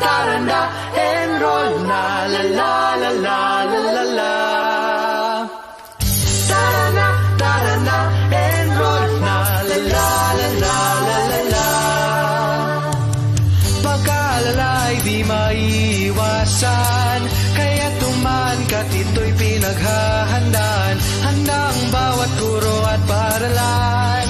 tara na, enroll na, la la la la la la la. Tara na, enroll na, la la la la la la la. Pagkaalala'y di maiiwasan, kaya tuman ka't ito'y pinaghahandaan. Handang bawat guro at paaralan,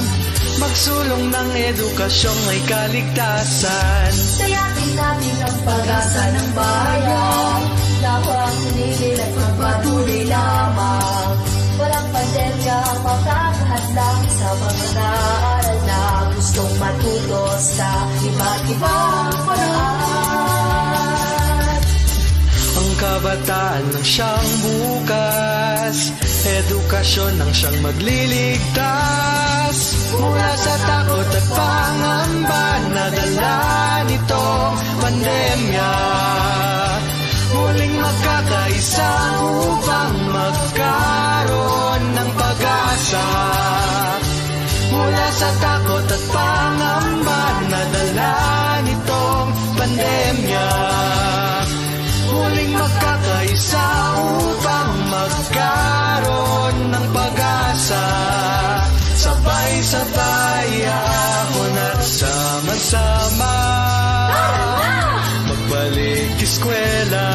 magsulong ng edukasyong may kaligtasan. Tayakin natin ang pag-asa ng bayan, lawang hinigil at magpatuloy lamang. Walang pandemya ang makakahadlang sa mga naaral na gustong matuto sa iba't ibang paraan. Ang kabataan ng siyang bukas, edukasyon ang siyang magliligtas mula sa takot at pangamba na dala nitong pandemya. Muling magkakaisa upang magkaroon ng pag-asa mula sa takot at pangamba na dala nitong pandemya. Muling magkakaisa upang magkaroon ng pag-asa. Sabay-sabay ahon at sama-sama magbalik eskwela.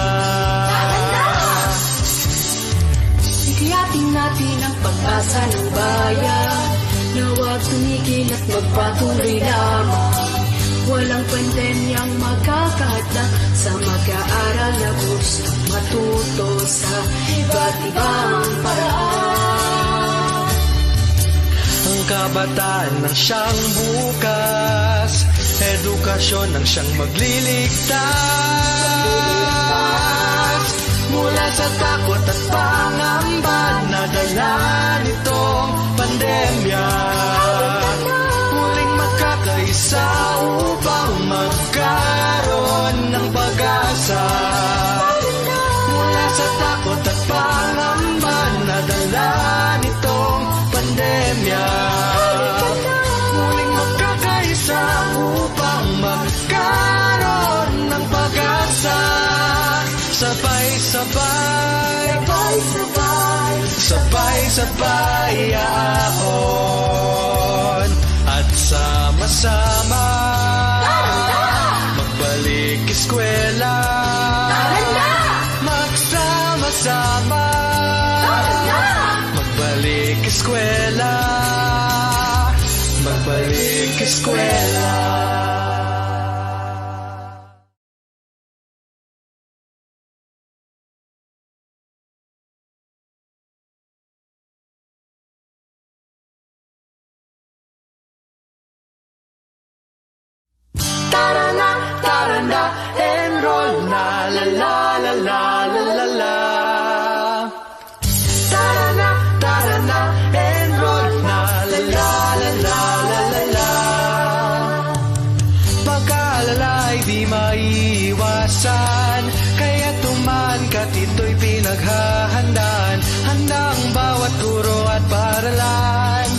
Tiyakin natin ang pag-asa ng bayan, na huwag tumigil at magpatuloy lamang. Walang pandemyang makakahadlang sa mag-aaral na gustong matuto sa iba't ibang paraan. Ang kabataan ng siyang bukas, edukasyon ang siyang magliligtas mula sa takot at pangamba na dala nitong pandemya. Muling magkakaisa upang magkaroon ng pag-asa mula sa takot at pangamba na dala nitong pandemya. Muling magkakaisa upang magkaroon ng pag-asa. Sabay-sabay, sabay-sabay ahon at sama-sama magbalik eskwela. Magsama-sama magbalik eskwela. Magbalik eskwela. Tara na, enroll na, la la la la la la la. Tara na, enroll na, la la la la la la la. Pagkaalala'y di maiiwasan, kaya tuman ka't ito'y pinaghahandaan. Handang bawat guro at paaralan,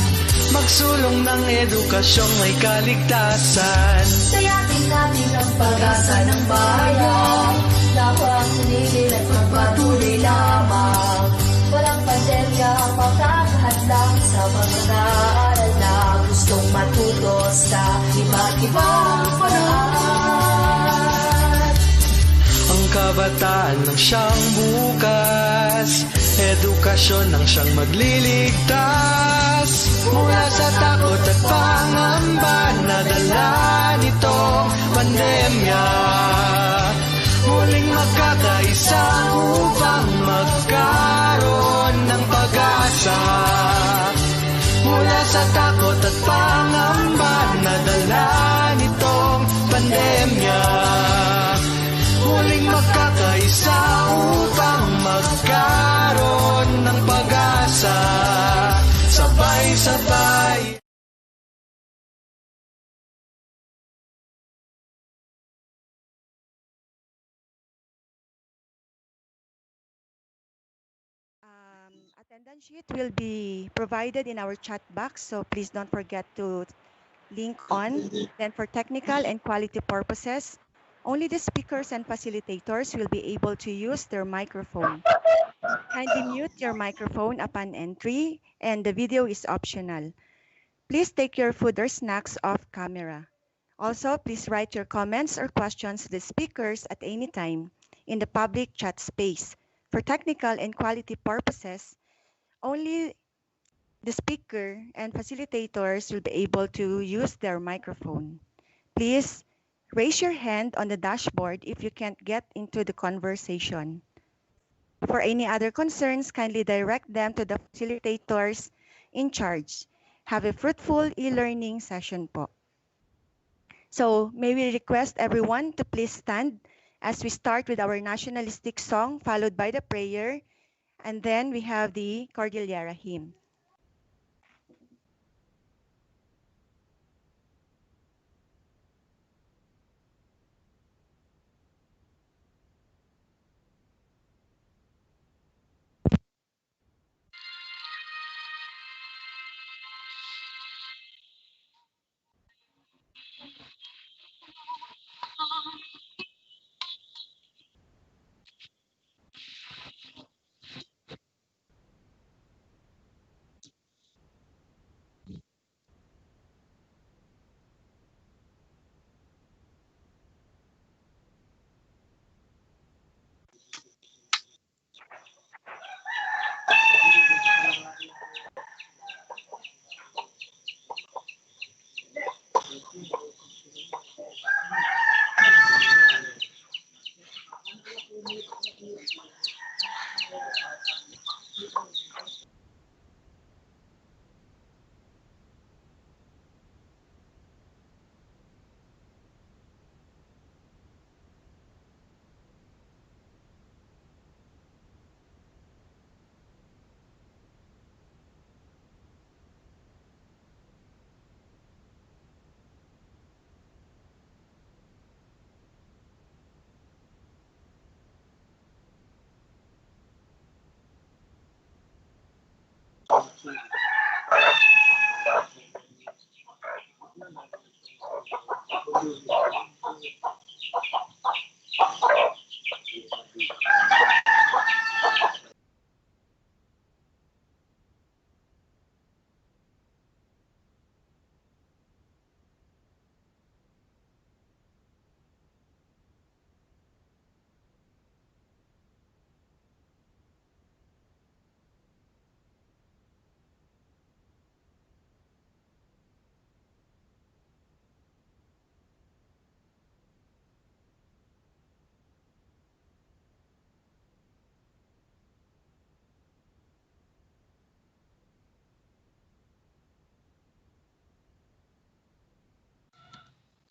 magsulong ng edukasyong may kaligtasan. Tayakin natin ang pag-asa ng bayan, lawang hinigil at magpatuloy lamang. Walang pandemya ang makakahadlang sa mga naaral na gustong matuto sa iba't ibang paraan. Ang kabataan ng siyang bukas, edukasyon ang siyang magliligtas mula sa takot at pangamba na dala nitong pandemya. Muling magkakaisa upang magkaroon ng pag-asa mula sa takot at pangamba na dala nitong pandemya. Muling magkakaisa upang magkaroon ng pag-asa. Sabay-sabay. Attendance sheet will be provided in our chat box, so please don't forget to link on. Then for technical and quality purposes, Only the speakers and facilitators will be able to use their microphone. Kindly mute your microphone upon entry, and the video is optional. Please take your food or snacks off camera. Also, please write your comments or questions to the speakers at any time in the public chat space. For technical and quality purposes, only the speaker and facilitators will be able to use their microphone. Please raise your hand on the dashboard if you can't get into the conversation. For any other concerns, kindly direct them to the facilitators in charge. Have a fruitful e-learning session po. So may we request everyone to please stand as we start with our nationalistic song, followed by the prayer, and then we have the Cordillera hymn.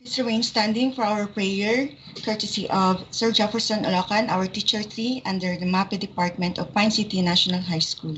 Please remain standing for our prayer, courtesy of Sir Jefferson Alocan, our teacher 3, under the MAPE Department of Pine City National High School.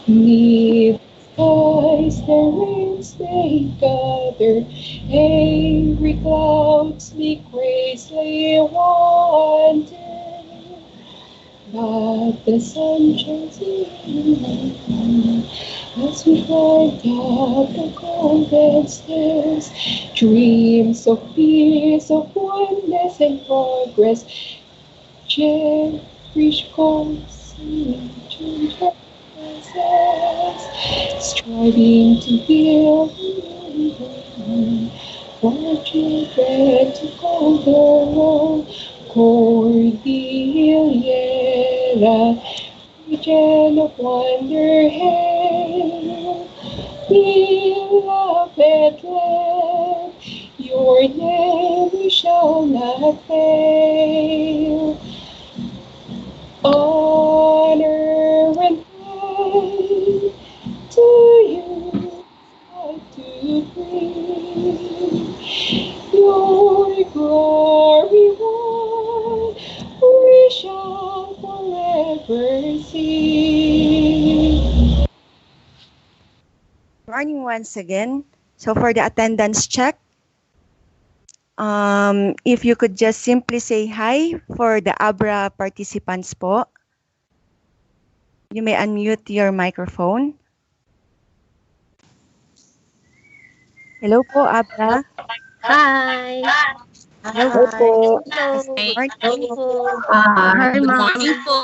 Neath skies the rains they gather, angry clouds the crazily wander. But the sun shines in as we climb up the golden stairs. Dreams of peace, of oneness and progress, cherish goals into choices, striving to build for children to call their own. Cordillera, region of wonder, hail, beloved land, your name shall not fail. Honor and praise to you, I do bring. Your glory one we shall forever see. Good morning once again. So for the attendance check, if you could just simply say hi for the ABRA participants po. You may unmute your microphone. Hello po, ABRA. Hi! Hello. Hello po. Hello! Good morning Morning. po! Hi, Good ma'am. morning po!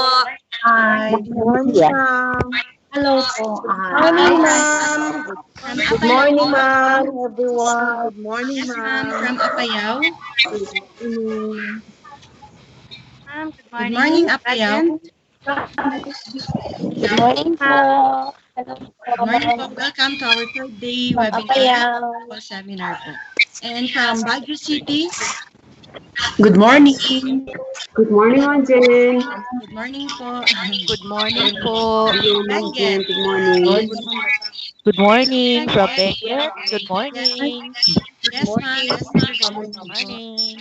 Hi. Good morning, ma'am! Hello po. Hi, Hi. ma'am! From Good Apayao. morning, ma'am, everyone! Good morning, ma'am. From Apayao. Good morning! Ma'am, good Good morning. morning, Apayao. Good morning po! Hello Good morning po! po. Welcome to our third day From webinar Apayao! po seminar po. And from Baguio City, Good morning. Good morning, Anjen. good morning po. Good morning po. Benguet. Good morning. Good morning from Benguet. Benguet. Good Yes, morning. Good yes, ma'am. morning! Good morning.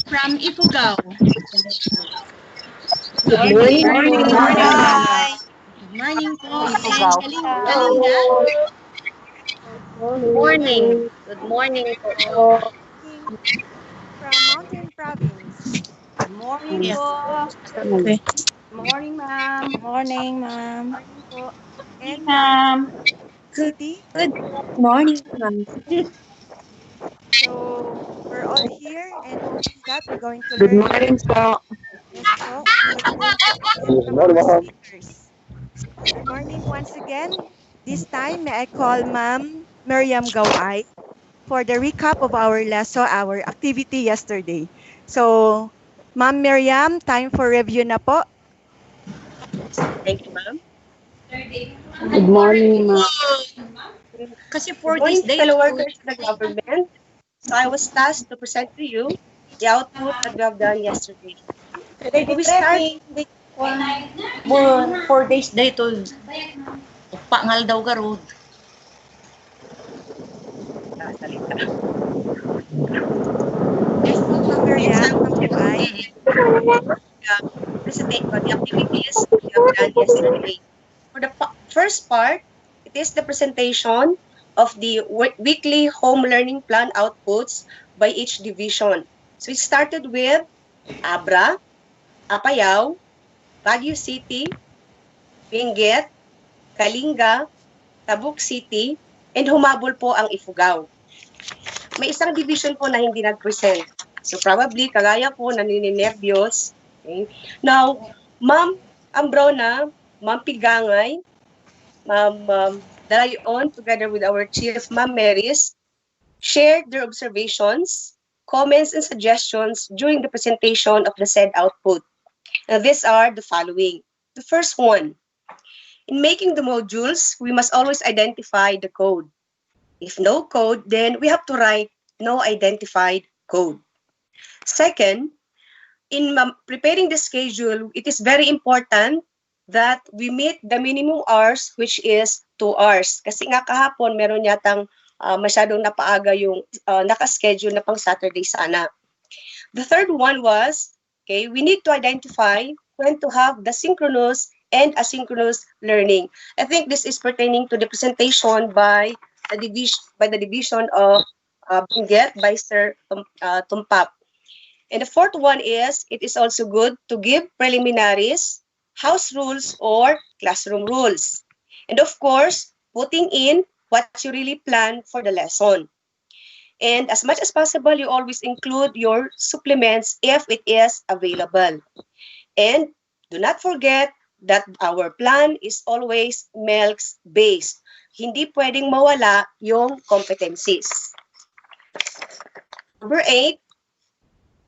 From Ifugao. Good Good morning morning. po! Hi. Good morning po. And Ifugao. Kalinga. Good morning! Good morning po! Morning from Mountain Province. Good morning Yes. po. Okay. Good morning, ma'am. Morning, ma'am. Morning po. Morning, And from ma'am. City. Good morning, ma'am! So we're all here and hoping that we're going to Good learn. morning po. Yes po. And let's learn again from our speakers. Good morning once again. This time, may I call Ma'am Miriam Gawai for the recap of our lesson, our activity yesterday. So, Ma'am Miriam, time for review na po. Thank you, ma'am. Good morning, ma'am. Kasi 4 days fellow workers of the government, so I was tasked to present to you the output that we have done yesterday. So we start with 4 days dito. Pangal daw ka road. salita. Yes po, Ma'am Miriam, Ma'am Gawai. The activities that we have done yesterday. For the first part, it is the presentation of the weekly home learning plan outputs by each division. So we started with Abra, Apayao, Baguio City, Benguet, Kalinga, Tabuk City, and humabol po ang Ifugao. May isang division po na hindi nag-present. So probably, kagaya po, nanininervyos. Okay? Now, Ma'am Ambrona, Ma'am Pigangay, Ma'am Dalayon, together with our Chief, Ma'am Maris, shared their observations, comments, and suggestions during the presentation of the said output. Now, these are the following. The first one, In making the modules, we must always identify the code. If no code, then we have to write no identified code. Second, in preparing the schedule, it is very important that we meet the minimum hours, which is 2 hours. Kasi nga kahapon, meron yatang masyadong napaaga yung nakaschedule na pang Saturday sana. The third one was, okay, we need to identify when to have the synchronous and asynchronous learning. I think this is pertaining to the presentation by the division of Benguet by Sir Tumpap. And the fourth one is, it is also good to give preliminaries, house rules, or classroom rules. And of course, putting in what you really plan for the lesson. And as much as possible, you always include your supplements if it is available. And do not forget that our plan is always MELCS-based. Hindi pwedeng mawala yung competencies. Number 8,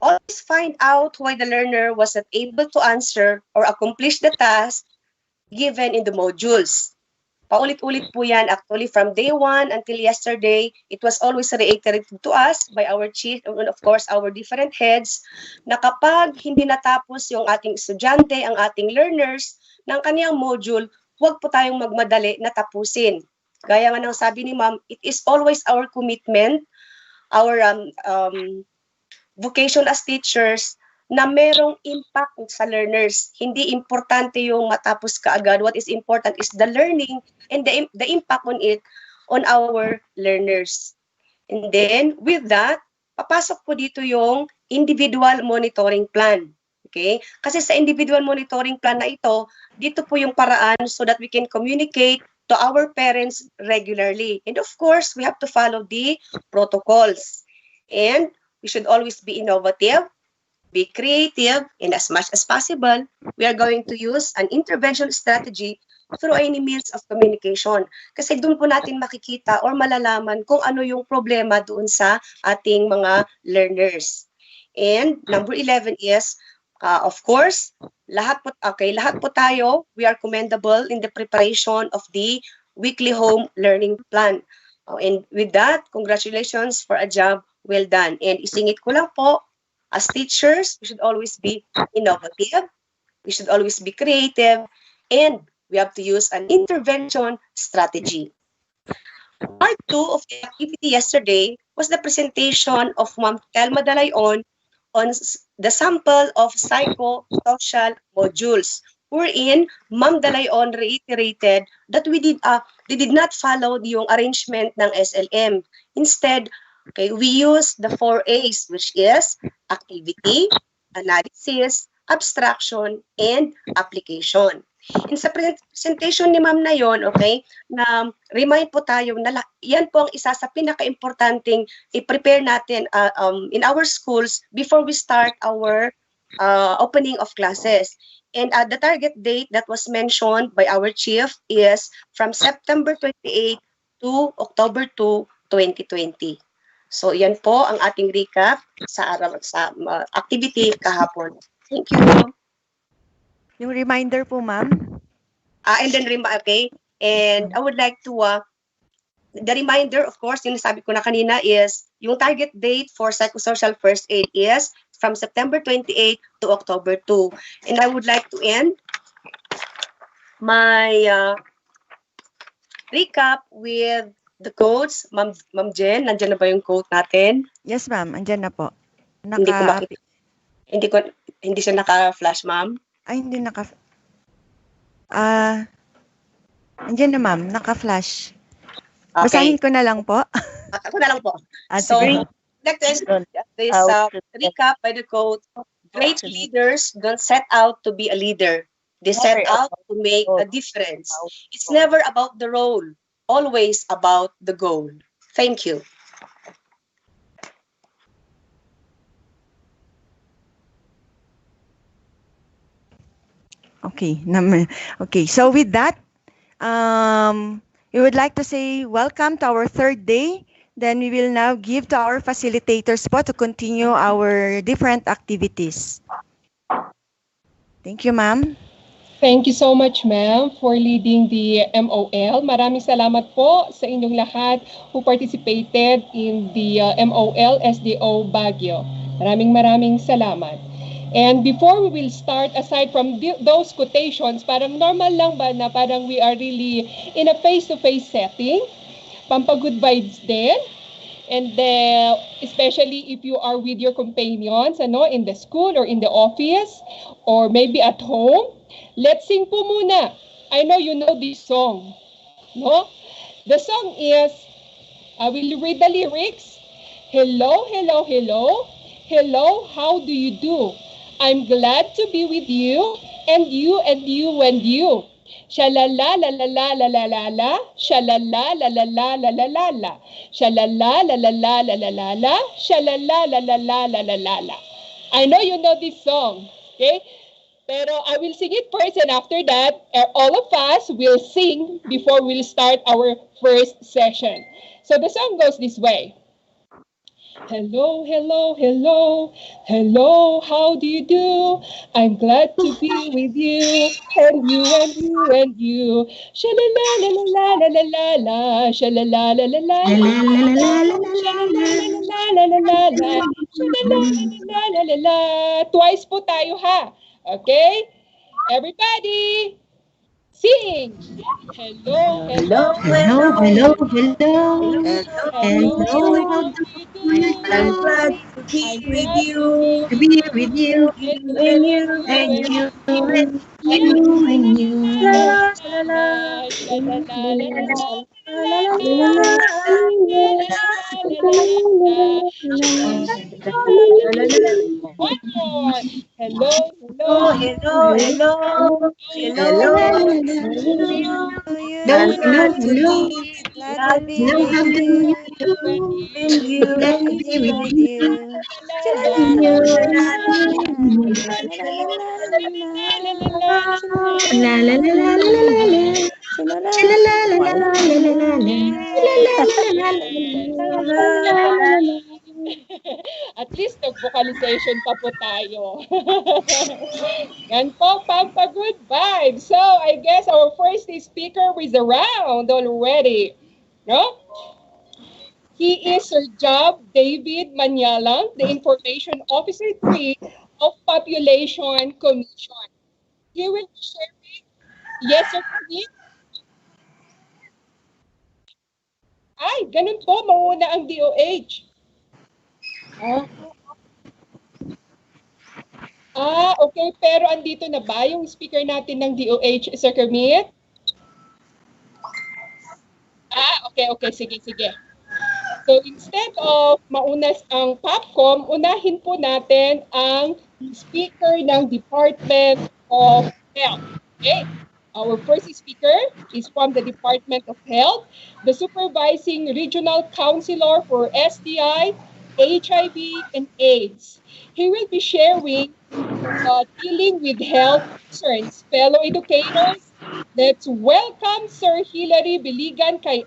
always find out why the learner was not able to answer or accomplish the task given in the modules. Paulit-ulit po yan. Actually, from day 1 until yesterday, it was always reiterated to us by our chief and of course our different heads na kapag hindi natapos yung ating estudyante, ang ating learners ng kaniyang module, huwag po tayong magmadali na tapusin. Gaya nga ng sabi ni ma'am, it is always our commitment, our vocation as teachers, na merong impact sa learners. Hindi importante yung matapos kaagad. What is important is the learning and the impact on it on our learners. And then, with that, papasok po dito yung individual monitoring plan. Okay? Kasi sa individual monitoring plan na ito, dito po yung paraan so that we can communicate to our parents regularly. And of course, we have to follow the protocols. And we should always be innovative, be creative, and as much as possible, we are going to use an intervention strategy through any means of communication. Kasi doon po natin makikita or malalaman kung ano yung problema doon sa ating mga learners. And number 11 is, of course, lahat po tayo, we are commendable in the preparation of the weekly home learning plan. And with that, congratulations for a job well done. And isingit ko lang po, as teachers, we should always be innovative, we should always be creative, and we have to use an intervention strategy. Part 2 of the activity yesterday was the presentation of Ma'am Telma Dalayon on the sample of psychosocial modules, wherein Ma'am Dalayon reiterated that they did not follow yung arrangement ng SLM. Instead, okay, we use the 4 A's, which is activity, analysis, abstraction, and application. In sa presentation ni ma'am na yon, okay, na remind po tayo na yan po ang isa sa pinaka-importanting i-prepare natin in our schools before we start our opening of classes. And the target date that was mentioned by our chief is from September 28 to October 2, 2020. So, yan po ang ating recap sa activity kahapon. Thank you. Yung reminder po, ma'am. And then, okay. And I would like to, the reminder, of course, yung nasabi ko na kanina is, yung target date for psychosocial first aid is from September 28 to October 2. And I would like to end my recap with the quotes. Ma'am Jen, nandiyan na ba yung quote natin? Yes, ma'am. Andyan na po. Hindi ko makita. Hindi siya naka-flash, ma'am. Ay, hindi naka... andyan na, ma'am. Naka-flash. Okay. Basahin ko na lang po. Ako na lang po. So, I'd like to end this recap by the quote, great leaders don't set out to be a leader. They set out to make a difference. It's never about the role, always about the goal. Thank you. okay. Okay. So with that, we would like to say welcome to our third day. Then we will now give to our facilitators po to continue our different activities. Thank you, ma'am. Thank you so much, ma'am, for leading the MOL. Maraming salamat po sa inyong lahat who participated in the MOL SDO Baguio. Maraming salamat. And before we will start, aside from those quotations, parang normal lang ba na parang we are really in a face-to-face setting? Pampagood vibes din. And especially if you are with your companions, in the school or in the office, or maybe at home, let's sing po muna. I know you know this song, no? The song is, I will read the lyrics. Hello, hello, hello. Hello, how do you do? I'm glad to be with you, and you, and you, and you. Shalala la la la la la la la. Shalala la la la la la la la. Shalala la la la la la la la. Shalala la la la la la la la. I know you know this song, okay? Pero I will sing it first, and after that, all of us will sing before we'll start our first session. So the song goes this way. Hello, hello, hello, hello, how do you do? I'm glad to be with you, and you, and you, and you. Shalala la la la la la la la, shalala la la la la la la, shalala la la la la la la, shalala la la la la la. Twice po tayo ha. Okay? Everybody, sing! Hello, hello, Hello, hello, hello. hello, Hello, how how do do you you I'm do? glad do? to be I'm with glad to you, be To with be with you, you, and you, and and you, you, and and and you, you, you. and and you. you, and La you. la la la Sha-la-la-la-la-la, sha-la-la-la-la-la, la la-la-la-la, la la-la-la-la-la-la-la. Sha-la-la-la-la-la-la. One more. Hello, Oh, hello, hello, hello, La la hello. la la la. To you, Hello, I'm hello, glad and to hello. be glad to glad to be Hello, be with how do with you you, and do? you, and and you. you, Glad and to be you, with and you. you. And you. La la la la la la la la. La la la la la la la la la. La la la la la la la la. At least nag-vocalization pa po tayo. Yan po, Pampagood Vibes. So, I guess our first speaker is around already. No? He is Sir Job David Manyalang, the Information Officer 3 of Population Commission. He will be sharing, yes, Sir David? Ay, ganun po, mauna ang DOH. Okay. Pero andito na ba yung speaker natin ng DOH, Sir Kermit? Okay. Sige. So instead of maunas ang Popcom, unahin po natin ang speaker ng Department of Health. Okay? Our first speaker is from the Department of Health, the Supervising Regional Counselor for STI, HIV, and AIDS. He will be sharing dealing with health concerns. Fellow educators, let's welcome Sir Hilary Biligan Kay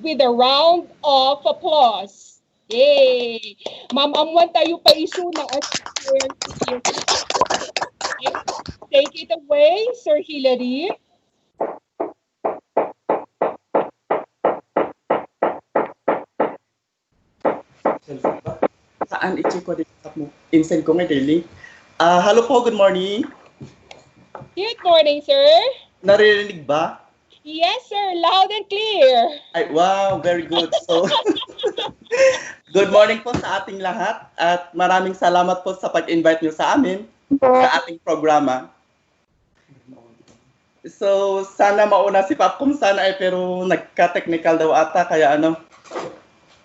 with a round of applause. Yay! Ma'am Amwan tayo pa isu na as here. Okay. Take it away, Sir Hilary. Saan i-check ko din mo? In-send ko nga daily. Hello po, good morning. Good morning, sir. Naririnig ba? Yes, sir. Loud and clear. Ay, wow, very good. So, good morning po sa ating lahat at maraming salamat po sa pag-invite niyo sa amin sa ating programa. So, sana mauna si Popcom sana pero nagka-technical daw ata kaya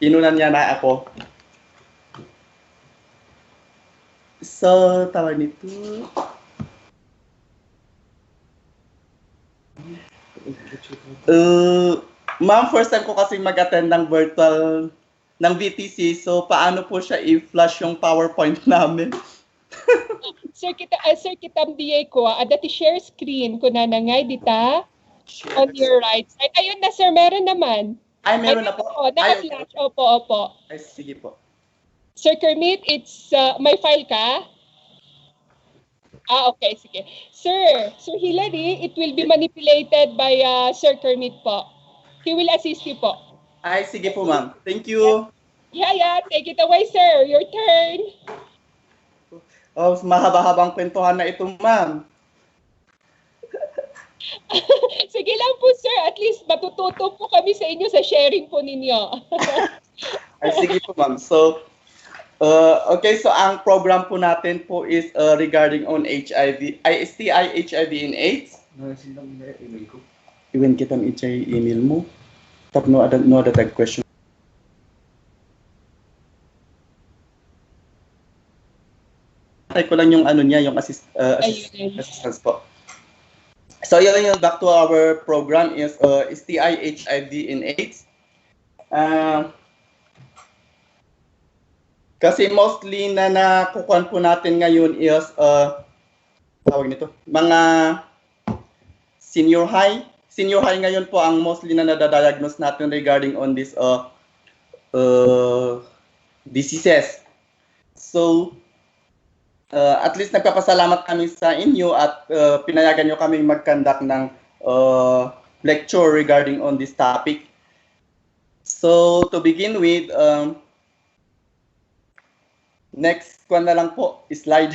inunan niya na ako. So, tawag nito. Ma'am, first time ko kasi mag-attend ng virtual ng VTC. So, paano po siya i-flash yung PowerPoint namin? Sir kitam diay ko, dati share screen ko na ngay dita on your right side. Ayun na sir, meron naman. Ay, meron na po. Naka-flash. Opo. Ay, sige po. Sir Kermit, it's may file ka? Okay, sige. Sir Hilary, it will be manipulated by Sir Kermit po. He will assist you po. Ay, sige po, ma'am. Thank you. Yeah, take it away, sir. Your turn. Oh, mahaba-habang kwentuhan na ito, ma'am. Sige lang po, sir. At least matututo po kami sa inyo sa sharing po ninyo. Ay, sige po, ma'am. So, okay, so ang program po natin po is regarding on HIV, STI, HIV, and AIDS. Iwan kita ng email mo. Tap no other tag question. Try ko lang yung ano niya, yung assistance po. So yun yung back to our program is STI, HIV, and AIDS. Kasi mostly na nakukuhan po natin ngayon is tawag nito, mga senior high. Senior high ngayon po ang mostly na nadadiagnose natin regarding on this diseases. So at least nagpapasalamat kami sa inyo at pinayagan nyo kami mag-conduct ng lecture regarding on this topic. So to begin with, next one na lang po, slide.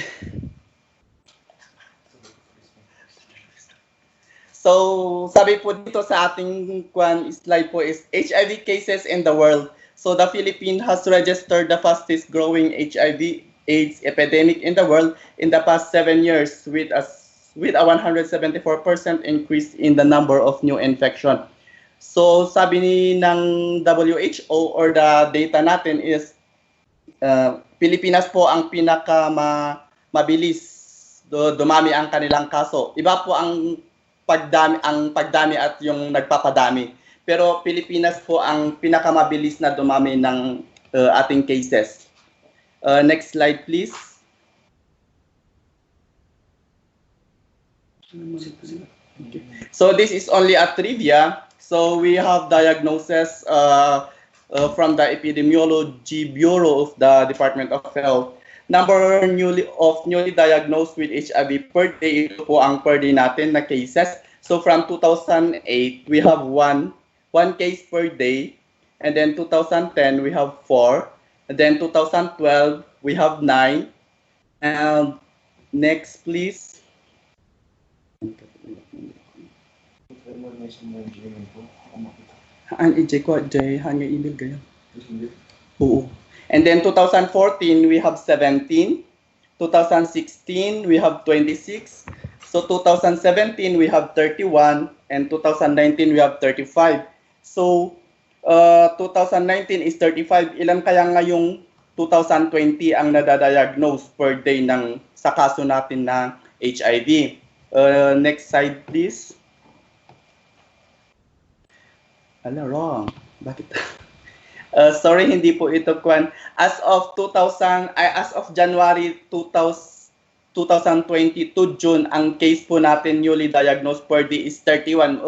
So sabi po dito sa ating slide po is HIV cases in the world. So the Philippines has registered the fastest growing HIV AIDS epidemic in the world in the past 7 years with a 174% increase in the number of new infection. So sabi ng WHO or the data natin is Pilipinas po ang mabilis dumami ang kanilang kaso. Iba po ang pagdami at yung nagpapadami. Pero Pilipinas po ang pinakamabilis na dumami ng ating cases. Next slide, please. So this is only a trivia. So we have diagnosis from the Epidemiology Bureau of the Department of Health. Number newly diagnosed with HIV per day, ito po ang per day natin na cases. So from 2008, we have one case per day. And then 2010, we have 4. And then 2012, we have 9. And next, please. Email gaya. Oo. And then 2014, we have 17. 2016, we have 26. So 2017, we have 31. And 2019, we have 35. So 2019 is 35. Ilan kaya ngayong 2020 ang nadadiagnose per day sa kaso natin ng HIV? Next slide, please. Wrong. Bakit? Sorry, hindi po ito kwan. As of January 2020 to June, ang case po natin newly diagnosed per day is 31.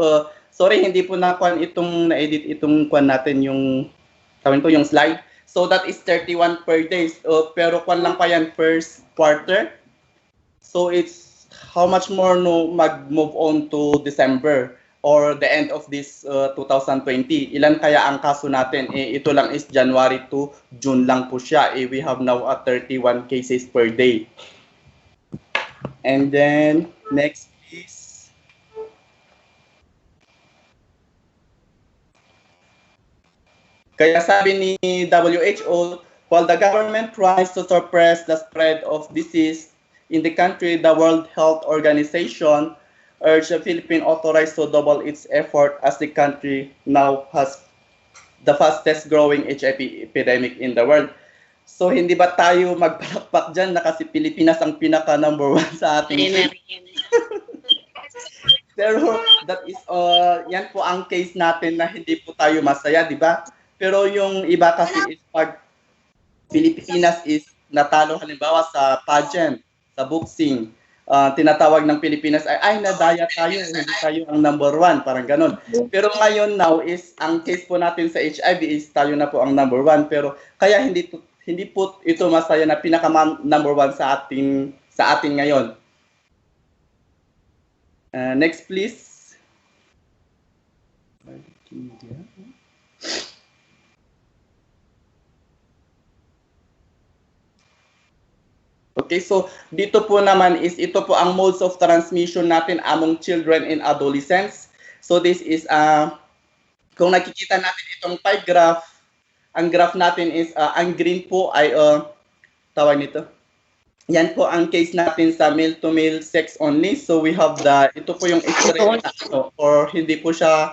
Sorry, hindi po na-edit itong kwan natin yung slide. So that is 31 per day. Pero kwan lang pa yan first quarter. So it's how much more mag-move on to December or the end of this 2020. Ilan kaya ang kaso natin? Ito lang is January to June lang po siya. We have now 31 cases per day. And then next please. Kaya sabi ni WHO, while the government tries to suppress the spread of disease in the country, the World Health Organization urged the Philippine authorities to double its effort as the country now has the fastest growing HIV epidemic in the world. So hindi ba tayo magpalakpak dyan na kasi Pilipinas ang pinaka number 1 sa ating Pero that is yan po ang case natin na hindi po tayo masaya, di ba? Pero yung iba kasi is pag Pilipinas is natalo halimbawa sa pageant, sa boxing, tinatawag ng Pilipinas ay nadaya tayo, hindi tayo ang number 1, parang ganun. Pero ngayon now is ang case po natin sa HIV is tayo na po ang number 1, pero kaya hindi po ito masaya na pinaka number 1 sa atin ngayon. Next, please. Okay, so dito po naman is ito po ang modes of transmission natin among children and adolescents. So this is kung nakikita natin itong pie graph, ang graph natin is ang green po ay tawag nito. Yan po ang case natin sa male to male sex only. So we have ito po yung straight na or hindi po siya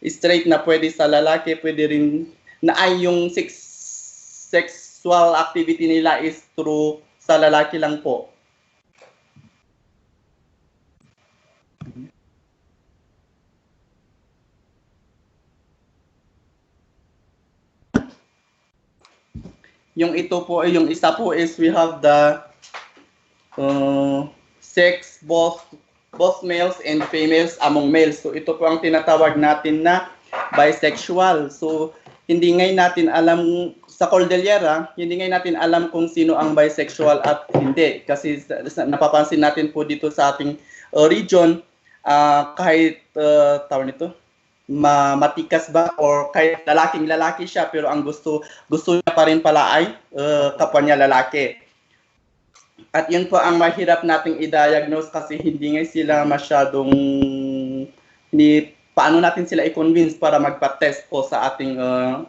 straight na pwede sa lalaki, pwede rin na ay yung sexual activity nila is through sa lalaki lang po. Yung ito po, yung isa po is we have the sex both males and females among males. So ito po ang tinatawag natin na bisexual. So hindi ngayon natin alam sa Cordillera, hindi ngayon natin alam kung sino ang bisexual at hindi. Kasi napapansin natin po dito sa ating region, kahit tawag nito, matikas ba or kahit lalaki siya pero ang gusto niya pa rin pala ay kapwa niya lalaki. At yun po ang mahirap nating i-diagnose kasi hindi nga sila masyadong paano natin sila i-convince para magpa-test po sa ating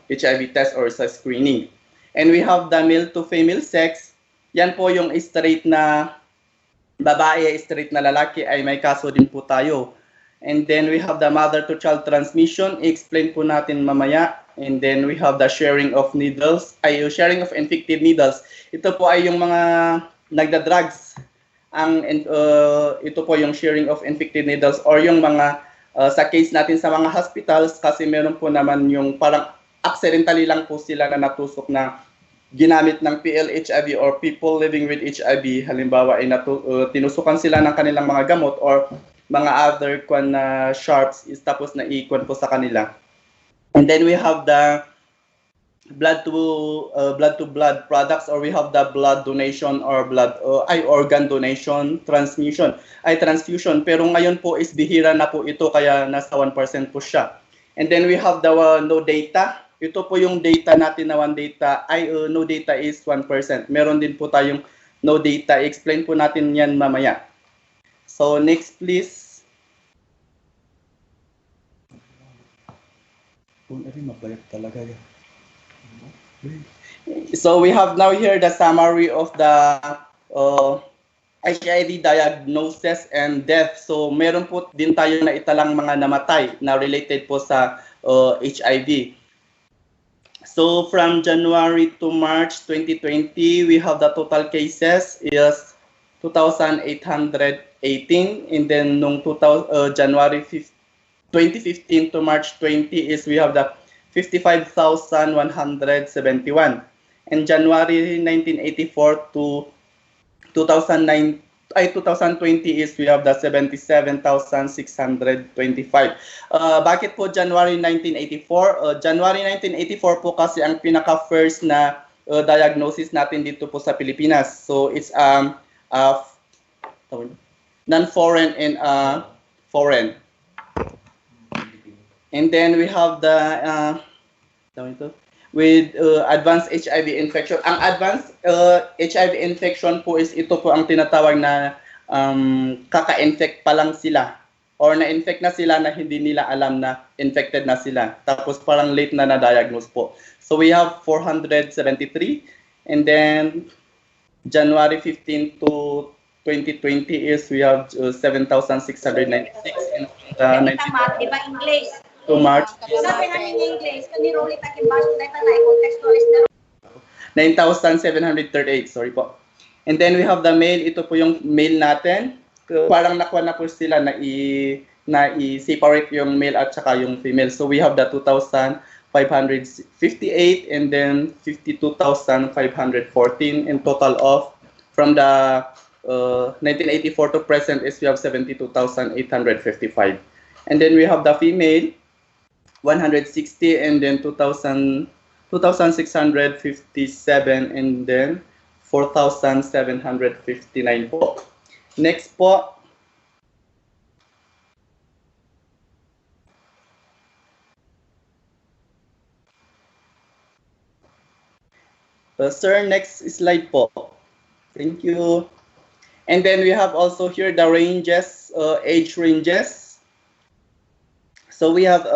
HIV test or sa screening. And we have the male to female sex. Yan po yung straight na babae, straight na lalaki ay may kaso din po tayo. And then we have the mother-to-child transmission. I-explain po natin mamaya. And then we have the sharing of needles, sharing of infected needles. Ito po ay yung mga nagda-drugs. Ito po yung sharing of infected needles or yung mga sa case natin sa mga hospitals kasi meron po naman yung parang accidentally lang po sila na natusok na ginamit ng PLHIV or people living with HIV. Halimbawa ay tinusukan sila ng kanilang mga gamot or mga other sharps is tapos na ikon po sa kanila. And then we have the blood to blood products or we have the blood donation or organ donation transfusion pero ngayon po is bihira na po ito kaya nasa 1% po siya. And then we have the no data. Ito po yung data natin na no data is 1%. Meron din po tayong no data. I-explain po natin yan mamaya. So next please. So we have now here the summary of the HIV diagnosis and death. So meron po din tayo na italang mga namatay na related po sa HIV. So from January to March 2020, we have the total cases is 2,818 and then nung January 2015 to March 20 is we have the 55,171 and January 1984 to 2020 is we have the 77,625. Bakit po January 1984? January 1984 po kasi ang pinaka-first na diagnosis natin dito po sa Pilipinas. So it's non-foreign and foreign. And then we have the with advanced HIV infection. Ang advanced HIV infection po is ito po ang tinatawag na kaka-infect pa lang sila or na-infect na sila na hindi nila alam na infected na sila. Tapos parang late na na-diagnose po. So we have 473 and then January 15 to 2020 is we have 7,696 and Di ba English? to March Sabi namin ng English, kani Rolly takimbas na tanay contextualist na 9,738, sorry po. And then we have the male, ito po yung male natin. Parang nakuha na po sila na i-separate yung male at saka yung female. So we have the 2,558 and then 52,514 in total of from the 1984 to present is we have 72,855. And then we have the female 160 and then 2,657 and then 4,759 po. Next po. Sir, next slide po. Thank you. And then we have also here the ranges, age ranges. So we have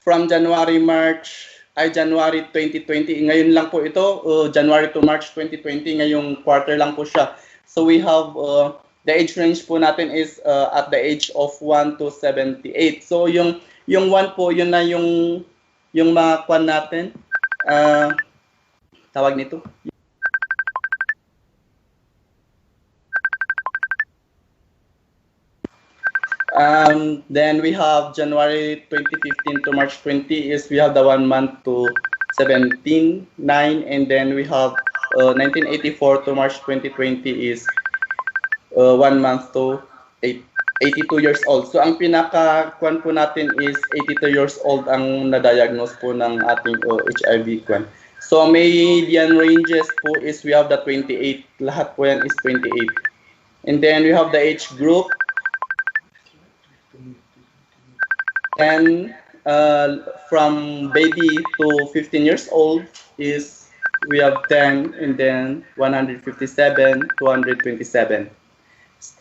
from January 2020. Ngayon lang po ito, January to March 2020, ngayong quarter lang po siya. So we have the age range po natin is at the age of 1 to 78. So yung 1 po, yun na yung mga kwan natin. Tawag nito. Then we have January 2015 to March 20 is we have the 1 month to 17, 9, and then we have 1984 to March 2020 is 1 month to 82 years old. So ang pinaka-kwan po natin is 82 years old ang na-diagnose po ng ating HIV kwan. So median ranges po is we have the 28. Lahat po yan is 28. And then we have the age group. And from baby to 15 years old is we have 10, and then 157, 227.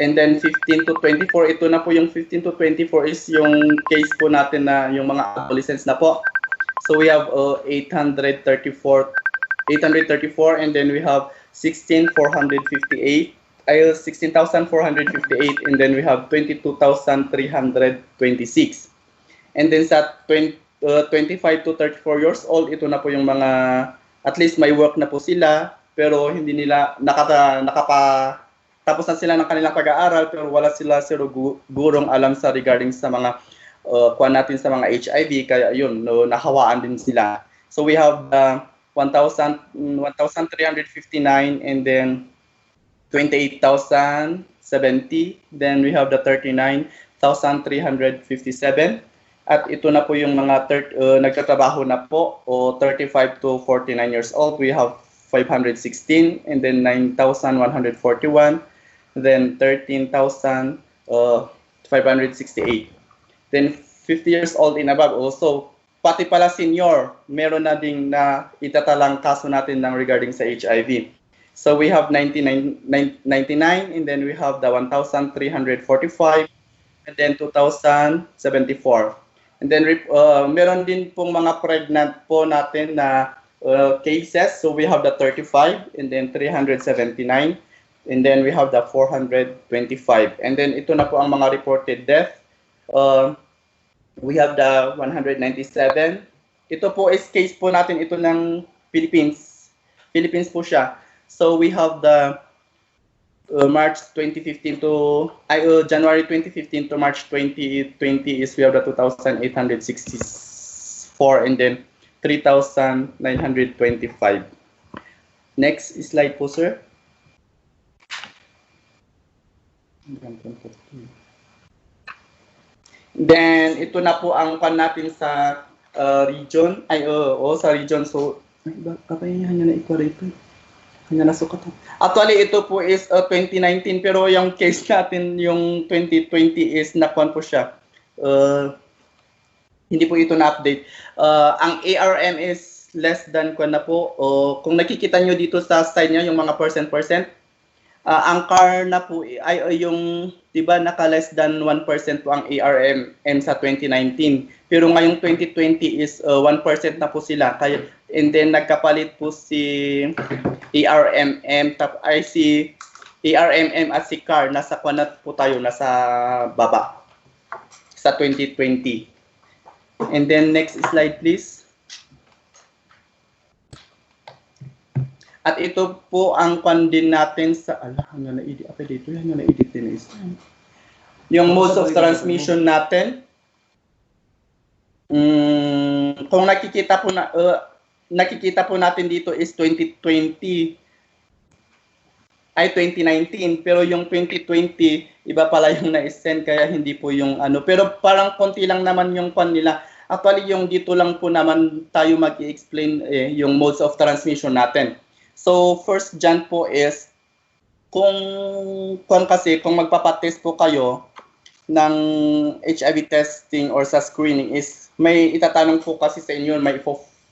And then 15 to 24, ito na po yung 15 to 24 is yung case po natin na yung mga adolescents na po. So we have 834, and then we have 16,458, and then we have 22,326. And then sa 25 to 34 years old, ito na po yung mga, at least may work na po sila, pero hindi nila tapos na sila ng kanilang pag-aaral, pero wala sila sigurong alam sa regarding sa mga kuha natin sa mga HIV, kaya yun, nahawaan din sila. So we have 1,359, and then 28,070, then we have the 39,357. At ito na po yung mga nagtatrabaho na po, o 35 to 49 years old. We have 516, and then 9,141, then 13,568. Then 50 years old and above also. Pati pala senior, meron na ding na itatalang kaso natin ng regarding sa HIV. So we have 99, and then we have the 1,345, and then 2,074. And then meron din pong mga pregnant po natin na cases. So we have the 35, and then 379, and then we have the 425. And then ito na po ang mga reported death. We have the 197. Ito po is case po natin ito ng Philippines. Philippines po siya. So we have the March 2015 to January 2015 to March 2020 is we have the 2,864, and then 3,925. Next slide po, sir. Then ito na po ang pan natin sa region sa region. So kapay hanya na iko rito. Hanya na sukat. Actually ito po is 2019, pero yung case natin yung 2020 is nakuan po siya. Hindi po ito na-update. Ang ARM is less than kuan na po. Kung nakikita nyo dito sa side niya yung mga percent, ang CAR na po ay yung, diba, naka less than 1% po ang ARM sa 2019. Pero ngayong 2020 is 1% na po sila. Kaya, and then nagkapalit po si ARMM at si CAR. Nasa kwanat po tayo, nasa baba sa 2020. And then next slide please. At ito po ang kwan din natin sa yung modes of transmission natin. Kung nakikita po natin dito is 2019, pero yung 2020 iba pala yung na-send, kaya hindi po yung pero parang konti lang naman yung kwan nila. Actually yung dito lang po naman tayo mag-i-explain yung modes of transmission natin. So first dyan po is kung magpapatest po kayo ng HIV testing or sa screening is may itatanong po kasi sa inyo, may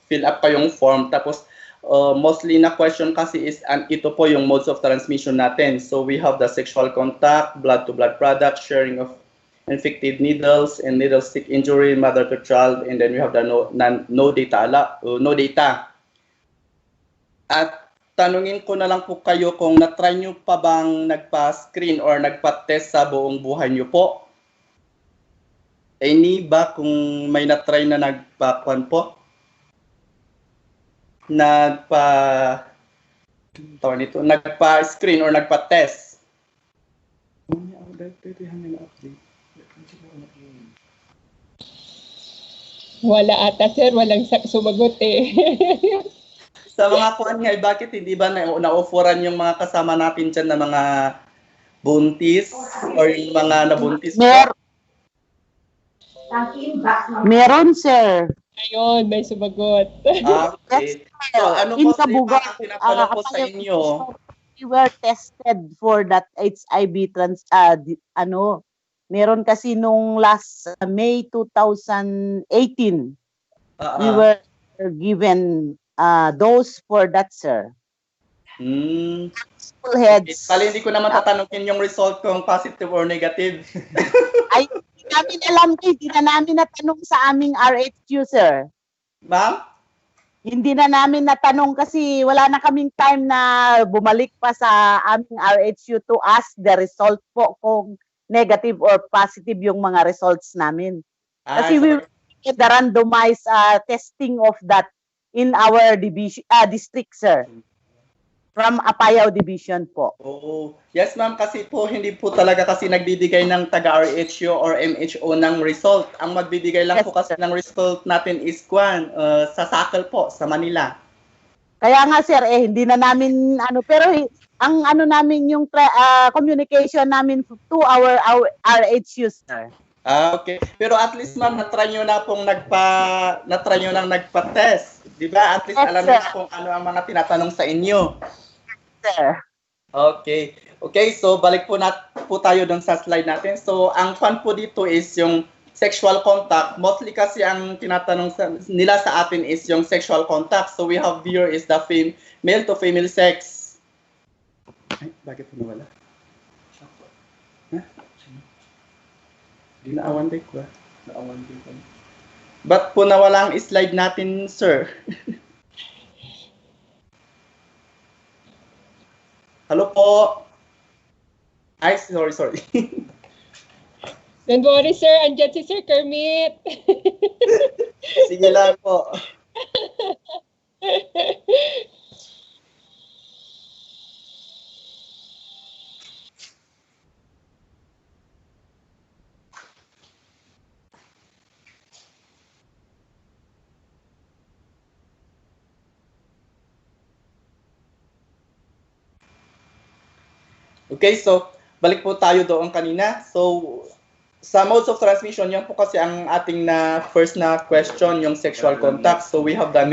fill up kayong form, tapos mostly na question kasi is ito po yung modes of transmission natin. So we have the sexual contact, blood-to-blood product, sharing of infected needles and needle stick injury, mother to child, and then we have the no data. At tanungin ko na lang po kayo kung na-try nyo pa bang nagpa-screen or nagpa-test sa buong buhay nyo po? Any ba kung may na-try na nagpa-kwan po? Nagpa-screen or nagpa-test? Wala ata, sir. Walang sumagot eh. Sa mga kuan nga, bakit hindi ba na-offeran yung mga kasama natin dyan na mga buntis or yung mga nabuntis po? Meron, sir. Ayun, may sumagot. Okay. So, ano po ang tinatanong ko sa inyo? We were tested for that HIV meron kasi nung last May 2018, we were given dose for that, sir. School heads. Pali hindi ko naman tatanungin yung result kung positive or negative. Ay, hindi namin alam, hindi na namin natanong sa aming RHQ, sir. Ma'am? Hindi na namin natanong kasi wala na kaming time na bumalik pa sa aming RHQ to ask the result po kung negative or positive yung mga results namin. Kasi we did the randomized testing of that in our division, district, sir. From Apayao Division po. Oo. Yes, ma'am. Kasi po, hindi po talaga kasi nagbibigay ng taga-RHO or MHO ng result. Ang magbibigay lang po kasi ng result natin is sa SACL po, sa Manila. Kaya nga, sir, hindi na namin, pero ang namin yung communication namin to our RHU, sir. Okay. Pero at least, ma'am, na-try nyo na pong nagpa-test. Di ba? At least alam niyo kung ano ang mga tinatanong sa inyo. Sir. Okay. Okay, so balik po tayo dun sa slide natin. So, ang fun po dito is yung sexual contact. Mostly kasi ang tinatanong nila sa atin is yung sexual contact. So, we have here is the male to female sex. Ay, bakit po nawala? Naawan din ko. Ba't po nawala ang slide natin, sir? Hello po. Ay, sorry. Don't worry, sir. Andyan si Sir Kermit. Sige lang po. Okay, so balik po tayo doon kanina. So, sa modes of transmission, yan po kasi ang ating first na question, yung sexual contact. So, we have the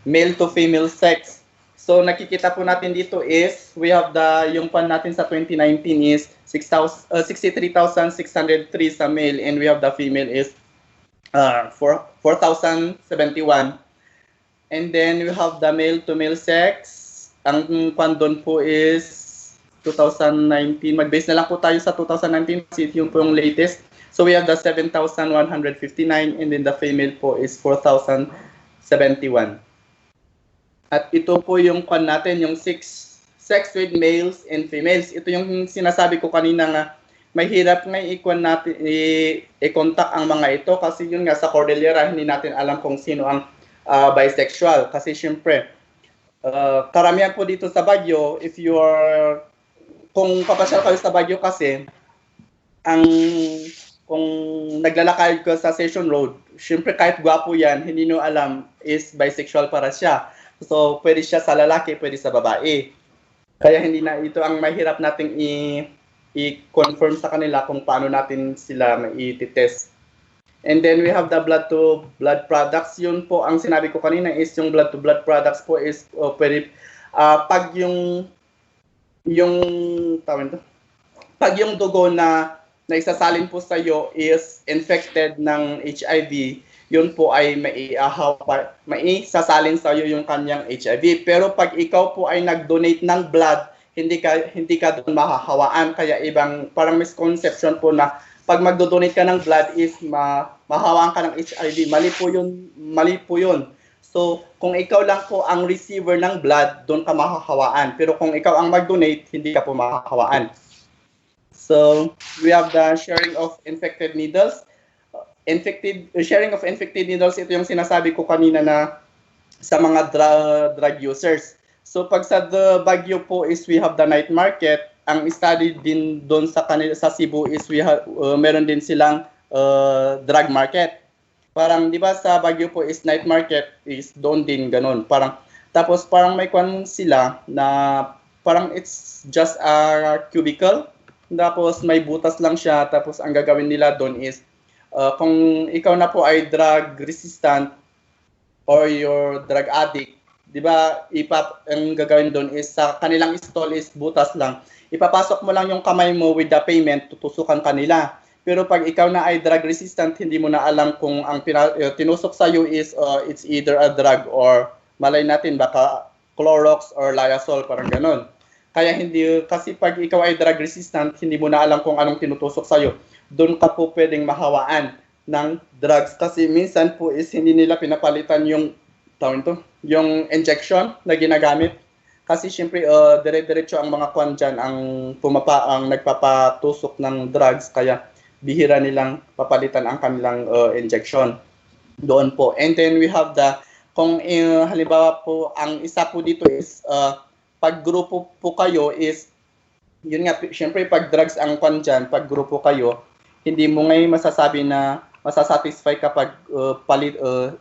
male to female sex. So, nakikita po natin dito is, we have yung pan natin sa 2019 is 63,603 sa male, and we have the female is 4,071. And then, we have the male to male sex. Ang pandon po is 2019. Mag-base na lang po tayo sa 2019 kasi yung po yung latest. So we have the 7,159 and then the female po is 4,071. At ito po yung natin, yung sex with males and females. Ito yung sinasabi ko kanina nga, mahirap nga i-contact ang mga ito kasi yun nga sa Cordillera, hindi natin alam kung sino ang bisexual. Kasi syempre, karamihan po dito sa Baguio, kung papasyal kayo sa Baguio kasi, kung naglalakad ka sa Session Road, syempre kahit gwapo yan, hindi nyo alam is bisexual para siya. So, pwede siya sa lalaki, pwede sa babae. Kaya hindi na ito ang mahirap nating i-confirm sa kanila kung paano natin sila i-test. And then we have the blood-to-blood products. Yun po ang sinabi ko kanina is yung blood-to-blood products po is pwede pag yung pag yung dugo na isasalin po sa iyo is infected ng HIV, yun po ay maisasalin sa iyo yung kanyang HIV. Pero pag ikaw po ay nag-donate ng blood, hindi ka doon mahahawaan. Kaya parang misconception po na pag magdo-donate ka ng blood is mahawaan ka ng HIV. Mali po yun. So, kung ikaw lang po ang receiver ng blood, doon ka mahahawaan. Pero kung ikaw ang mag-donate, hindi ka po mahahawaan. So, we have the sharing of infected needles. Sharing of infected needles, ito yung sinasabi ko kanina na sa mga drug users. So, pag sa Baguio po is we have the night market. Ang study din doon sa Cebu is meron din silang drug market. Parang 'di ba sa Baguio po is night market is doon din ganun. Tapos may kwan sila na parang it's just a cubicle. Tapos may butas lang siya. Tapos ang gagawin nila doon is kung ikaw na po ay drug resistant or your drug addict, 'di ba? Ang gagawin doon is sa kanilang stall is butas lang. Ipapasok mo lang yung kamay mo with the payment, tutusukan kanila. Pero pag ikaw na ay drug resistant, hindi mo na alam kung ang tinusok sa iyo is it's either a drug or malay natin baka Clorox or Lysol, parang ganun. Kaya kasi pag ikaw ay drug resistant, hindi mo na alam kung anong tinutusok sa iyo. Doon ka po pwedeng mahawaan ng drugs kasi minsan po is hindi nila pinapalitan yung injection na ginagamit. Kasi syempre dire-diretso ang mga kwan dyan ang nagpapatusok ng drugs, kaya bihira nilang papalitan ang kanilang injection doon po. And then we have kung halimbawa po, ang isa po dito is pag grupo po kayo is, yun nga, syempre pag drugs ang kwan dyan, pag grupo kayo, hindi mo ngayon masasabi na masasatisfy kapag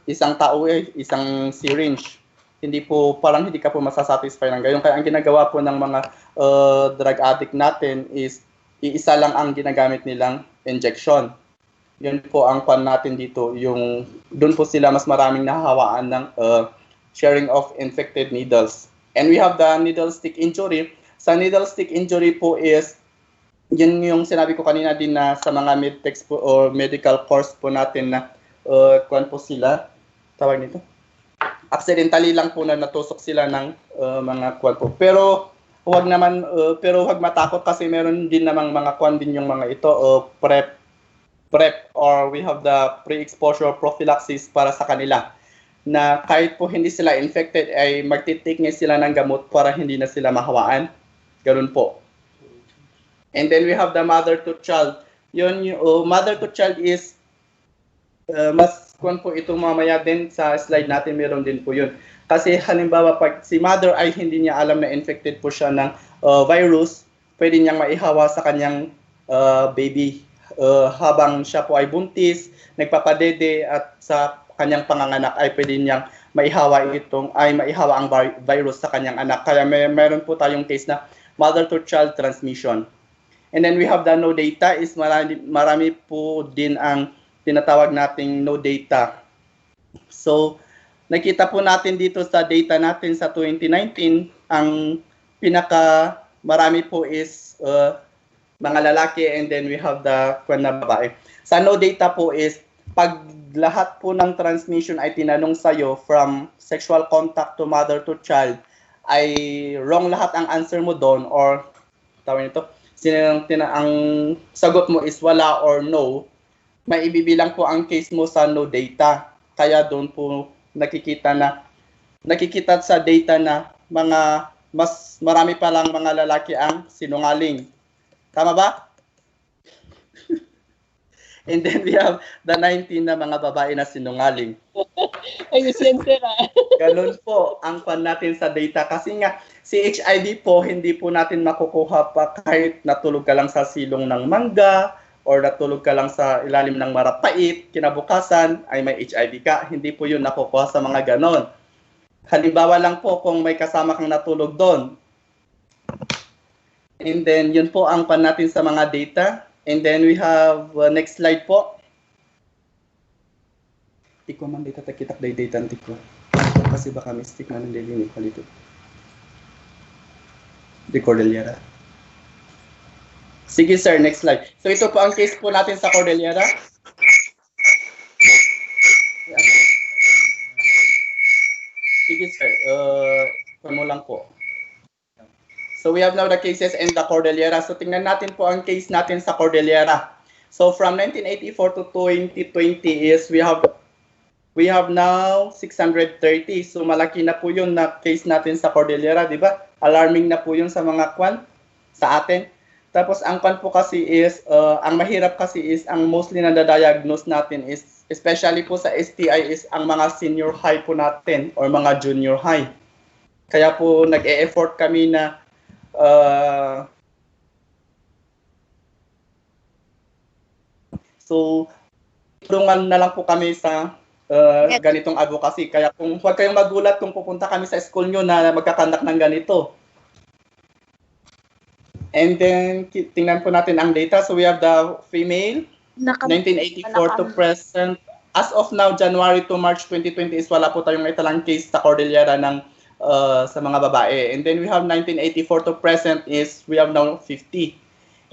isang tao isang syringe. Parang hindi ka po masasatisfy ng gayon. Kaya ang ginagawa po ng mga drug addict natin is iisa lang ang ginagamit nilang injection. Yun po ang pan natin dito, doon po sila mas maraming nahahawaan ng sharing of infected needles. And we have the needle stick injury. Sa needle stick injury po is, yun yung sinabi ko kanina din na sa mga medtechs po or medical course po natin na kwan po sila, tawag nito, accidentally lang po na natusok sila ng mga kwan po. Pero huwag matakot kasi meron din namang mga kwan din yung mga ito, prep or we have the pre-exposure prophylaxis para sa kanila na kahit po hindi sila infected ay magtitake niya sila ng gamot para hindi na sila mahawaan. Ganun po. And then we have the mother to child. Mother to child is mas kwan po ito mamaya din sa slide natin, meron din po yun. Kasi halimbawa pag si mother ay hindi niya alam na infected po siya ng virus, pwede niyang maihawa sa kanyang baby habang siya po ay buntis, nagpapadede at sa kanyang panganganak ay pwede niyang maihawa ang virus sa kanyang anak. Kaya meron po tayong case na mother to child transmission. And then we have the no data is marami po din ang tinatawag nating no data. So, nakita po natin dito sa data natin sa 2019, ang marami po is mga lalaki, and then we have the babae. Sa no data po is, pag lahat po ng transmission ay tinanong sa'yo from sexual contact to mother to child, ay wrong lahat ang answer mo doon, or tawag nito, ang sagot mo is wala or no, may ibibilang po ang case mo sa no data. Kaya doon po nakikita sa data na mas marami pa lang mga lalaki ang sinungaling. Tama ba? And then we have the 19 na mga babae na sinungaling. Ayos yan, sir. Ganun po ang pan natin sa data. Kasi nga, si HIV po, hindi po natin makukuha pa kahit natulog ka lang sa silong ng mangga or natulog ka lang sa ilalim ng marapait, kinabukasan ay may HIV ka. Hindi po yun nakukuha sa mga ganon. Halimbawa lang po kung may kasama kang natulog doon. And then, yun po ang pan natin sa mga data. And then we have next slide po. Tiko man data takitak day data tiko. Kasi baka mistake man ng daily ni palito. Di Cordillera. Sige sir, next slide. So ito po ang case po natin sa Cordillera. mo lang po. So we have now the cases in the Cordillera. So tingnan natin po ang case natin sa Cordillera. So from 1984 to 2020 is we have now 630. So malaki na po yun na case natin sa Cordillera, di ba? Alarming na po yun sa mga sa atin. Tapos ang po kasi is, ang mahirap kasi is, ang mostly na diagnose natin is, especially po sa STI is ang mga senior high po natin or mga junior high. Kaya po nag-e-effort kami na so tulungan na lang po kami sa ganitong advocacy. Kaya kung huwag kayong magulat kung pupunta kami sa school nyo na magkakandak ng ganito. And then tingnan po natin ang data. So we have the female 1984 to present. As of now, January to March 2020 is wala po tayong italang case sa Cordillera ng sa mga babae. And then we have 1984 to present is we have now 50.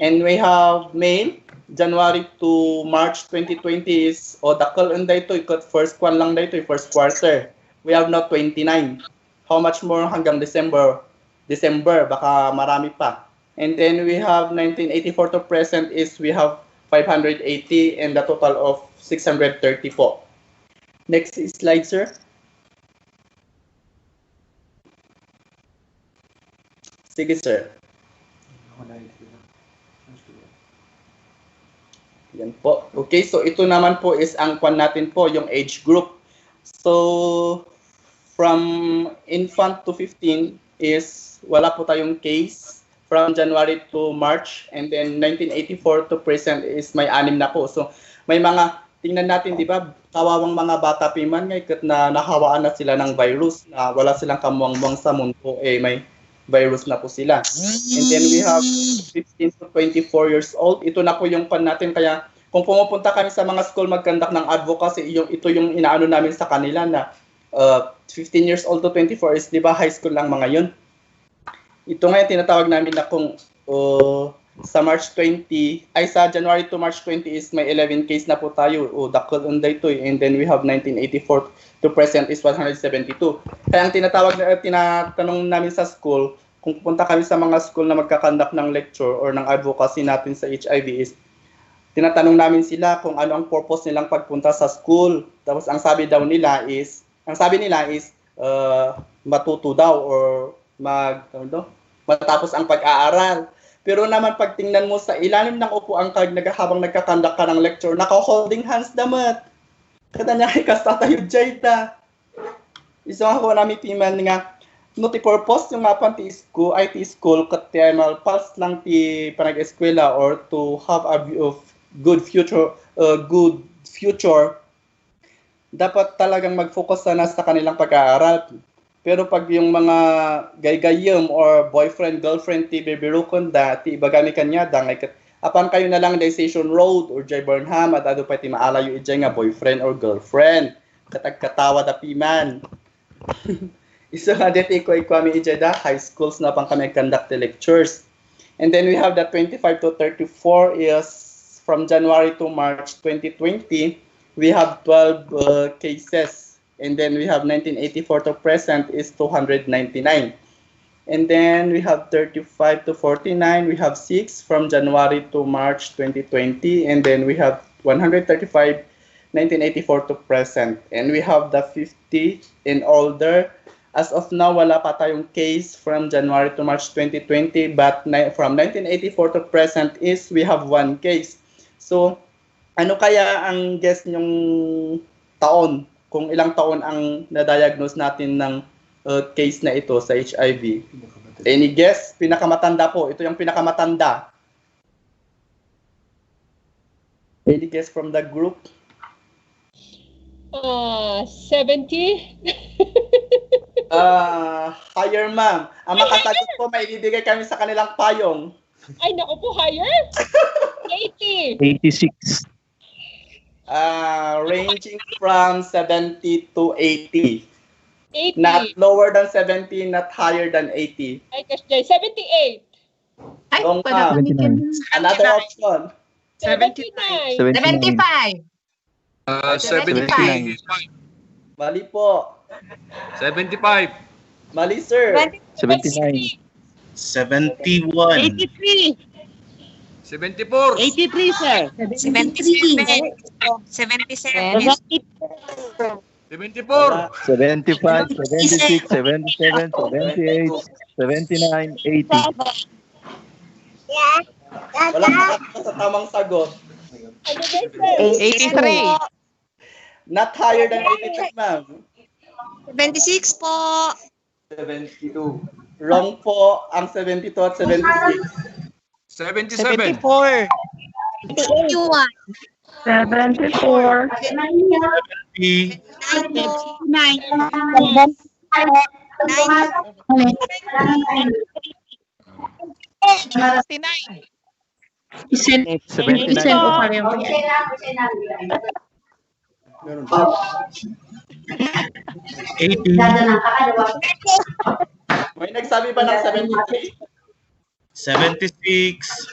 And we have male, January to March 2020 is dakal dito, first one lang dito, first quarter. We have now 29. How much more hanggang December? December, baka marami pa. And then we have 1984 to present is we have 580 and the total of 630 po. Next slide, sir. Sige, sir. Yan po. Okay, so ito naman po is ang kwan natin po, yung age group. So, from infant to 15 is wala po tayong case from January to March. And then 1984 to present is may 6 na po. So, may mga, tingnan natin, di ba, kawawang mga bata piman ngayon na nahawaan na sila ng virus, na wala silang kamuang-muang sa mundo, may virus na po sila. And then we have 15 to 24 years old. Ito na po yung pan natin. Kaya kung pumupunta kami sa mga school magkandak ng advocacy, ito yung inaano namin sa kanila na 15 years old to 24 is, di ba, high school lang mga yun. Ito ngayon tinatawag namin na kung sa March 20, sa January to March 20 is may 11 case na po tayo. Dakol unday to. And then we have 1984 to present is 172. Kaya ang tinatanong namin sa school, kung pupunta kami sa mga school na magkakandak ng lecture or ng advocacy natin sa HIV is, tinatanong namin sila kung ano ang purpose nilang pagpunta sa school. Tapos ang sabi nila is matuto daw or matapos ang pag-aaral. Pero naman pag tingnan mo sa ilalim ng upuan habang nagkakandak ka ng lecture, naka-holding hands damat. Kada niya kay kastatayo jayta. Iso ako namin timan nga no ti purpose yung mapan ti school, IT school kat ti pulse lang ti panag-eskwela or to have a good future, dapat talagang mag-focus sana sa kanilang pag-aaral. Pero pag yung mga gaygayom or boyfriend, girlfriend, ti bibirukon da, ti ibagami kanya, apan kayo na lang day Station Road or Jay Burnham, at ado pa ti maalayo ijay nga boyfriend or girlfriend. Katagkatawa da piman. Isa nga dito kami ijay da, high schools na pang kami conduct lectures. And then we have the 25 to 34 is from January to March 2020, we have 12 cases. And then we have 1984 to present is 299. And then we have 35 to 49, we have 6 from January to March 2020. And then we have 135, 1984 to present. And we have the 50 and older. As of now, wala pa tayong case from January to March 2020. But from 1984 to present is we have 1 case. So, ano kaya ang guess nyong taon? Kung ilang taon ang na-diagnose natin ng case na ito sa HIV. Any guess? Pinakamatanda po. Ito yung pinakamatanda. Any guess from the group? 70? Higher, ma'am. Ang makasagot po, may ibibigay kami sa kanilang payong. Ay, naku po, higher? 80. 86. Ranging from 70 to 80. 80. Not lower than 70, not higher than 80. Ay, Kasjay, 78. Ay, Wrong, pala ma'am. kami Another option. 79. 75. 75. Mali po. 75. Mali, sir. 79. 71. 83. 74. 83, sir. 77. 77. 74. 75, 76, 77, 78, 79, 80. Walang nakakita sa tamang sagot. 83. Not higher than 83, ma'am. 76 po. 72. Wrong po ang 72 at 76. 77. 74. 81. 74. 70. 69. 79. Meron ba? 80. May nagsabi ba ng 73? 76.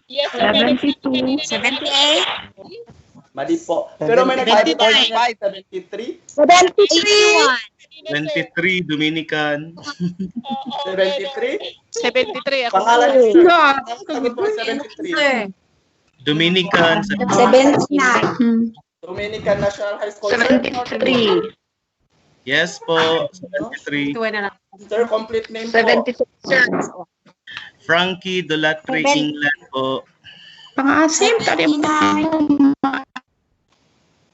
Yes, 72. 78. Mali po. Pero may nagsabi ba ng 73? 81. 23. Dominican. 73? 73 ako. Pangalan niyo, sir. Ang sagot po ay 73. Dominican. 79. Dominican National High School, sir. 73. Yes po. 73. Sir, complete name po. 76. Frankie Dolatry England po. Pang-asim, tali mo na.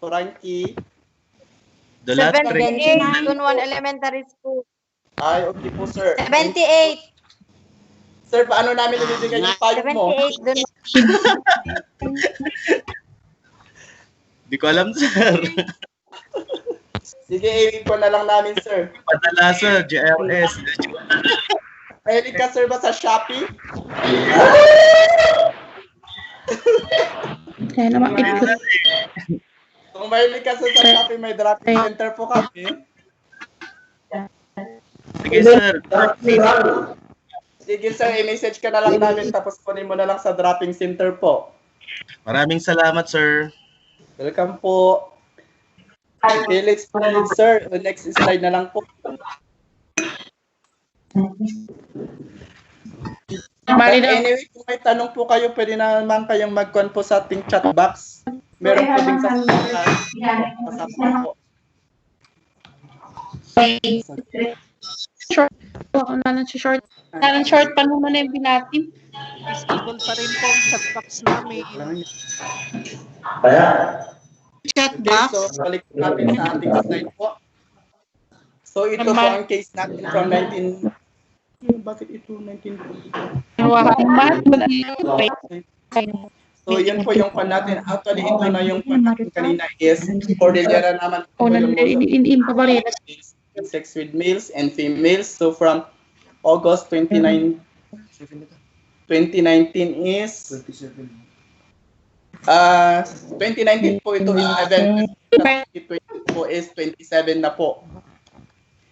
Frankie. Dolatry England. Dunwan Elementary School. Ay, okay po, sir. 78. Sir, paano namin ibibigay yung payo mo? 78. Dunwan. Di ko alam, sir. Sige, i-read ko na lang namin, sir. Padala, sir. GLS. Mahilig ka, sir, ba sa Shopee? Kaya naman ito. Kung mahilig ka, sir, sa Shopee, may dropping center po kami. Sige, sir. Sige, sir, i-message ka na lang namin tapos kunin mo na lang sa dropping center po. Maraming salamat, sir. Welcome po. Okay, let's proceed, sir. The next slide na lang po. Anyway, kung may tanong po kayo, pwede naman kayong mag-con po sa ating chat box. Meron po din sa WhatsApp po. Short. Ako na lang si short. Parang short pa naman yung binatin. Disable pa rin po ang chat box namin. Chat Okay, box. so balik natin sa ating slide po. So ito po ang case natin from 19... Bakit ito 19... So yun po yung pan natin. Actually, ito na yung pan natin kanina is Cordillera naman po yung sex with males and females. So from August 29, 2019 is 2019 po ito is 11, 2020 po is 27 na po.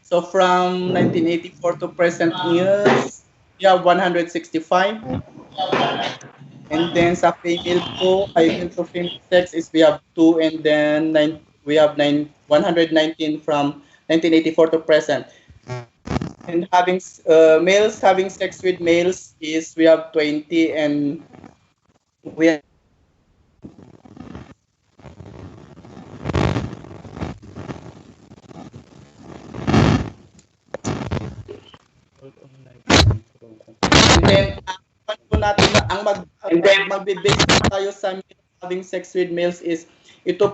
So from 1984 to present is we have 165. And then sa female po, female to female sex is we have 2 and then we have 119 from 1984 to present. And having males having sex with males is we have 20 and we have and then po natin na ang magbe-base tayo sa having sex with males is ito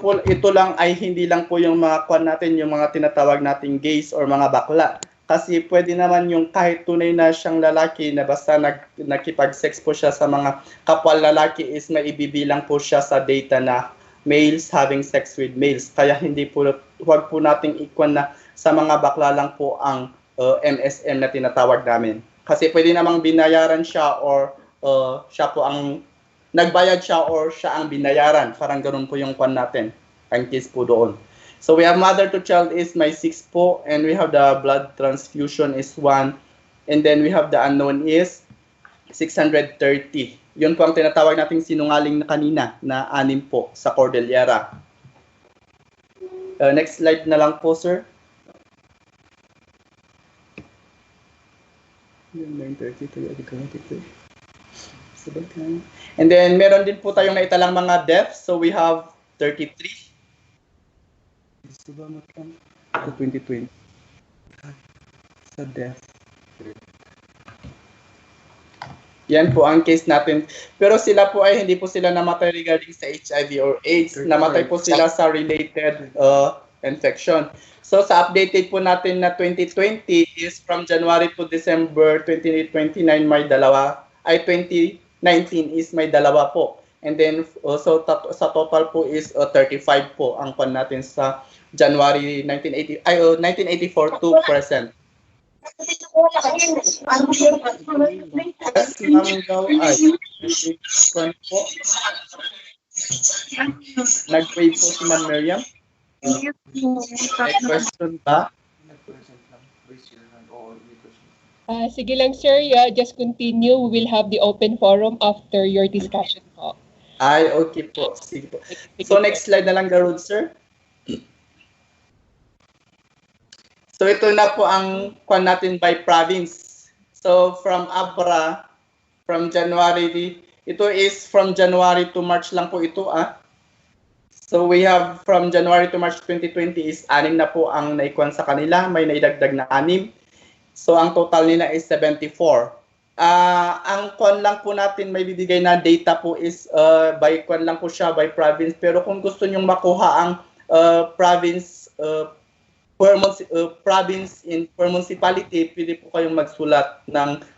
lang ay hindi lang po yung mga kwan natin, yung mga tinatawag nating gays or mga bakla. Kasi pwede naman yung kahit tunay na siyang lalaki na basta nakipag-sex po siya sa mga kapwa lalaki is maibibilang po siya sa data na males having sex with males. Kaya hindi po, huwag po nating ikwan na sa mga bakla lang po ang MSM na tinatawag namin. Kasi pwede namang binayaran siya or siya po ang nagbayad siya or siya ang binayaran. Parang ganun po yung kwan natin. Ang case po doon. So we have mother to child is may 6 po and we have the blood transfusion is 1 and then we have the unknown is 630. Yun po ang tinatawag nating sinungaling na kanina na 6 po sa Cordillera. Next slide na lang po, sir. 9:30 And then meron din po tayong naitalang mga deaths. So we have 33. 2020. Sa death. Yan po ang case natin. Pero sila po ay hindi po sila namatay regarding sa HIV or AIDS. Namatay po sila sa related infection. So sa updated po natin na 2020 is from January to December 2029 may dalawa. Ay 2019 is may dalawa po. And then so sa total po is 35 po ang pan natin sa January 1984 to present. Yes, ma'am daw ay po. Nag-wave po si Ma'am Miriam. May question ba? Sige lang, sir. Just continue. We will have the open forum after your discussion po. Ay, okay po. Sige po. So, next slide na lang, Garud, sir. So, ito na po ang kwan natin by province. So, from Abra, from January, ito is from January to March lang po ito, So, we have from January to March 2020 is 6 na po ang naikwan sa kanila. May naidagdag na 6. So, ang total nila is 74. Ang kwan lang po natin may bibigay na data po is by kwan lang po siya, by province. Pero kung gusto nyong makuha ang province province per municipality, pwede po kayong magsulat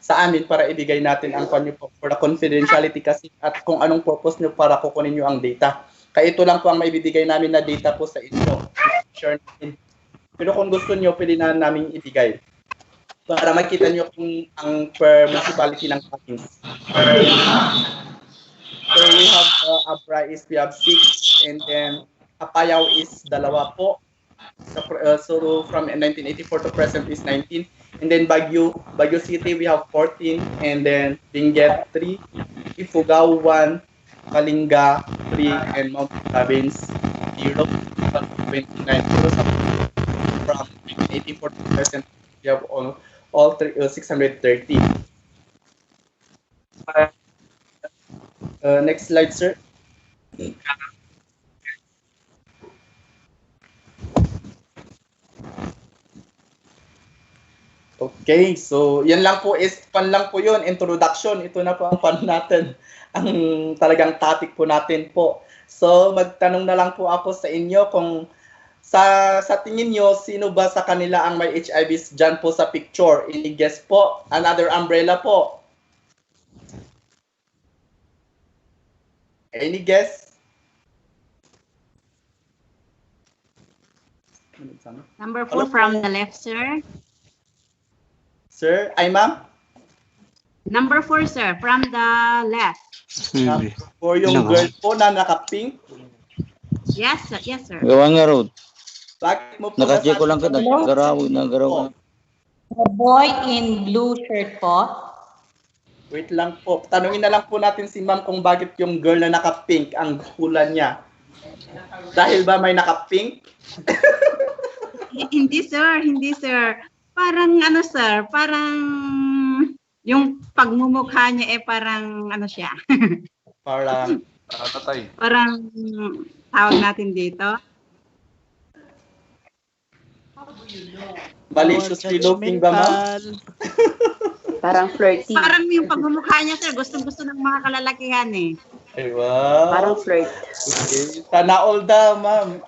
sa amin para ibigay natin ang kwan nyo po for the confidentiality kasi at kung anong purpose nyo para kukunin nyo ang data. Kaya ito lang po ang maibibigay namin na data po sa inyo. Share natin. Pero kung gusto nyo, pwede na namin ibigay para makita nyo kung ang per municipality ng province. So we have Abra is we have 6 and then Apayao is 2 po. So from 1984 to present is 19. And then Baguio City we have 14 and then Benguet 3, Ifugao 1, Kalinga 3 and Mount Province 0, 29. So from 1984 to present we have all 630. Next slide, sir. Okay, so yan lang po is pan lang po yun, introduction. Ito na po ang pan natin, ang talagang topic po natin po. So magtanong na lang po ako sa inyo kung sa tingin nyo, sino ba sa kanila ang may HIV dyan po sa picture? Any guess po? Another umbrella po? Any guess? Number 4 from the left, sir. Sir, ay ma'am? Number 4, sir, from the left. Number 4 yung girl po na naka-pink? Yes, sir. Yes, sir. Gawa nga Rod. Bakit mo po Nakacheck ko lang ka, garaw na. The boy in blue shirt po. Wait lang po. Tanungin na lang po natin si ma'am kung bakit yung girl na naka-pink ang hula niya. Dahil ba may naka-pink? Hindi, sir. Hindi, sir. Parang ano, sir, parang yung pagmumukha niya parang ano siya. Parang parang tawag natin dito. Maliciously looking ba, ma'am? Parang flirty. Parang yung pagmumukha niya, sir, gustong-gusto ng mga kalalakihan eh. Ay, wow. Parang flirt. Okay. Sana all daw, ma'am.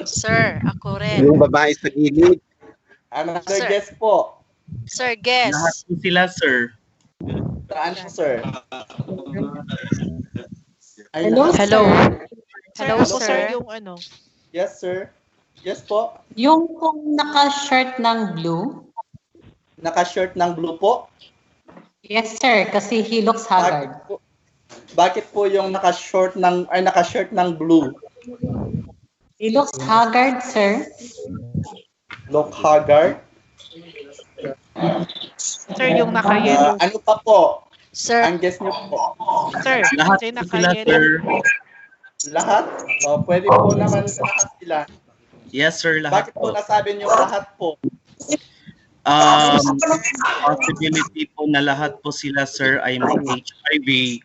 Sir, ako rin. Yung babae sa gilid. Another Sir. guess po. Sir, guess. Lahat po sila, sir. Saan po, sir? Ay, Hello, Hello. sir. Hello, Hello, sir. sir. Yung ano. Yes, sir. Yes po. Yung kung naka-shirt ng blue. Naka-shirt ng blue po. Yes, sir. Kasi he looks haggard. Bakit po yung naka-shirt ng blue? He looks haggard, sir. Look haggard. Sir, yung naka-yellow. Ano pa po? Sir, Ang guess niyo po. sir, Lahat yung po sila, sir. naka-yellow. Lahat? Pwede po naman lahat sila. Yes, sir, lahat Bakit po nasabi niyo lahat po? Possibility po na lahat po sila, sir, ay may HIV.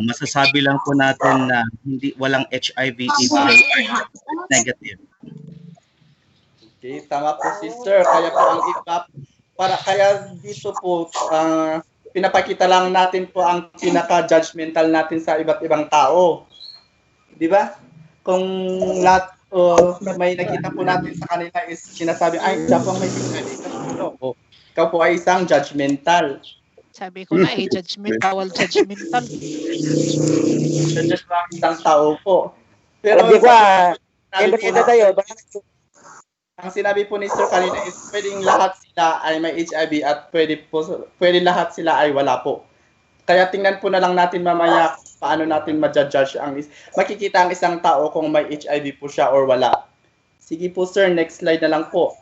Masasabi lang po natin na walang HIV if they are negative. Okay, tama po si Sir. Kaya po ang iba, kaya dito po, pinapakita lang natin po ang pinaka-judgmental natin sa iba't ibang tao. Di ba? Kung may nakita po natin sa kanila is sinasabi, ay, siya po ang may HIV. Ikaw po ay isang judgmental. Sabi ko na bawal judgmental. Judge lang isang tao po. Pero ang sinabi po ni Sir kanina is pwedeng lahat sila ay may HIV at pwede lahat sila ay wala po. Kaya tingnan po na lang natin mamaya paano natin ma-judge makikita ang isang tao kung may HIV po siya or wala. Sige po sir, next slide na lang po.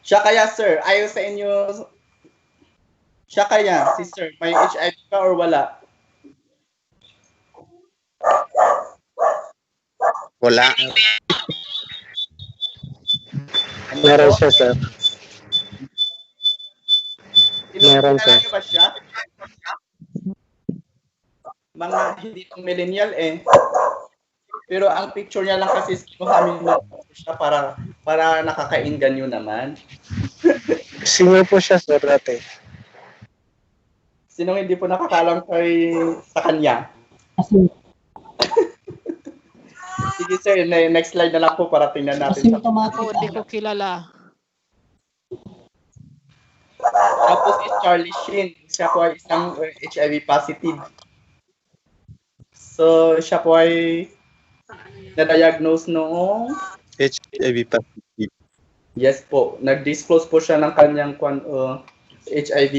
Siya kaya sir, ayo sa inyo, siya kaya si sir, may HIV ka or wala? Wala. Meron siya, sir. Meron siya. Kilala niyo ba siya? Mga hindi pang millennial eh. Pero ang picture niya lang kasi sinuhamin mo siya para nakakainganyo naman. Sino po siya, sir, dati? Sinong hindi po nakakalam sa kanya? Sige sir, next slide na lang po para tingnan natin. Hindi ko kilala. Tapos si Charlie Sheen, siya po ay isang HIV positive. So, siya po ay na-diagnose noong HIV positive. Yes po, nag-disclose po siya ng kanyang HIV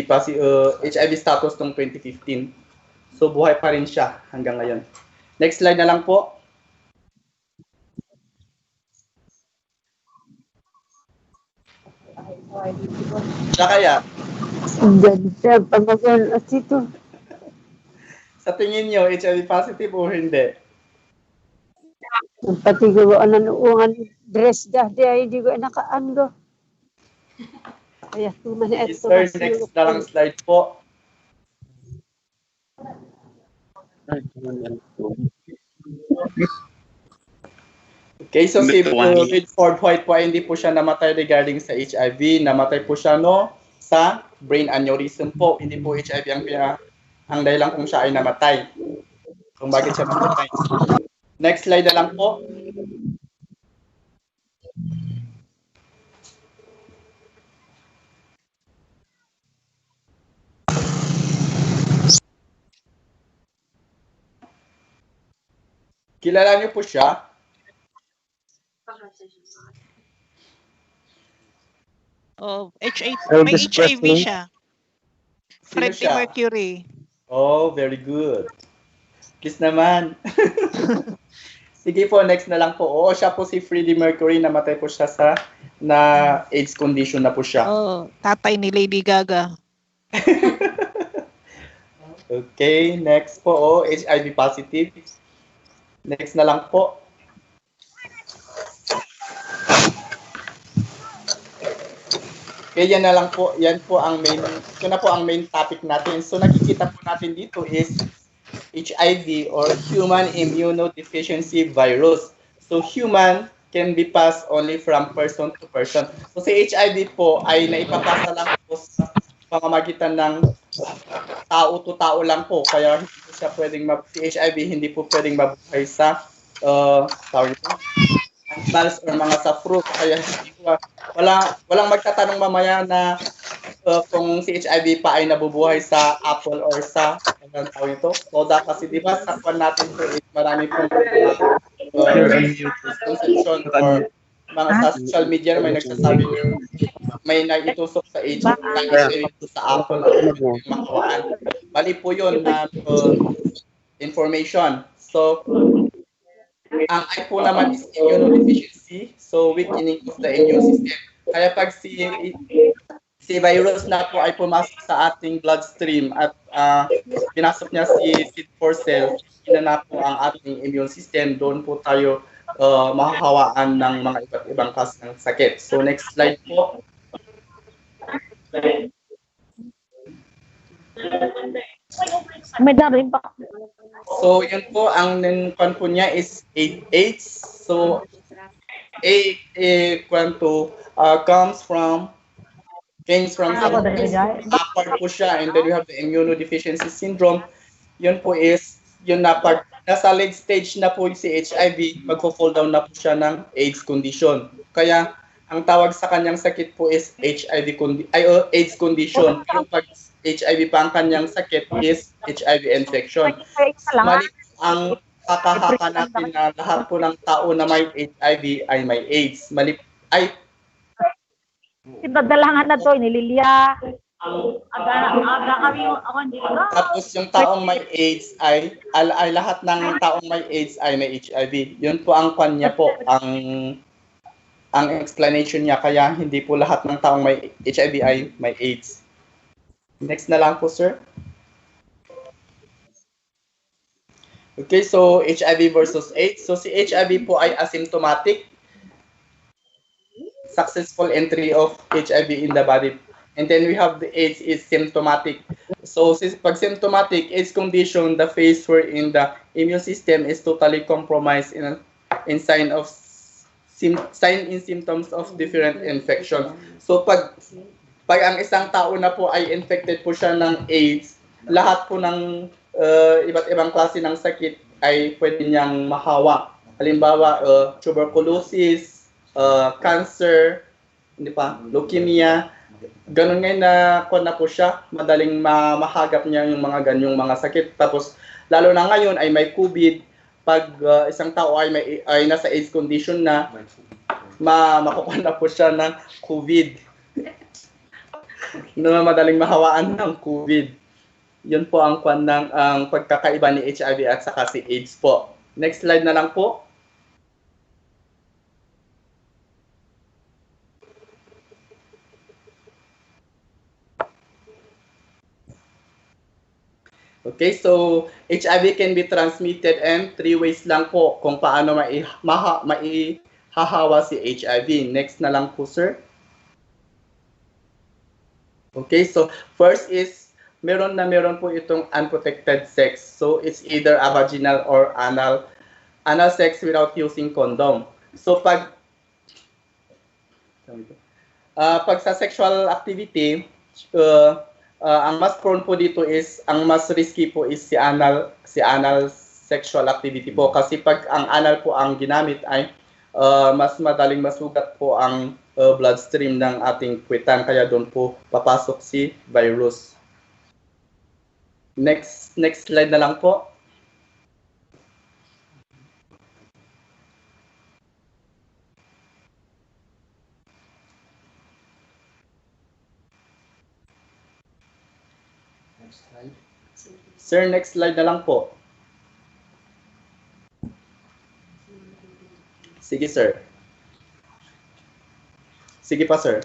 status noong 2015. So, buhay pa rin siya hanggang ngayon. Next slide na lang po. Siya kaya? Sa tingin niyo, HIV positive o hindi? Pati ko uungan dress dah dia di ko nakaan go. Kaya tuman Yes, sir, next na lang slide po. Okay, so si Redford White po ay hindi po siya namatay regarding sa HIV. Namatay po siya sa brain aneurysm po. Hindi po HIV ang dahilan kung siya ay namatay. Kung bakit siya namatay. Next slide na lang po. Kilala niyo po siya? May HIV siya. Freddie Mercury. Oh, very good. Please naman. Sige po, next na lang po. Oo, siya po si Freddie Mercury. Namatay po siya na AIDS condition na po siya. Tatay ni Lady Gaga. Okay, next po. HIV positive. Next na lang po. Okay, yan na lang po. Yan po ang ito na po ang main topic natin. So nakikita po natin dito is HIV or human immunodeficiency virus. So human can be passed only from person to person. So si HIV po ay naipapasa lang po sa pamamagitan ng tao to tao lang po. Kaya hindi po siya pwedeng si HIV hindi po pwedeng mabuhay sa animals or mga sa fruit. Kaya walang magtatanong mamaya na kung si HIV pa ay nabubuhay sa apple or sa soda kasi di ba sa kwan natin po marami pong conception or mga sa social media may nagsasabi may naitusok sa HIV sa apple or makawaan. Mali po yun na information. So ang I po naman is immunodeficiency, so weakening of the immune system. Kaya pag si virus na po ay pumasok sa ating bloodstream at pinasok niya si CD4 cell, na po ang ating immune system, doon po tayo mahahawaan ng mga iba't ibang klase ng sakit. So next slide po. May darin pa. So yun po, ang kwan po niya is 8 So 8 comes from upward po siya, and then we have the immunodeficiency syndrome. Yun po is yun na pag nasa late stage na po si HIV, magpo-fall down na po siya ng AIDS condition. Kaya ang tawag sa kanyang sakit po is AIDS condition. Pero pag HIV pa ang kanyang sakit is HIV infection. Mali ang kakahaka natin na lahat po ng tao na may HIV ay may AIDS. Mali ay Dalangan na to, nililya. Aga kami ako hindi ko. Tapos yung taong may AIDS ay lahat ng taong may AIDS ay may HIV. Yun po ang kanya po, ang explanation niya, kaya hindi po lahat ng taong may HIV ay may AIDS. Next na lang po, sir. Okay, so HIV versus AIDS. So si HIV po ay asymptomatic. Successful entry of HIV in the body. And then we have the AIDS is symptomatic. So pag symptomatic AIDS condition, the phase wherein the immune system is totally compromised in sign in symptoms of different infections. So pag ang isang tao na po ay infected po siya ng AIDS, lahat po ng iba't ibang klase ng sakit ay pwede niyang mahawa. Halimbawa, tuberculosis, cancer, hindi pa, leukemia, ganun ngayon na na po siya, madaling mahagap niya yung mga ganyong mga sakit. Tapos, lalo na ngayon ay may COVID, pag isang tao ay nasa AIDS condition na, makukuha na po siya ng COVID. Na madaling mahawaan ng COVID. Yun po ang pagkakaiba ni HIV at saka si AIDS po. Next slide na lang po. Okay, so HIV can be transmitted and 3 ways lang po kung paano maihahawa si HIV. Next na lang po, sir. Okay, so first is meron po itong unprotected sex. So it's either a vaginal or anal sex without using condom. So pag sa sexual activity, ang mas prone po dito is, ang mas risky po is si anal sexual activity po, kasi pag ang anal po ang ginamit ay mas madaling masugat po ang bloodstream ng ating puwetan, kaya doon po papasok si virus. Next slide na lang po. Sir, next slide na lang po. Sige, sir. Sige pa, sir.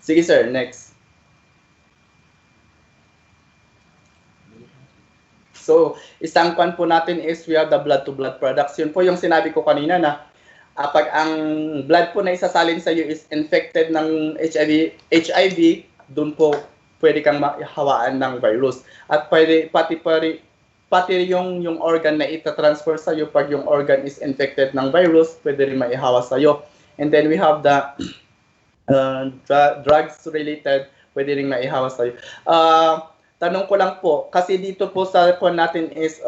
Sige, sir. Next. So, isang kwan po natin is we have the blood-to-blood products. Yun po yung sinabi ko kanina na pag ang blood po na isasalin sa iyo is infected ng HIV, doon po pwede kang mahawaan ng virus. At pwede pati yung organ na ita-transfer sa iyo, pag yung organ is infected ng virus, pwede rin maihawa sa iyo. And then we have the drugs related, pwede rin maihawa sa iyo. Tanong ko lang po, kasi dito po sa phone natin is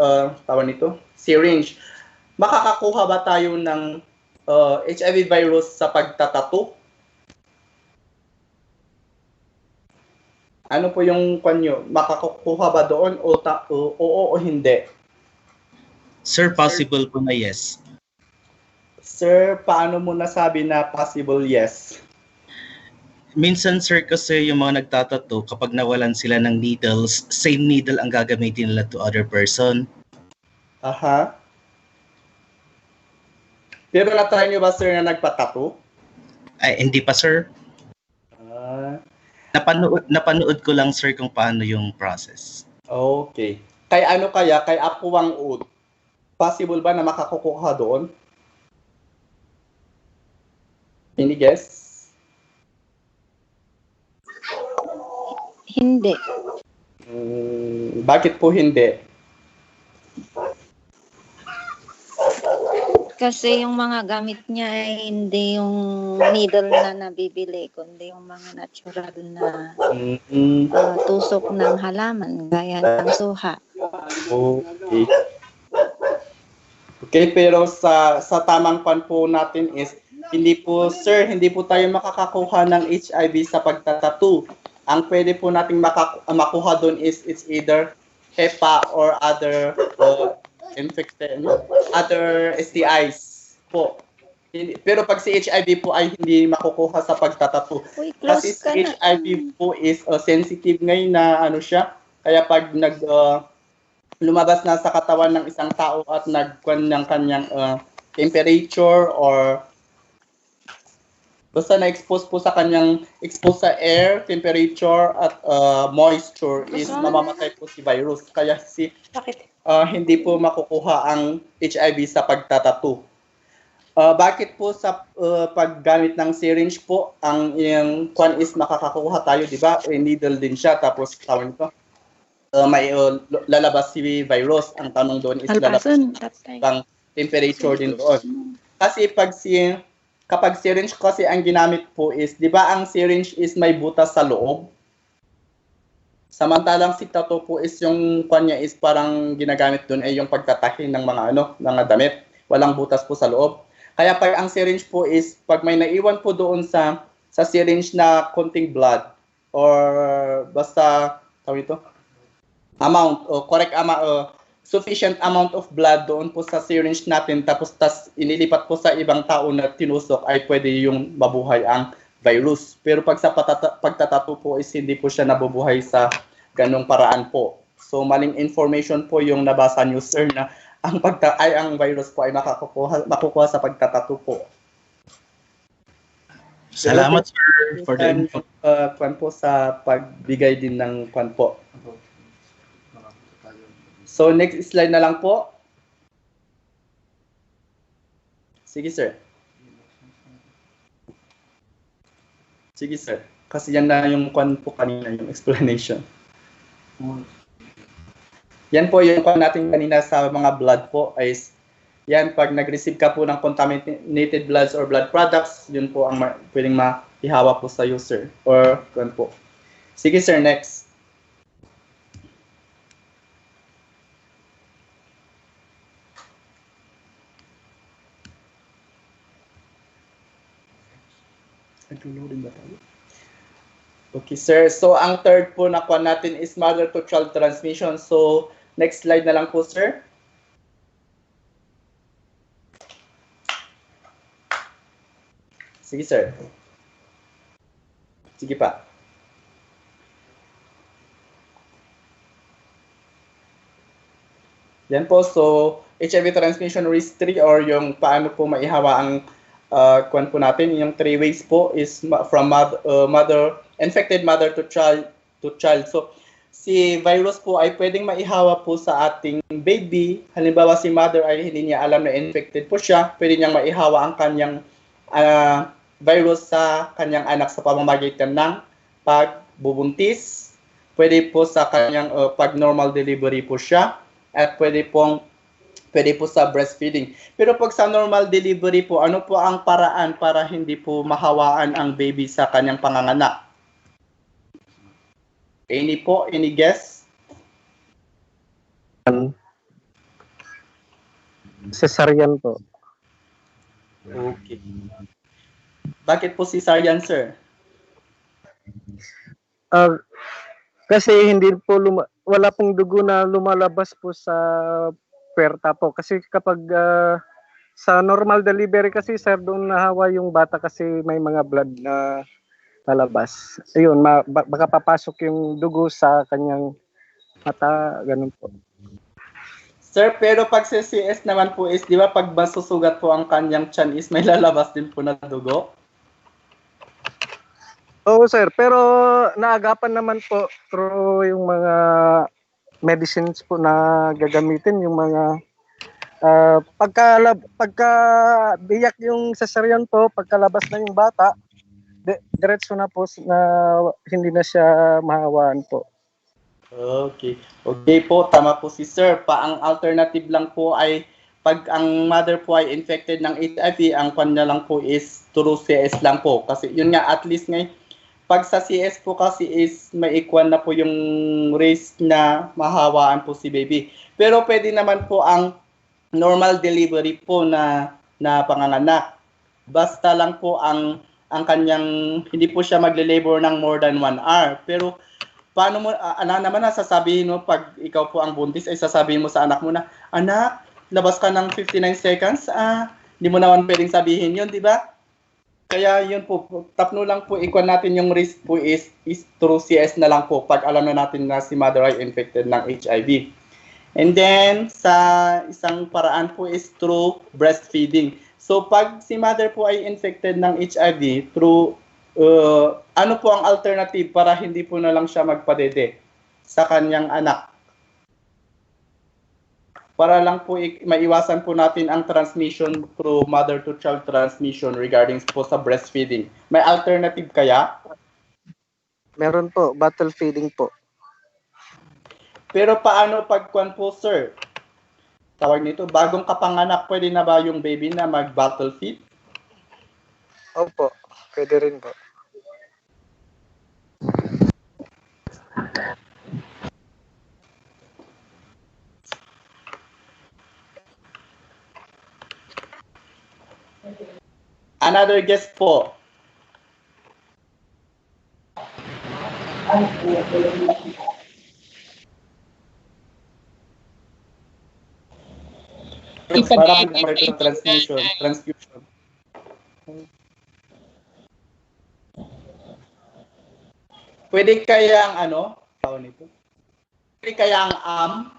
tawag nito, syringe. Makakakuha ba tayo ng HIV virus sa pagtatato? Ano po yung kanyo? Makakakuha ba doon o hindi? Sir, possible po na yes. Sir, paano mo nasabi na possible yes? Minsan, sir, kasi yung mga nagtatato, kapag nawalan sila ng needles, same needle ang gagamitin nila to other person. Aha. Pero na-try nyo ba, sir, na nagpatato? Ay, hindi pa, sir. Napanood ko lang, sir, kung paano yung process. Okay. Kay ano kaya, kay Apuang Ud. Possible ba na makakukuha doon? Any guess? Hindi. Bakit po hindi? Kasi yung mga gamit niya ay hindi yung needle na nabibili, kundi yung mga natural na tusok ng halaman, gaya ng suha. Okay. Okay, pero sa tamang pan po natin is, hindi po tayo makakakuha ng HIV sa pagtatattoo. Ang pwede po nating makuha doon is it's either HEPA or other other STIs po. Pero pag si HIV po ay hindi makukuha sa pagtatattoo. Kasi si HIV po is sensitive ngayon na ano siya. Kaya pag lumabas na sa katawan ng isang tao at nagkuan ng kanyang temperature or basta na-expose po sa kanyang sa air, temperature at moisture is mamamatay po si virus. Kaya hindi po makukuha ang HIV sa pagtatattoo. Bakit po sa paggamit ng syringe po, ang yung kwan is makakakuha tayo, di ba? Needle din siya, tapos tawag nito. May lalabas si virus. Ang tanong doon is lalabas ang temperature din doon. Kasi kapag syringe kasi ang ginamit po is, di ba ang syringe is may butas sa loob? Samantalang si tattoo po is yung kanya is parang ginagamit doon ay yung pagtatahi ng mga damit. Walang butas po sa loob. Kaya pag ang syringe po is, pag may naiwan po doon sa syringe na konting blood or basta, tawag ito, sufficient amount of blood doon po sa syringe natin tapos inilipat po sa ibang tao na tinusok ay pwede yung mabuhay ang virus. Pero pag sa pagtatattoo po is hindi po siya nabubuhay sa ganung paraan po. So maling information po yung nabasa niyo, sir, na ang virus po ay makukuha sa pagtatattoo po. Salamat, sir, for the info. Kwan po sa pagbigay din ng kwan po. So, next slide na lang po. Sige, sir. Sige, sir. Kasi yan na yung kwan po kanina, yung explanation. Yan po yung kwan natin kanina sa mga blood po is, yan, pag nag-receive ka po ng contaminated bloods or blood products, yun po ang pwedeng maihawa po sa user or kwan po. Sige, sir, next. Okay, sir. So, ang third po na kuha natin is mother-to-child transmission. So, next slide na lang po, sir. Sige, sir. Sige pa. Yan po. So, HIV transmission risk 3 or yung paano po maihawa ang kuwan po natin, yung 3 ways po is from infected mother to child. So, si virus po ay pwedeng maihawa po sa ating baby. Halimbawa, si mother ay hindi niya alam na infected po siya. Pwede niyang maihawa ang kanyang virus sa kanyang anak sa pamamagitan ng pagbubuntis. Pwede po sa kanyang pag normal delivery po siya. At pwede po sa breastfeeding. Pero pag sa normal delivery po, ano po ang paraan para hindi po mahawaan ang baby sa kanyang panganganak? Any guess? Cesarean po. Okay. Bakit po cesarean, sir? Kasi hindi po wala pong dugo na lumalabas po sa puwerta po. Kasi kapag sa normal delivery kasi, sir, doon nahawa yung bata kasi may mga blood na lalabas. Ayun, baka papasok yung dugo sa kanyang mata, ganun po. Sir, pero pag sa CS naman po is, di ba pag masusugat po ang kanyang tiyan is may lalabas din po na dugo? Oo, sir. Pero naagapan naman po through yung mga medicines po na gagamitin, yung mga pagka biyak yung cesarean po, pagkalabas na yung bata, diretso na po na hindi na siya mahawaan po. Okay. Okay po, tama po si Sir. Ang alternative lang po ay pag ang mother po ay infected ng HIV, ang kanya lang po is through CS lang po. Kasi yun nga, at least ngay, pag sa CS po kasi is may equal na po yung risk na mahawaan po si baby. Pero pwede naman po ang normal delivery po na panganganak. Basta lang po ang kanyang hindi po siya magle-labor ng more than 1 hour. Pero paano mo naman sasabihin mo pag ikaw po ang buntis ay sasabihin mo sa anak mo na, anak, labas ka ng 59 seconds, hindi mo naman pwedeng sabihin 'yon, di ba? Kaya yun po, tapno lang po, ikuan natin yung risk po is through CS na lang po pag alam na natin na si mother ay infected ng HIV. And then, sa isang paraan po is through breastfeeding. So, pag si mother po ay infected ng HIV, through, ano po ang alternative para hindi po na lang siya magpadede sa kanyang anak? Para lang po maiwasan po natin ang transmission through mother-to-child transmission regarding po sa breastfeeding. May alternative kaya? Meron po, bottle feeding po. Pero paano pagkuan po, sir? Tawag nito, bagong kapanganak, pwede na ba yung baby na mag-bottle feed? Opo, pwede rin po. Another guess po. Para transfusion. Pwede kaya ang tawag nito? Pwede kaya ang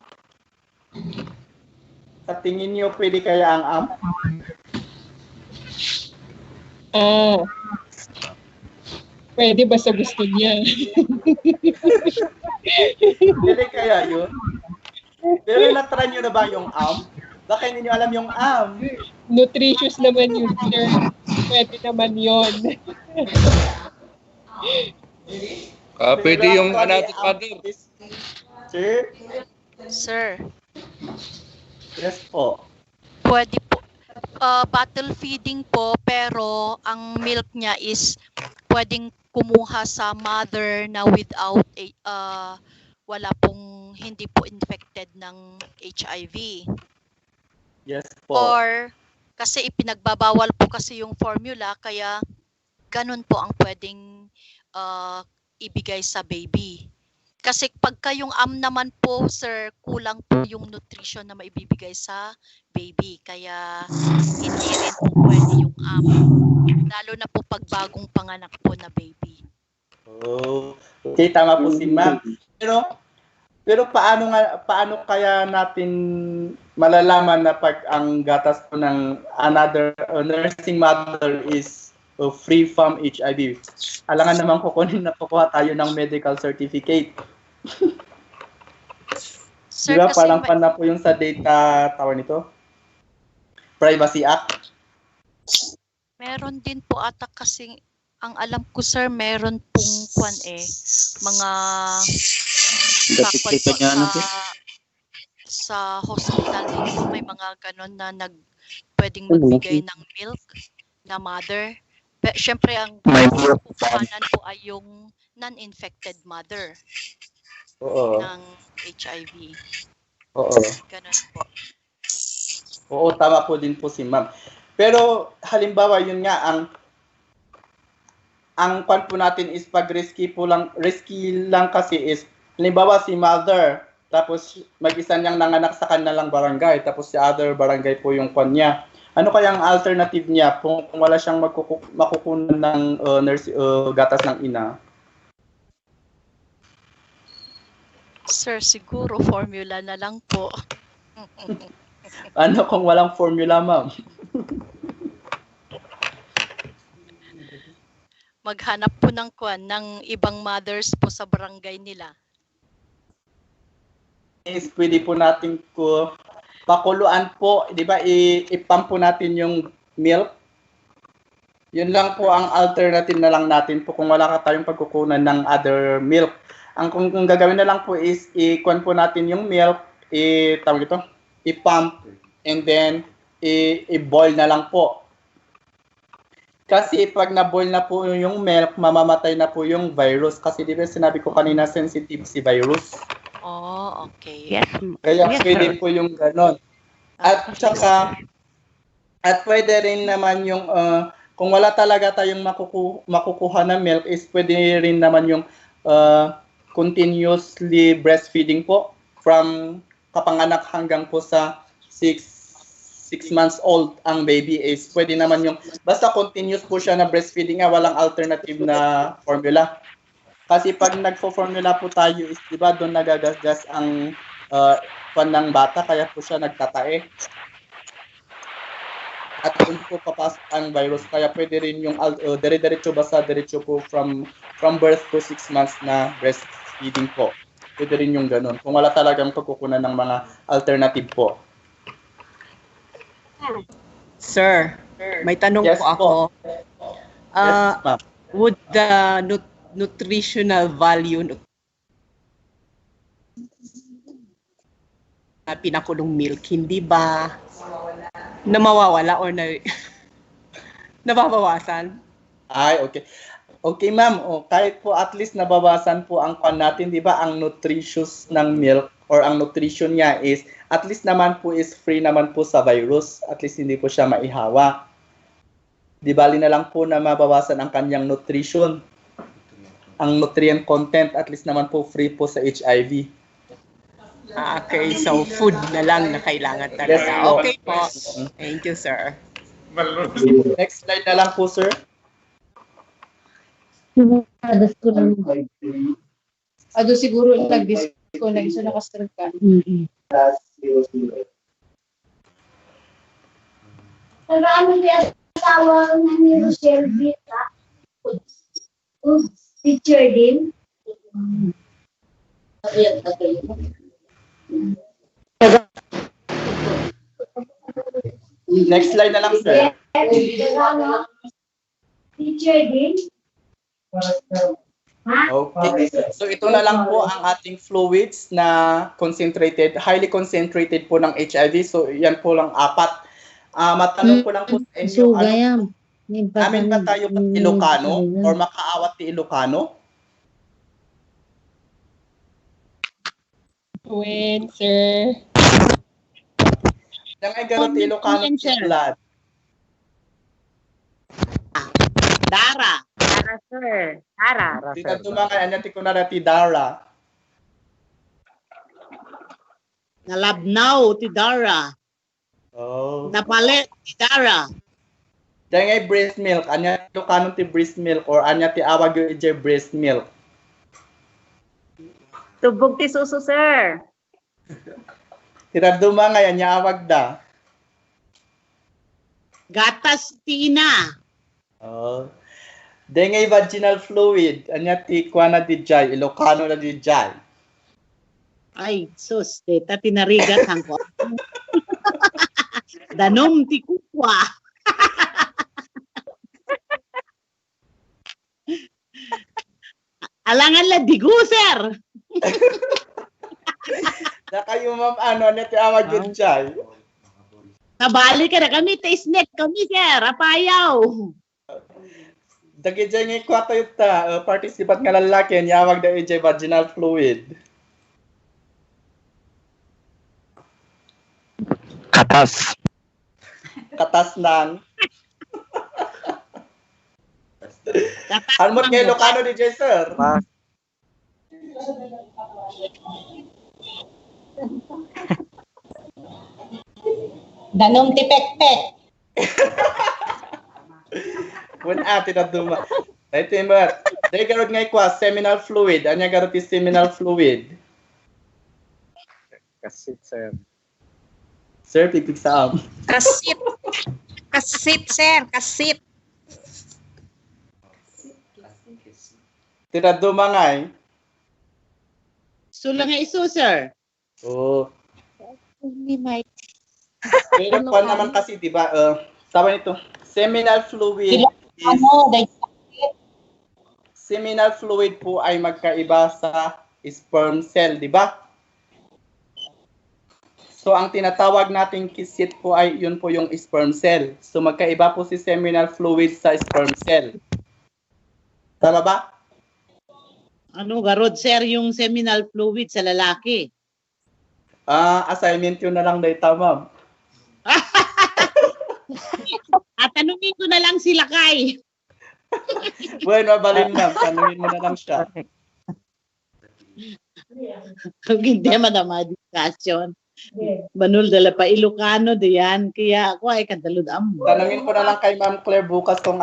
Sa tingin niyo pwede kaya ang Pwede ba sa gusto niya? Pwede kaya yun? Pero na-try nyo na ba yung Baka hindi nyo alam yung Nutritious naman yun, sir. Pwede naman yun. Pwede yung another mother. Sir? Sir, Yes po. pwede po. Bottle feeding po, pero ang milk niya is pwedeng kumuha sa mother na without wala pong hindi po infected ng HIV. Yes po. Or kasi ipinagbabawal po kasi yung formula, kaya ganun po ang pwedeng ibigay sa baby. Kasi pagka yung naman po, sir, kulang po yung nutrition na maibibigay sa baby. Kaya hindi rin po pwede yung lalo na po pag bagong panganak po na baby. Oh, okay, tama po si ma'am. Pero paano kaya natin malalaman na pag ang gatas po ng another nursing mother is free from HIV? Alangan naman kukuha tayo ng medical certificate. Sir, diba kasi parang na po yung sa data, tawag nito? Privacy Act? Meron din po ata kasi, ang alam ko sir, meron pong mga sa hospital din po, may mga ganon na pwedeng magbigay ng milk na mother. Siyempre, ang kukuhanan po ay yung non-infected mother. Oo. Ng HIV. Oo. Ganon po. Oo, tama po din po si ma'am. Pero halimbawa yun nga ang pan po natin is pag risky lang kasi is halimbawa si mother tapos mag-isa niyang nanganak sa kanilang barangay tapos si other barangay po yung kwan niya. Ano kaya ang alternative niya kung wala siyang makukunan ng gatas ng ina? Sir, siguro formula na lang po. Ano kung walang formula, ma'am? Maghanap po ng ibang mothers po sa barangay nila. is pwede po natin ko pakuluan po, di ba, ipump po natin yung milk. Yun lang po ang alternative na lang natin po kung wala ka tayong pagkukunan ng other milk. Ang kung gagawin na lang po is i-kuan po natin yung milk, tawag ito, i-pump, and then i-boil na lang po. Kasi pag na-boil na po yung milk, mamamatay na po yung virus. Kasi di ba sinabi ko kanina, sensitive si virus. Oh, okay. Yes. Kaya Yes, pwede sir. po yung ganon. At saka, at pwede rin naman yung, kung wala talaga tayong makukuha na milk, is pwede rin naman yung continuously breastfeeding po from kapanganak hanggang po sa 6 months old ang baby is pwede naman yung basta continuous po siya na breastfeeding walang alternative na formula. Kasi pag nagfo-formula po tayo is di ba doon nagagasgas ang pan ng bata kaya po siya nagtatae. At doon po papasok ang virus kaya pwede rin yung dire-diretso basta diretso po from birth to 6 months na breastfeeding po. Pwede rin yung ganun. Kung wala talagang pagkukunan ng mga alternative po. Sir, may tanong Yes po ako. Yes, ma'am. Would the nutritional value na pinakulong milk, hindi ba na mawawala or na nababawasan? Ay, okay. Okay, ma'am. Kahit po at least nabawasan po ang kwan natin, di ba, ang nutritious ng milk or ang nutrition niya is at least naman po is free naman po sa virus. At least hindi po siya maihawa. Di bali na lang po na mabawasan ang kanyang nutrition. Ang nutrient content, at least naman po free po sa HIV. Okay, so food na lang na kailangan talaga. Yes, po. Okay po. Thank you, sir. Next slide na lang po, sir. Ado siguro nag-disconnect so nakastart ka. Pero ano yung asawa ni Rochelle Vita? Teacher din? Next slide na lang, sir. Teacher din? Okay. So ito na lang po ang ating fluids na concentrated, highly concentrated po ng HIV. So yan po lang 4. Matanong ko lang po sa inyo, amin ba tayo Ilocano or makaawat ti Ilocano? When, sir? Yang ay garo ti Ilocano ti blood. Dara. Dara, sir. Dara. Dito tumangan anya ti kunara ti Dara. Nalabnaw ti Dara. Oh. Napalit ti Dara. Yang ay breast milk, anya Ilocano ti breast milk or anya ti awag yung ije breast milk. Tubog ti suso, sir. Tira dumangay anya awag da. Gatas tina. Oh. Dengay vaginal fluid, anya ti kuana di jay, Ilocano na di jay. Ay, sus, deta tinarigat hangko. Danom ti kukwa. Alangan la digo, sir. Na kayo ma'am anya ti awag yung jay. Nabali ka na kami, taste-net kami, sir. Apayaw. Dagi jay ngay kwa kayo ta, participant nga lalaki, yawag da ije vaginal fluid. Katas. Katas nang. Almot ngay Ilocano di jay, sir. Danom ti pek-pek. When na duma. Dahil timber, dahil garod ngay kwa, seminal fluid. Anya garod ti seminal fluid. Kasit, sir. Sir, pipig sa am. Kasit. Kasit, sir. Kasit. Tira duma ngay. So lang nga iso, sir. Oh. Ni Mike. Pero Ano pa ka? naman kasi, di ba, sabi nito, seminal fluid is, seminal fluid po ay magkaiba sa sperm cell, di ba? So, ang tinatawag nating kisit po ay, yun po yung sperm cell. So, magkaiba po si seminal fluid sa sperm cell. Tama ba? Ano, garod, sir, yung seminal fluid sa lalaki. Assignment yun na lang data, ma'am. At tanungin ko na lang sila kay. Bueno, balin ma'am. Tanungin mo na lang siya. Kung hindi madama discussion. Banul dala pa Ilocano diyan. Kaya ako ay kadalud am. Tanungin ko na lang kay Ma'am Claire bukas kung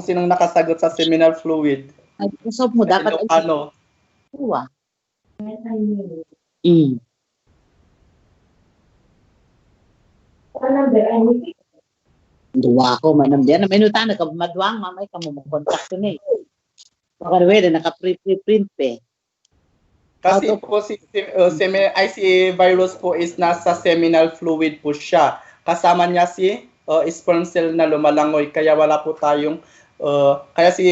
sinong nakasagot sa seminal fluid. Ay, usap mo dapat Ilocano. Uwa. Duwa ko manam diyan. May nutan na madwang mamay ka mo contact ko ni. Baka wala naka-print pe. Kasi po si virus po is nasa seminal fluid po siya. Kasama niya si sperm cell na lumalangoy. Kaya wala po tayong, kaya si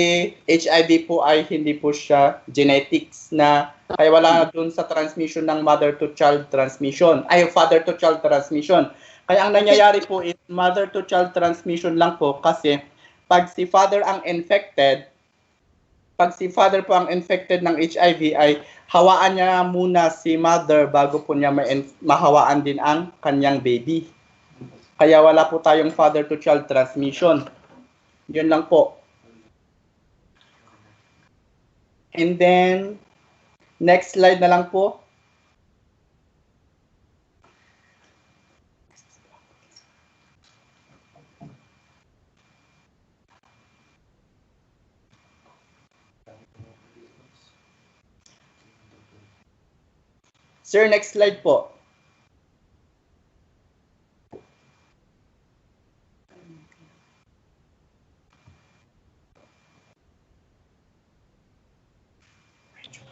HIV po ay hindi po siya genetics na, kaya wala dun sa transmission ng mother to child transmission, ay father to child transmission. Kaya ang nangyayari po is mother to child transmission lang po kasi pag si father ang infected, pag si father po ang infected ng HIV ay hawaan niya muna si mother bago po niya mahawaan din ang kanyang baby. Kaya wala po tayong father to child transmission. Yun lang po. And then, next slide na lang po. Sir, next slide po.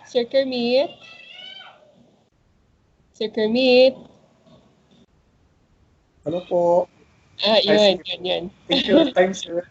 Sir Kermit? Sir Kermit? Ano po? Yun. Thank you, time, sir.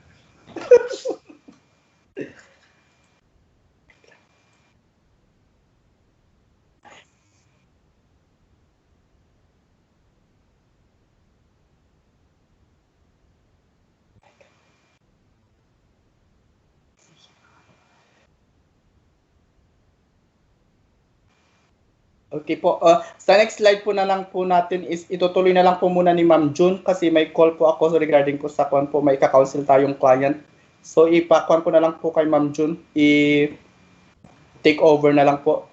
Okay po. Sa next slide po na lang po natin is itutuloy na lang po muna ni Ma'am June kasi may call po ako regarding po sa kwan po, may ka-counsel tayong client. So ipa-kwan ko na lang po kay Ma'am June, i-take over na lang po.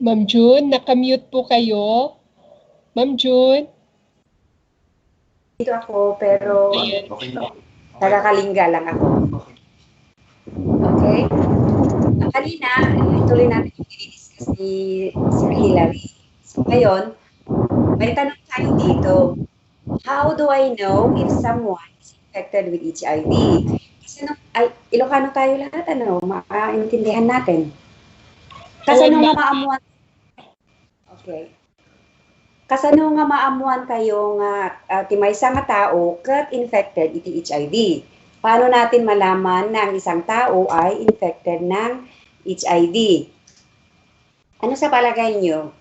Ma'am June, nakamute po kayo. Ma'am June? Dito ako, pero nakakalingga lang ako. Okay? Kanina, ituloy natin yung i-discuss ni Sir Hilary. So ngayon, may tanong tayo dito. How do I know if someone is infected with HIV? Kasi Ilocano tayo lahat, maintindihan natin. Kasi nung maamuan, okay. Kasano nga maamuan kayo nga timaysa nga tao kat infected iti HIV. Paano natin malaman na ang isang tao ay infected ng HIV? Ano sa palagay nyo?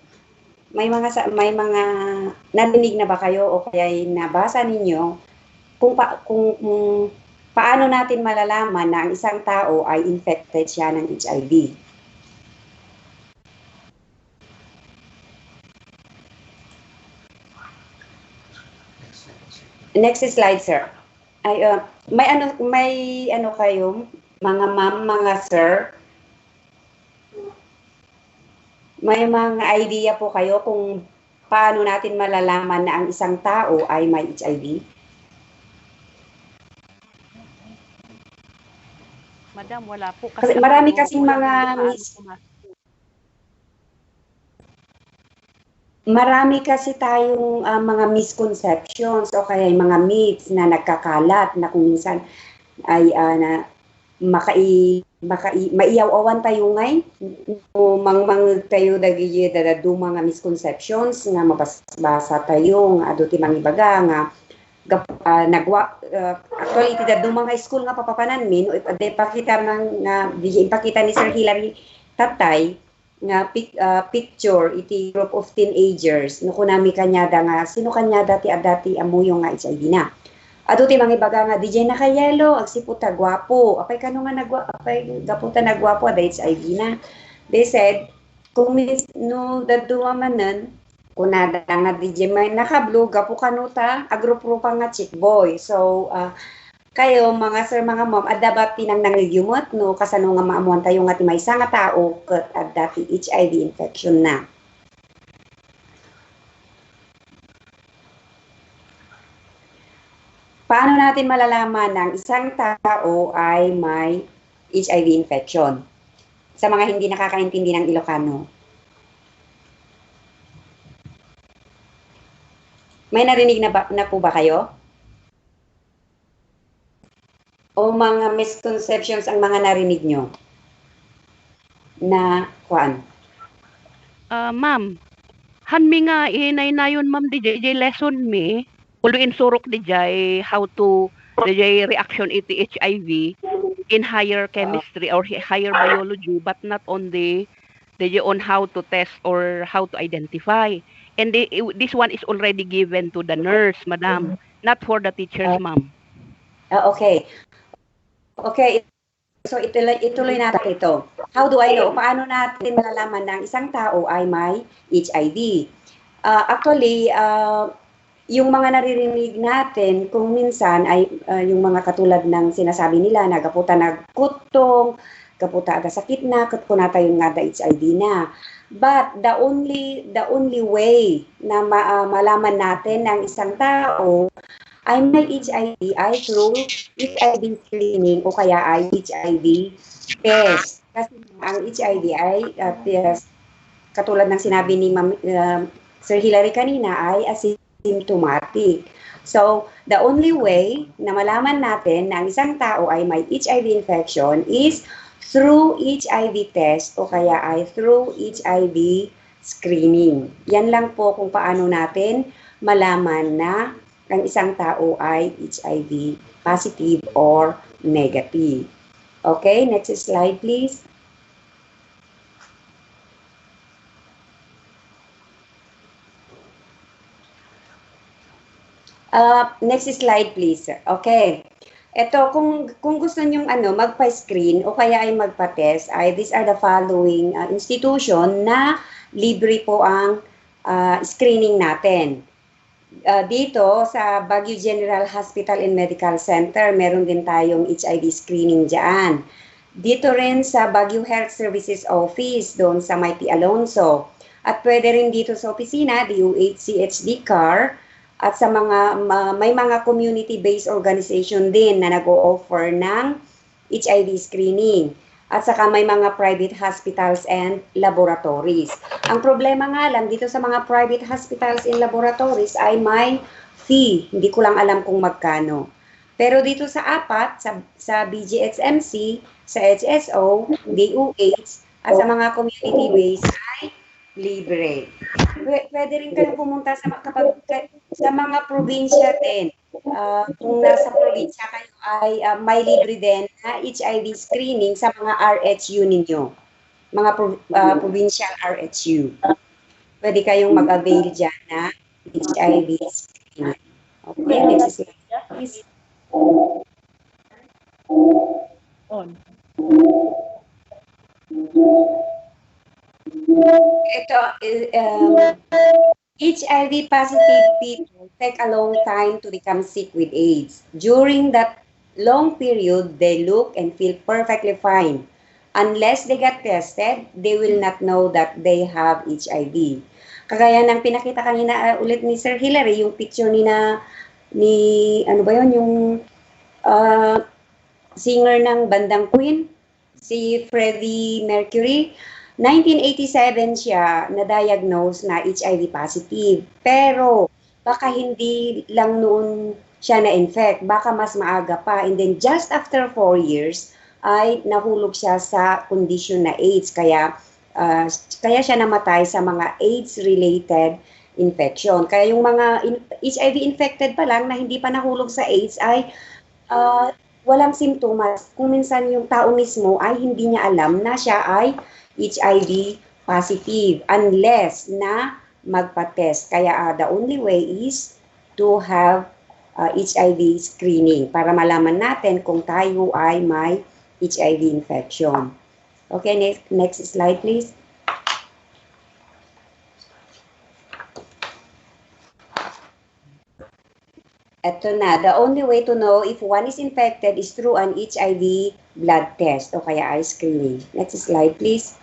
May mga narinig na ba kayo o kaya nabasa ninyo kung paano natin malalaman na ang isang tao ay infected siya ng HIV? Next slide, sir. Ay, may ano kayo, mga ma'am, mga sir? May mga idea po kayo kung paano natin malalaman na ang isang tao ay may HIV? Madam, wala po. Kasi marami kasing mga marami kasi tayong mga misconceptions o kaya yung mga myths na nagkakalat na kung minsan ay na maiyaw-awan tayo ngay mang tayo dagi do mga misconceptions nga mabasa tayo nga ado ti mangibaga nga actually ti do mga school nga papapanan min de pakita nga ipakita ni Sir Hilary tatay nga picture iti group of teenagers no kunami kanyada nga sino kanyada ti adati amuyong nga HIV na. Ato ti mangibaga nga DJ na kayelo agsiputa gwapo apay kano nga apay gaputa nagwapo ada HIV na. They said kung no dadua manen kunada nga DJ may nakablo gapo kanuta agrup-grupa nga chick boy. So kayo mga sir mga mom adabat tinang nangyumot no kasano nga maamuan tayo nga ti maysa nga tao ket adda ti HIV infection na. Paano natin malalaman na ang isang tao ay may HIV infection? Sa mga hindi nakakaintindi ng Ilocano. May narinig na po ba kayo? O mga misconceptions ang mga narinig nyo? Na, kuan? Ma'am, han mi nga inay-nayon ma'am DJ lesson mi, uluin surok DJ how to DJ reaction iti HIV in higher chemistry or higher biology but not on the DJ on how to test or how to identify. And this one is already given to the nurse, madam, not for the teachers, ma'am. Okay. Okay, so ituloy natin ito. How do I know? Paano natin malalaman na ang isang tao ay may HIV? Actually, yung mga naririnig natin, kung minsan ay yung mga katulad ng sinasabi nila, nagaputa nagkutong, kaputa aga sakit na, kunata yung nga da HIV na. But the only way na malaman natin ng isang tao ay may HIV ay through HIV screening o kaya ay HIV test. Kasi ang HIV ay test, katulad ng sinabi ni Sir Hilary kanina, ay asymptomatic. So, the only way na malaman natin na ang isang tao ay may HIV infection is through HIV test o kaya ay through HIV screening. Yan lang po kung paano natin malaman na ang isang tao ay HIV positive or negative. Okay, next slide please. Next slide please. Okay. Ito, kung gusto nyong magpa-screen o kaya ay magpa-test, these are the following institution na libre po ang screening natin. Dito sa Baguio General Hospital and Medical Center, meron din tayong HIV screening dyan. Dito rin sa Baguio Health Services Office, doon sa Mighty Alonso. At pwede rin dito sa opisina, DOH-CHD CAR, at sa may mga community-based organization din na nag-o-offer ng HIV screening. At saka may mga private hospitals and laboratories. Ang problema nga lang dito sa mga private hospitals and laboratories ay may fee. Hindi ko lang alam kung magkano. Pero dito sa apat, sa BGXMC, sa HSO, DOH, at sa mga community-based ay libre. Pwede rin kayo pumunta sa mga probinsya din. Kung nasa probinsya kayo ay may libre din na HIV screening sa mga RHU ninyo. Mga provincial RHU. Pwede kayong mag-avail dyan na HIV screening. Okay, next slide please. On. Ito, HIV positive people take a long time to become sick with AIDS. During that long period, they look and feel perfectly fine. Unless they get tested, they will not know that they have HIV. Kagaya ng pinakita kanina ulit ni Sir Hilary, yung picture ni ano ba yun, yung singer ng bandang Queen, si Freddie Mercury. 1987 siya na-diagnose na HIV positive. Pero baka hindi lang noon siya na-infect, baka mas maaga pa. And then just after 4 years ay nahulog siya sa condition na AIDS. Kaya siya namatay sa mga AIDS-related infection. Kaya yung mga HIV infected pa lang na hindi pa nahulog sa AIDS ay walang simptomas. Kung minsan yung tao mismo ay hindi niya alam na siya ay HIV positive unless na magpa-test. Kaya the only way is to have HIV screening para malaman natin kung tayo ay may HIV infection. Okay, next slide please. Ito na, the only way to know if one is infected is through an HIV blood test o kaya eye screening. Next slide, please.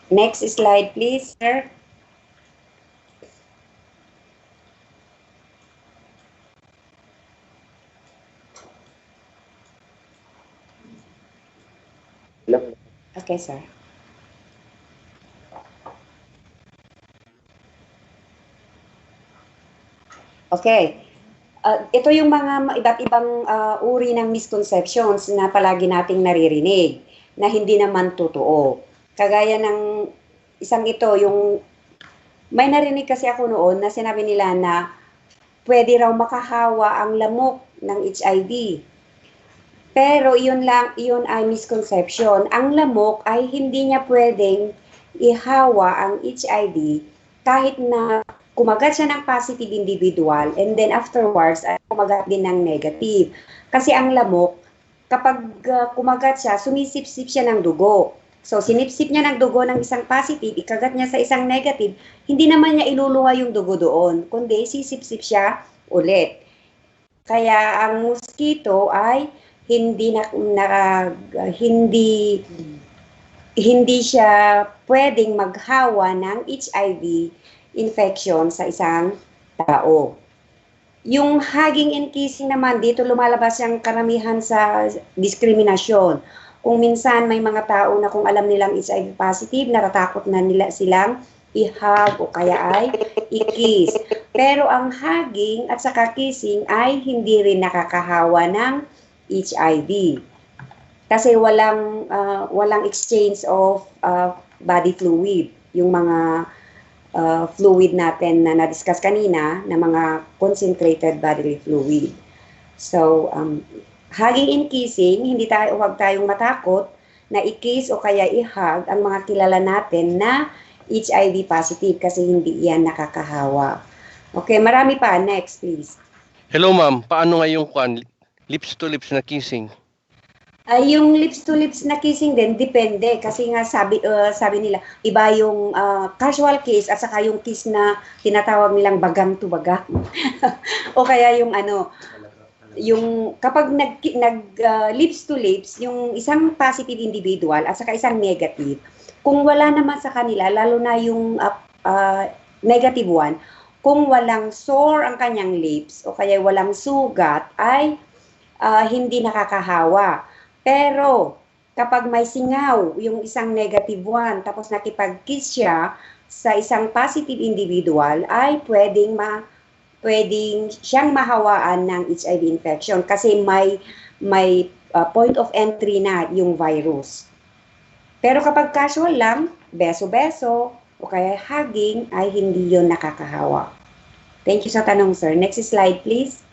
Next slide, please, sir. Okay, sir. Okay. Ito yung mga iba't ibang uri ng misconceptions na palagi nating naririnig na hindi naman totoo. Kagaya ng isang ito, yung may narinig kasi ako noon na sinabi nila na pwede raw makahawa ang lamok ng HIV. Pero iyon ay misconception. Ang lamok ay hindi niya pwedeng ihawa ang HIV kahit na kumagat siya ng positive individual and then afterwards ay kumagat din ng negative. Kasi ang lamok, kapag kumagat siya, sumisip-sip siya ng dugo. So, sinipsip niya ng dugo ng isang positive, ikagat niya sa isang negative, hindi naman niya iluluwa yung dugo doon, kundi sisip-sip siya ulit. Kaya ang mosquito ay hindi siya pwedeng maghawa ng HIV infection sa isang tao. Yung hugging and kissing naman, dito lumalabas yung karamihan sa diskriminasyon. Kung minsan may mga tao na kung alam nilang HIV positive, natatakot na nila silang i-hug o kaya ay i-kiss. Pero ang hugging at saka kissing ay hindi rin nakakahawa ng HIV. Kasi walang exchange of body fluid. Yung mga fluid natin na na-discuss kanina, na mga concentrated bodily fluid. So, hugging and kissing, huwag tayong matakot na i-kiss o kaya i-hug ang mga kilala natin na HIV positive kasi hindi yan nakakahawa. Okay, marami pa. Next, please. Hello ma'am, paano nga yung lips to lips na kissing? Yung lips to lips na kissing din, depende. Kasi nga sabi nila, iba yung casual kiss at saka yung kiss na tinatawag nilang bagang to bagang. O kaya yung yung kapag lips to lips, yung isang positive individual at saka isang negative, kung wala naman sa kanila, lalo na yung negative one, kung walang sore ang kanyang lips o kaya walang sugat, ay hindi nakakahawa. Pero kapag may singaw yung isang negative one, tapos nakipag-kiss siya sa isang positive individual, ay pwedeng siyang mahawaan ng HIV infection kasi may point of entry na yung virus. Pero kapag casual lang, beso-beso, o kaya hugging, ay hindi yon nakakahawa. Thank you sa tanong, sir. Next slide, please.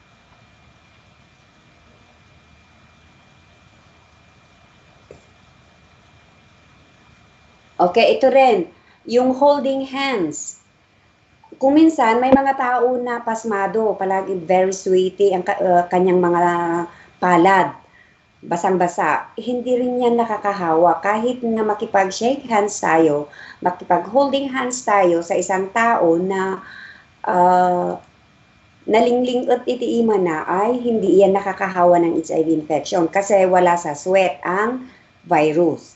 Okay, ito rin, yung holding hands. Kung minsan, may mga tao na pasmado, palagi very sweaty ang kanyang mga palad, basang-basa, hindi rin yan nakakahawa. Kahit na makipag-shake hands tayo, makipag-holding hands tayo sa isang tao na nalingling at itiiman na ay hindi yan nakakahawa ng HIV infection kasi wala sa sweat ang virus.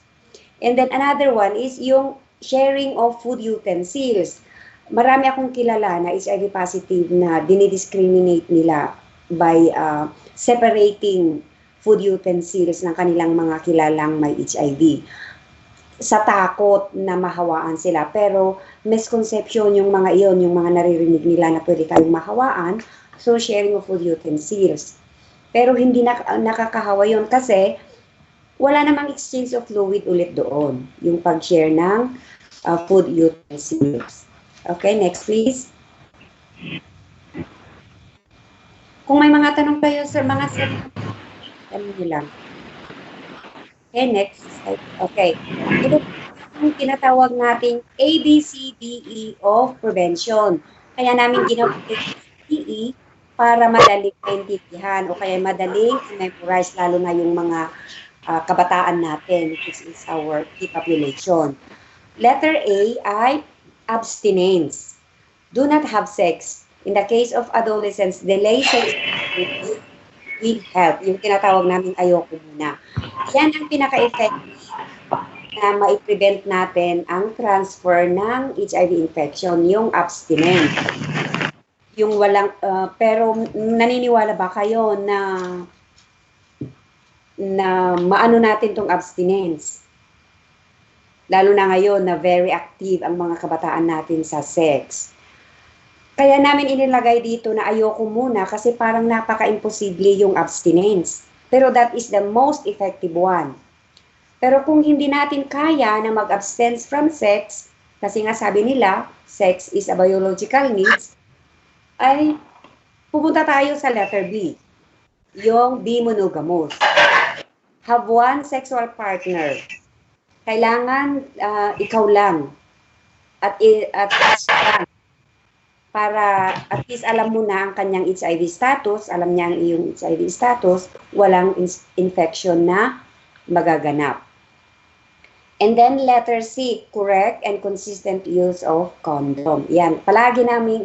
And then another one is yung sharing of food utensils. Marami akong kilala na HIV positive na dinidiscriminate nila by separating food utensils ng kanilang mga kilalang may HIV sa takot na mahawaan sila. Pero misconception yung mga iyon, yung mga naririnig nila na pwede tayong mahawaan, so sharing of food utensils. Pero hindi nakakahawa yun kasi wala namang exchange of fluid ulit doon, yung pag-share ng food utensils. Okay, next please. Kung may mga tanong kayo sir, mga sir, tanong nyo lang. Okay, next slide. Okay. Ito yung tinatawag nating ABCDE of prevention. Kaya namin ginawa ABCDE para madaling maintindihan o kaya madaling memorize lalo na yung mga kabataan natin, which is our key population. Letter A ay abstinence. Do not have sex. In the case of adolescents, delay sex with health. Yung tinatawag namin ayoko muna. Yan ang pinaka-effective na mai-prevent natin ang transfer ng HIV infection, yung abstinence. Yung walang, pero naniniwala ba kayo na maano natin tong abstinence? Lalo na ngayon na very active ang mga kabataan natin sa sex. Kaya namin inilagay dito na ayoko muna kasi parang napaka-imposible yung abstinence. Pero that is the most effective one. Pero kung hindi natin kaya na mag-abstain from sex, kasi nga sabi nila, sex is a biological needs, ay pupunta tayo sa letter B, yung be monogamous. Have one sexual partner. Kailangan ikaw lang at para at least alam mo na ang kanyang HIV status, alam niya ang iyong HIV status, walang infection na magaganap. And then letter C, correct and consistent use of condom. Yan, palagi namin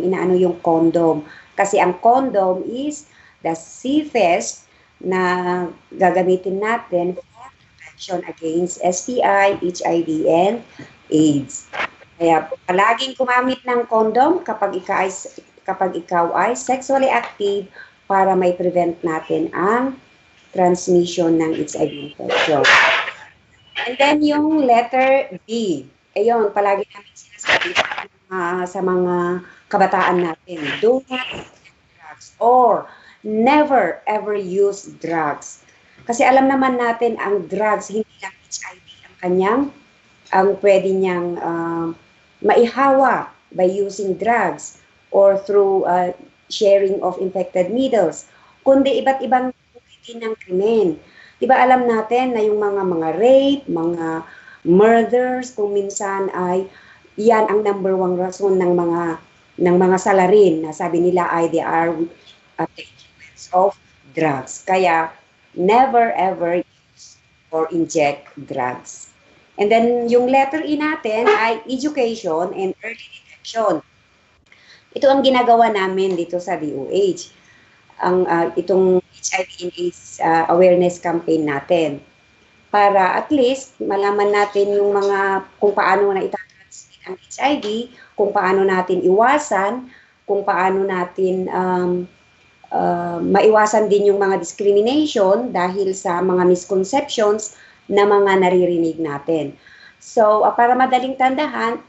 inaano yung condom kasi ang condom is the safest na gagamitin natin for protection against STI, HIV, and AIDS. Kaya palaging gumamit ng condom kapag ikaw ay sexually active para may prevent natin ang transmission ng HIV infection. And then yung letter B, ayun, palagi namin sinasabi sa mga kabataan natin, do not use drugs or never ever use drugs. Kasi alam naman natin ang drugs, hindi lang HIV ang pwede niyang maihawa by using drugs or through sharing of infected needles, kundi iba't ibang uri ng krimen. Diba alam natin na yung mga rape, mga murders, kung minsan ay yan ang number one rason ng mga salarin na sabi nila ay they are taking of drugs. Kaya never ever use or inject drugs. And then, yung letter E natin ay education and early detection. Ito ang ginagawa namin dito sa DOH. Itong HIV and AIDS awareness campaign natin. Para at least malaman natin yung kung paano na itatransmit ang HIV, kung paano natin iwasan, kung paano natin maiwasan din yung mga discrimination dahil sa mga misconceptions na mga naririnig natin. So, para madaling tandaan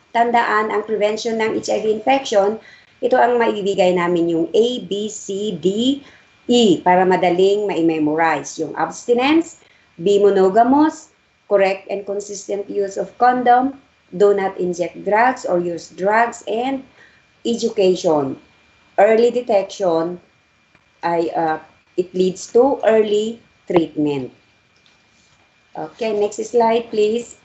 ang prevention ng HIV infection, ito ang maibigay namin yung A, B, C, D, E para madaling ma-memorize. Yung abstinence, be monogamous, correct and consistent use of condom, do not inject drugs or use drugs, and education. Early detection, it leads to early treatment. Okay, next slide, please.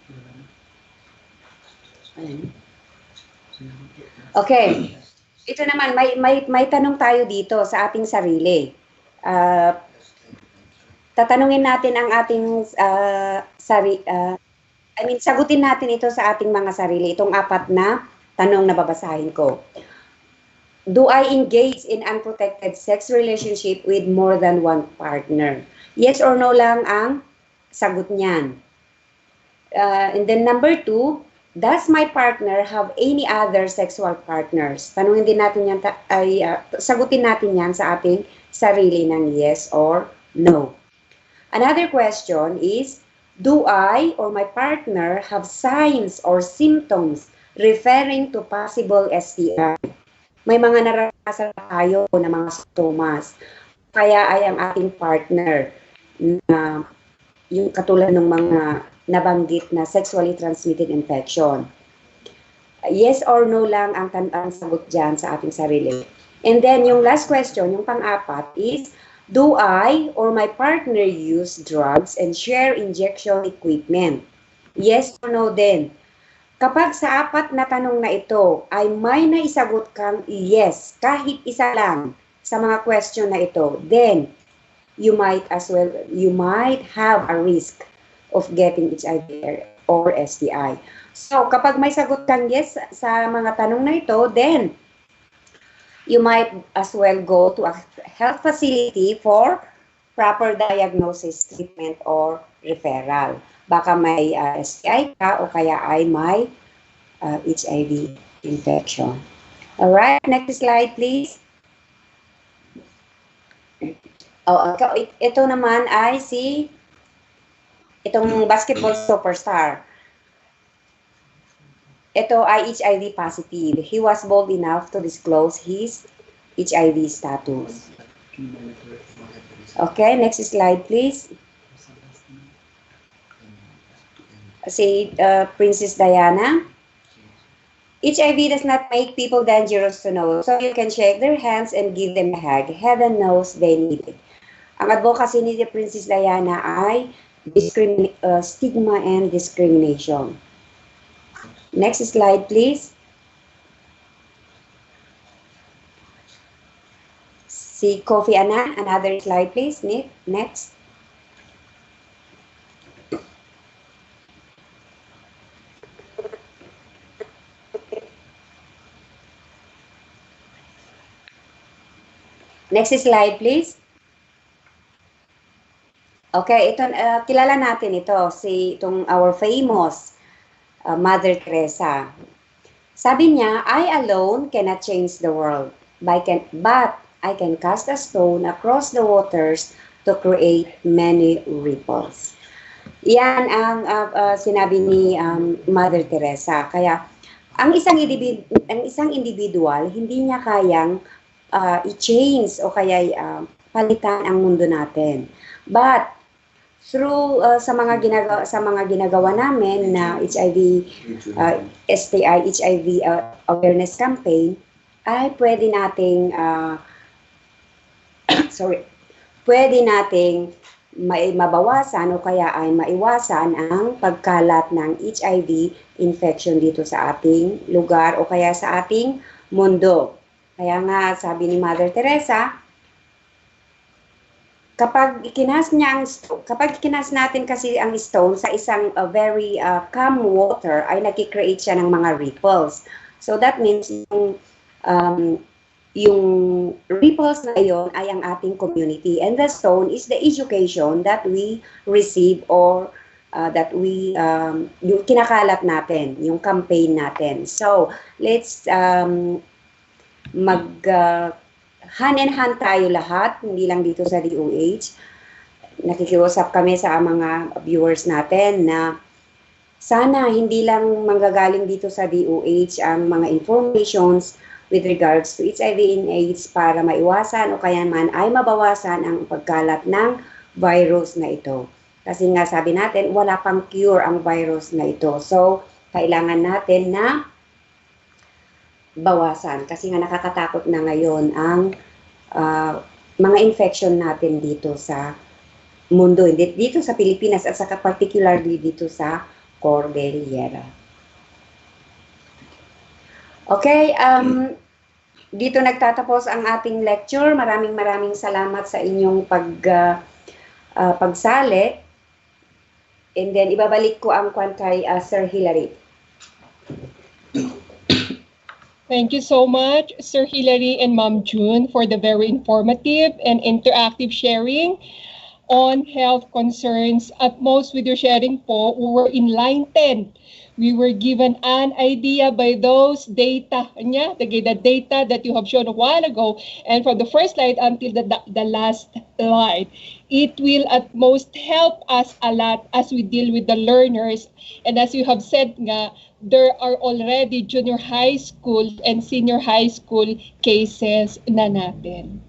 Okay. Ito naman, may tanong tayo dito sa ating sarili. Tatanungin natin ang ating sagutin natin ito sa ating mga sarili. Itong 4 na tanong na babasahin ko. do I engage in unprotected sex relationship with more than one partner? Yes or no lang ang sagot niyan. And then number 2, does my partner have any other sexual partners? Tanungin din natin yan, sagutin natin yan sa ating sarili ng yes or no. Another question is, do I or my partner have signs or symptoms referring to possible STI? May mga naranasan tayo na mga sintomas. Kaya ay ang ating partner na yung katulad ng mga nabanggit na sexually transmitted infection. Yes or no lang ang sagot dyan sa ating sarili. And then yung last question, yung pang-apat is, do I or my partner use drugs and share injection equipment? Yes or no din. Kapag sa apat na tanong na ito ay may naisagot kang yes, kahit isa lang sa mga question na ito, then you might have a risk of getting HIV or STI. So, kapag may sagot kang yes sa mga tanong na ito, then you might as well go to a health facility for proper diagnosis, treatment, or referral. Baka may STI ka o kaya ay may HIV infection. Alright, next slide please. Ito naman ay itong basketball superstar. Ito ay HIV positive. He was bold enough to disclose his HIV status. Okay, next slide please. Princess Diana. HIV does not make people dangerous to know, so you can shake their hands and give them a hug. Heaven knows they need it. Ang advocacy ni Princess Diana ay stigma and discrimination. Next slide, please. Si Kofi Annan, another slide, please. Next. Next slide, please. Okay, ito kilala natin ito, our famous Mother Teresa. Sabi niya, I alone cannot change the world, but I can cast a stone across the waters to create many ripples. Yan ang sinabi ni Mother Teresa. Kaya ang isang individual hindi niya kayang i-change o kaya palitan ang mundo natin. But through sa mga ginagawa namin na HIV STI HIV awareness campaign ay pwede nating mabawasan o kaya ay maiwasan ang pagkalat ng HIV infection dito sa ating lugar o kaya sa ating mundo. Kaya nga sabi ni Mother Teresa, kapag ikinas natin kasi ang stone sa isang very calm water, ay nagki-create siya ng mga ripples. So that means yung ripples na yon ay ang ating community. And the stone is the education that we receive or that we, yung kinakalat natin, yung campaign natin. So let's hand in hand tayo lahat, hindi lang dito sa DOH. Nakikiusap kami sa mga viewers natin na sana hindi lang manggagaling dito sa DOH ang mga informations with regards to HIV and AIDS para maiwasan o kaya man ay mabawasan ang pagkalat ng virus na ito. Kasi nga sabi natin, wala pang cure ang virus na ito. So, kailangan natin na bawasan kasi nga nakakatakot na ngayon ang mga infection natin dito sa mundo, dito sa Pilipinas at saka particularly dito sa Cordillera. Okay, dito nagtatapos ang ating lecture. Maraming salamat sa inyong pagsali. And then ibabalik ko ang kwan kay Sir Hilary. Thank you so much, Sir Hilary and Ma'am June, for the very informative and interactive sharing on health concerns. At most, with your sharing po, we were enlightened. We were given an idea by those data, the data that you have shown a while ago, and from the first slide until the last slide. It will at most help us a lot as we deal with the learners. And as you have said nga, there are already junior high school and senior high school cases na natin.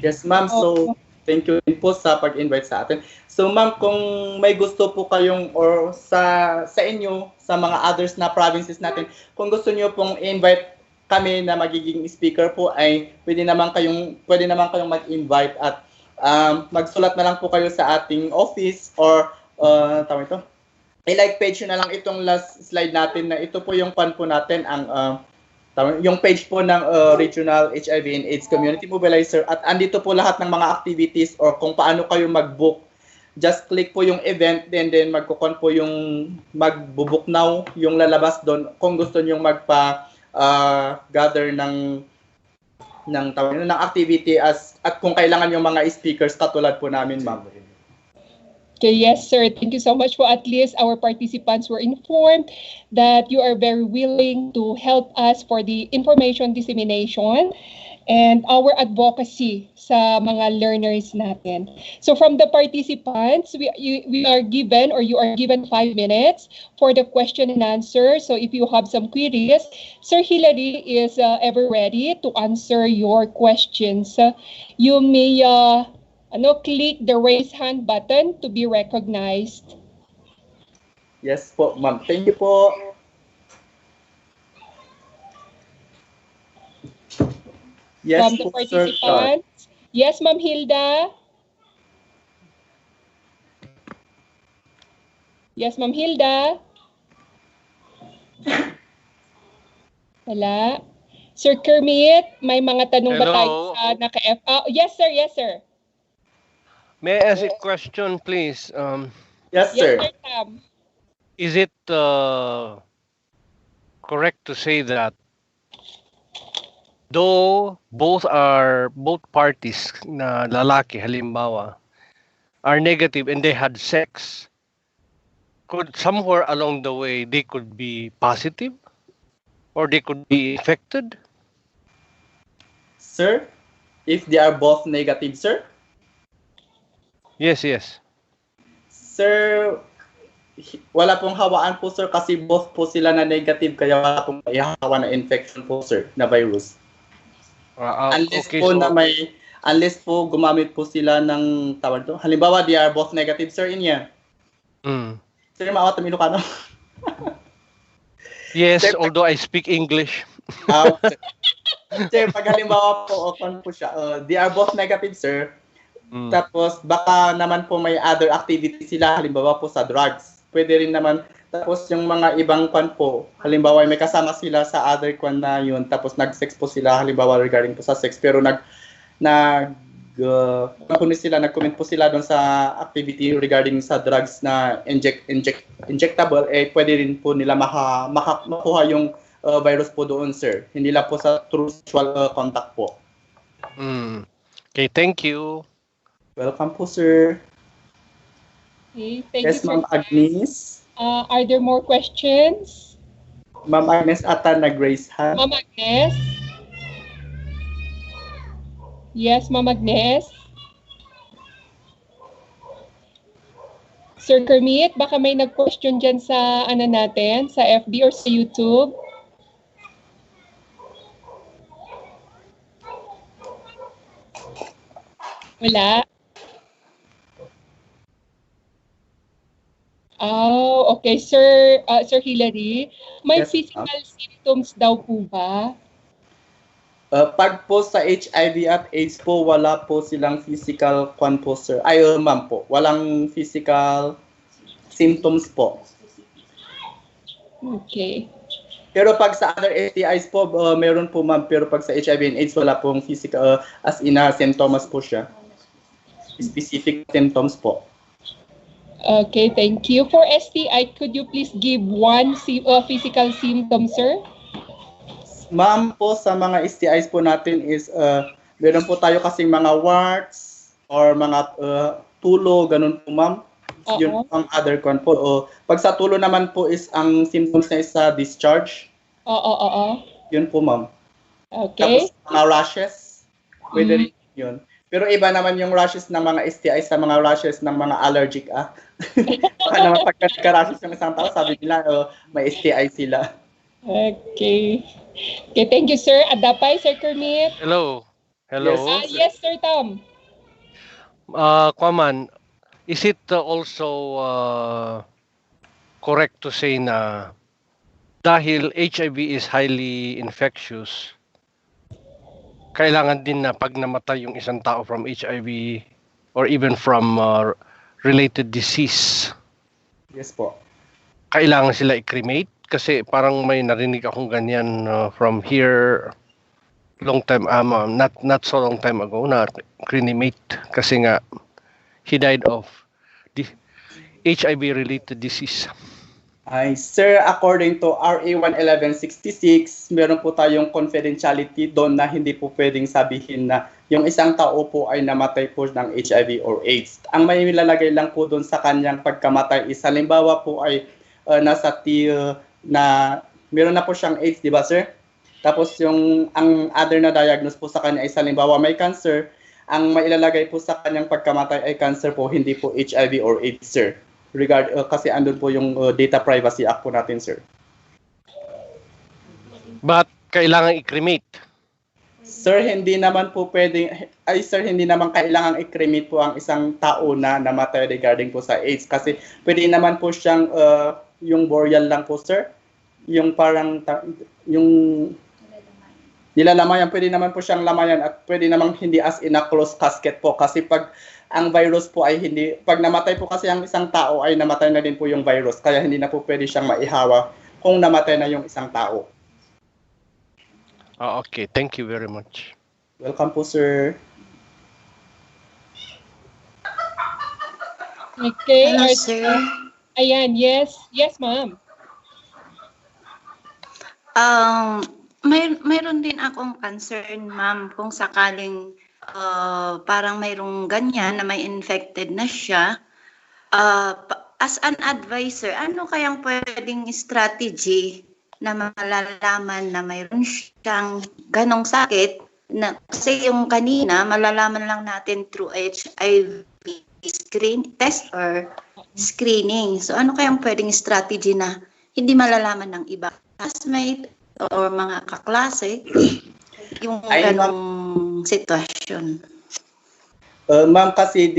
Yes, ma'am. So, thank you din po sa pag-invite sa atin. So, ma'am, kung may gusto po kayong or sa inyo, sa mga others na provinces natin, kung gusto niyo pong invite kami na magiging speaker po ay pwede naman kayong mag-invite at magsulat na lang po kayo sa ating office or tawag ito. I-like page na lang itong last slide natin na ito po yung pan po natin ang yung page po ng Regional HIV and AIDS Community Mobilizer at andito po lahat ng mga activities or kung paano kayo mag-book. Just click po yung event then magkukon po yung mag-book now yung lalabas doon kung gusto niyo gather ng activity at kung kailangan yung mga speakers katulad po namin, ma'am. Okay, yes, sir. Thank you so much for at least our participants were informed that you are very willing to help us for the information dissemination and our advocacy sa mga learners natin. So from the participants, we are given or you are given 5 minutes for the question and answer. So if you have some queries, Sir Hilary is ever ready to answer your questions. You may click the raise hand button to be recognized. Yes po, ma'am. Thank you po. Yes, From the participants. Yes, Ma'am Hilda. Yes, Ma'am Hilda. Wala. Sir Kermit, may mga tanong ba tayo sa naka-F? Yes, sir. Yes, sir. May I ask a question, please? Yes, sir. Yes, sir, Sam. Is it correct to say that though both parties na lalaki halimbawa are negative and they had sex, could somewhere along the way they could be positive or they could be infected? Sir, if they are both negative, sir? Yes. Sir, wala pong hawaan po, sir, kasi both po sila na negative kaya wala pong ihahawa na infection po, sir, na virus. Unless po gumamit po sila ng tawag to. Halimbawa, they are both negative, sir, inya. Sir, maawat ang Ilocano. Yes, sir, although I speak English. Sir, pag halimbawa po, they are both negative, sir. Tapos, baka naman po may other activity sila, halimbawa po sa drugs. Pwede rin naman. Tapos, yung mga ibang kwan po, halimbawa may kasama sila sa other kwan na yun, tapos nag-sex po sila, halimbawa regarding po sa sex, pero nag-comment po sila doon sa activity regarding sa drugs na injectable, pwede rin po nila makuha yung virus po doon, sir. Hindi lang po sa true sexual contact po. Okay, thank you. Welcome po, sir. Okay, thank yes, you, Ma'am Agnes. Are there more questions? Ma'am Agnes ata nag-raise hand. Ma'am Agnes? Yes, Ma'am Agnes? Sir Kermit, baka may nag-question dyan sa natin, sa FB or sa YouTube. Wala. Okay, Sir Hilary. May yes, physical symptoms daw po ba? Pag po sa HIV at AIDS po, wala po silang physical po, sir. Ma'am po, walang physical symptoms po. Okay. Pero pag sa other STIs po, meron po, ma'am. Pero pag sa HIV and AIDS, wala pong physical, as in symptoms po siya. Specific symptoms po. Okay, thank you. For STI, could you please give one physical symptom, sir? Ma'am po, sa mga STIs po natin is, meron po tayo kasing mga warts or mga tulo, ganun po ma'am. Yun po ang other one po. Pag sa tulo naman po is ang symptoms na is sa discharge. Oo. Yun po ma'am. Okay. Tapos mga rashes, pwede rin yun. Pero iba naman yung rashes ng mga STI sa mga rashes ng mga allergic Baka naman pagka nagka-rashes ng isang tao, sabi nila may STI sila. Okay. Okay, thank you, sir. Adapay, Sir Kermit. Hello. Hello. Yes, Sir Tom. Kwaman, is it also correct to say na dahil HIV is highly infectious, kailangan din na pag namatay yung isang tao from HIV or even from related disease, yes po, kailangan sila i-cremate? Kasi parang may narinig akong ganyan from here long time, not so long time ago, na cremate kasi nga he died of the HIV related disease. Ay, sir, according to RA 11166, meron po tayong confidentiality doon na hindi po pwedeng sabihin na yung isang tao po ay namatay po ng HIV or AIDS. Ang may nilalagay lang po doon sa kanyang pagkamatay is halimbawa po ay nasa na meron na po siyang AIDS, di ba sir? Tapos ang other na diagnose po sa kanya ay halimbawa may cancer, ang mailalagay po sa kanyang pagkamatay ay cancer po, hindi po HIV or AIDS, sir. Kasi andun po yung Data Privacy Act po natin, sir. But kailangan i-cremate? Sir, hindi naman kailangan i-cremate po ang isang tao na namatay regarding po sa AIDS. Kasi pwede naman po siyang yung burial lang po, sir. Yung parang yung nilalamayan, pwede naman po siyang lamayan at pwede naman hindi as in a closed casket po. Kasi pag ang virus po ay hindi, pag namatay po kasi ang isang tao ay namatay na din po yung virus. Kaya hindi na po pwede siyang maihawa kung namatay na yung isang tao. Okay, thank you very much. Welcome po, sir. Okay. Hello, sir. Ayan, yes. Yes, ma'am. Mayroon din akong concern, ma'am, kung sakaling parang mayroong ganyan na may infected na siya. As an advisor, ano kayang pwedeng strategy na malalaman na mayroon siyang ganong sakit? Kasi yung kanina, malalaman lang natin through HIV test or screening. So ano kayang pwedeng strategy na hindi malalaman ng iba classmate or mga kaklase yung ganong sitwasyon? Ma'am, kasi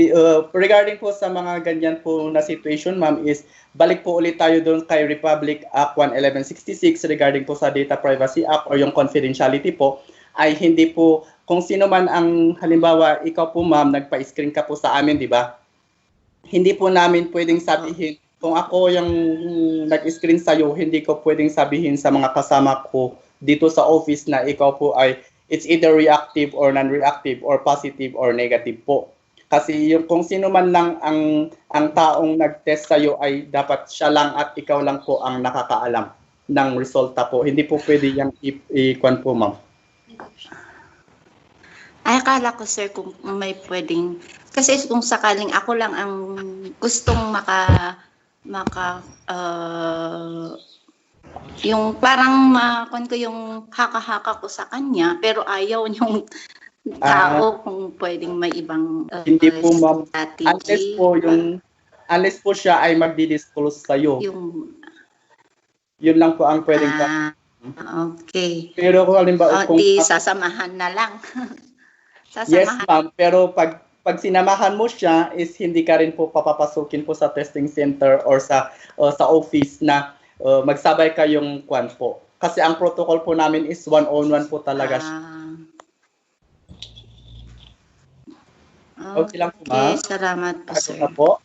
regarding po sa mga ganyan po na situation, ma'am, is balik po ulit tayo doon kay Republic Act 11166 regarding po sa Data Privacy Act or yung confidentiality po, ay hindi po, kung sino man ang, halimbawa, ikaw po ma'am, nagpa-screen ka po sa amin, di ba? Hindi po namin pwedeng sabihin, kung ako yung nag-screen sa'yo, hindi ko pwedeng sabihin sa mga kasama ko dito sa office na ikaw po ay it's either reactive or non-reactive or positive or negative po. Kasi yung kung sino man lang ang taong nag-test sa'yo ay dapat siya lang at ikaw lang po ang nakakaalam ng resulta po. Hindi po pwede yung i-kwan po, ma'am. Ay, akala ko, sir, kung may pwedeng, kasi kung sakaling ako lang ang gustong yung parang ko yung haka-haka ko sa kanya, pero ayaw yung tao kung pwedeng may ibang hindi po, ma'am. strategy. Unless po siya ay magdi-disclose sa'yo. Yun lang po ang pwedeng okay. Pero kung halimbawa, sasamahan na lang. Yes, ma'am. Pero pag sinamahan mo siya, is hindi ka rin po papapasukin po sa testing center or sa office na magsabay kayong kwan po. Kasi ang protocol po namin is one-on-one po talaga siya. Okay lang po, ma'am. Salamat po, sir. Po.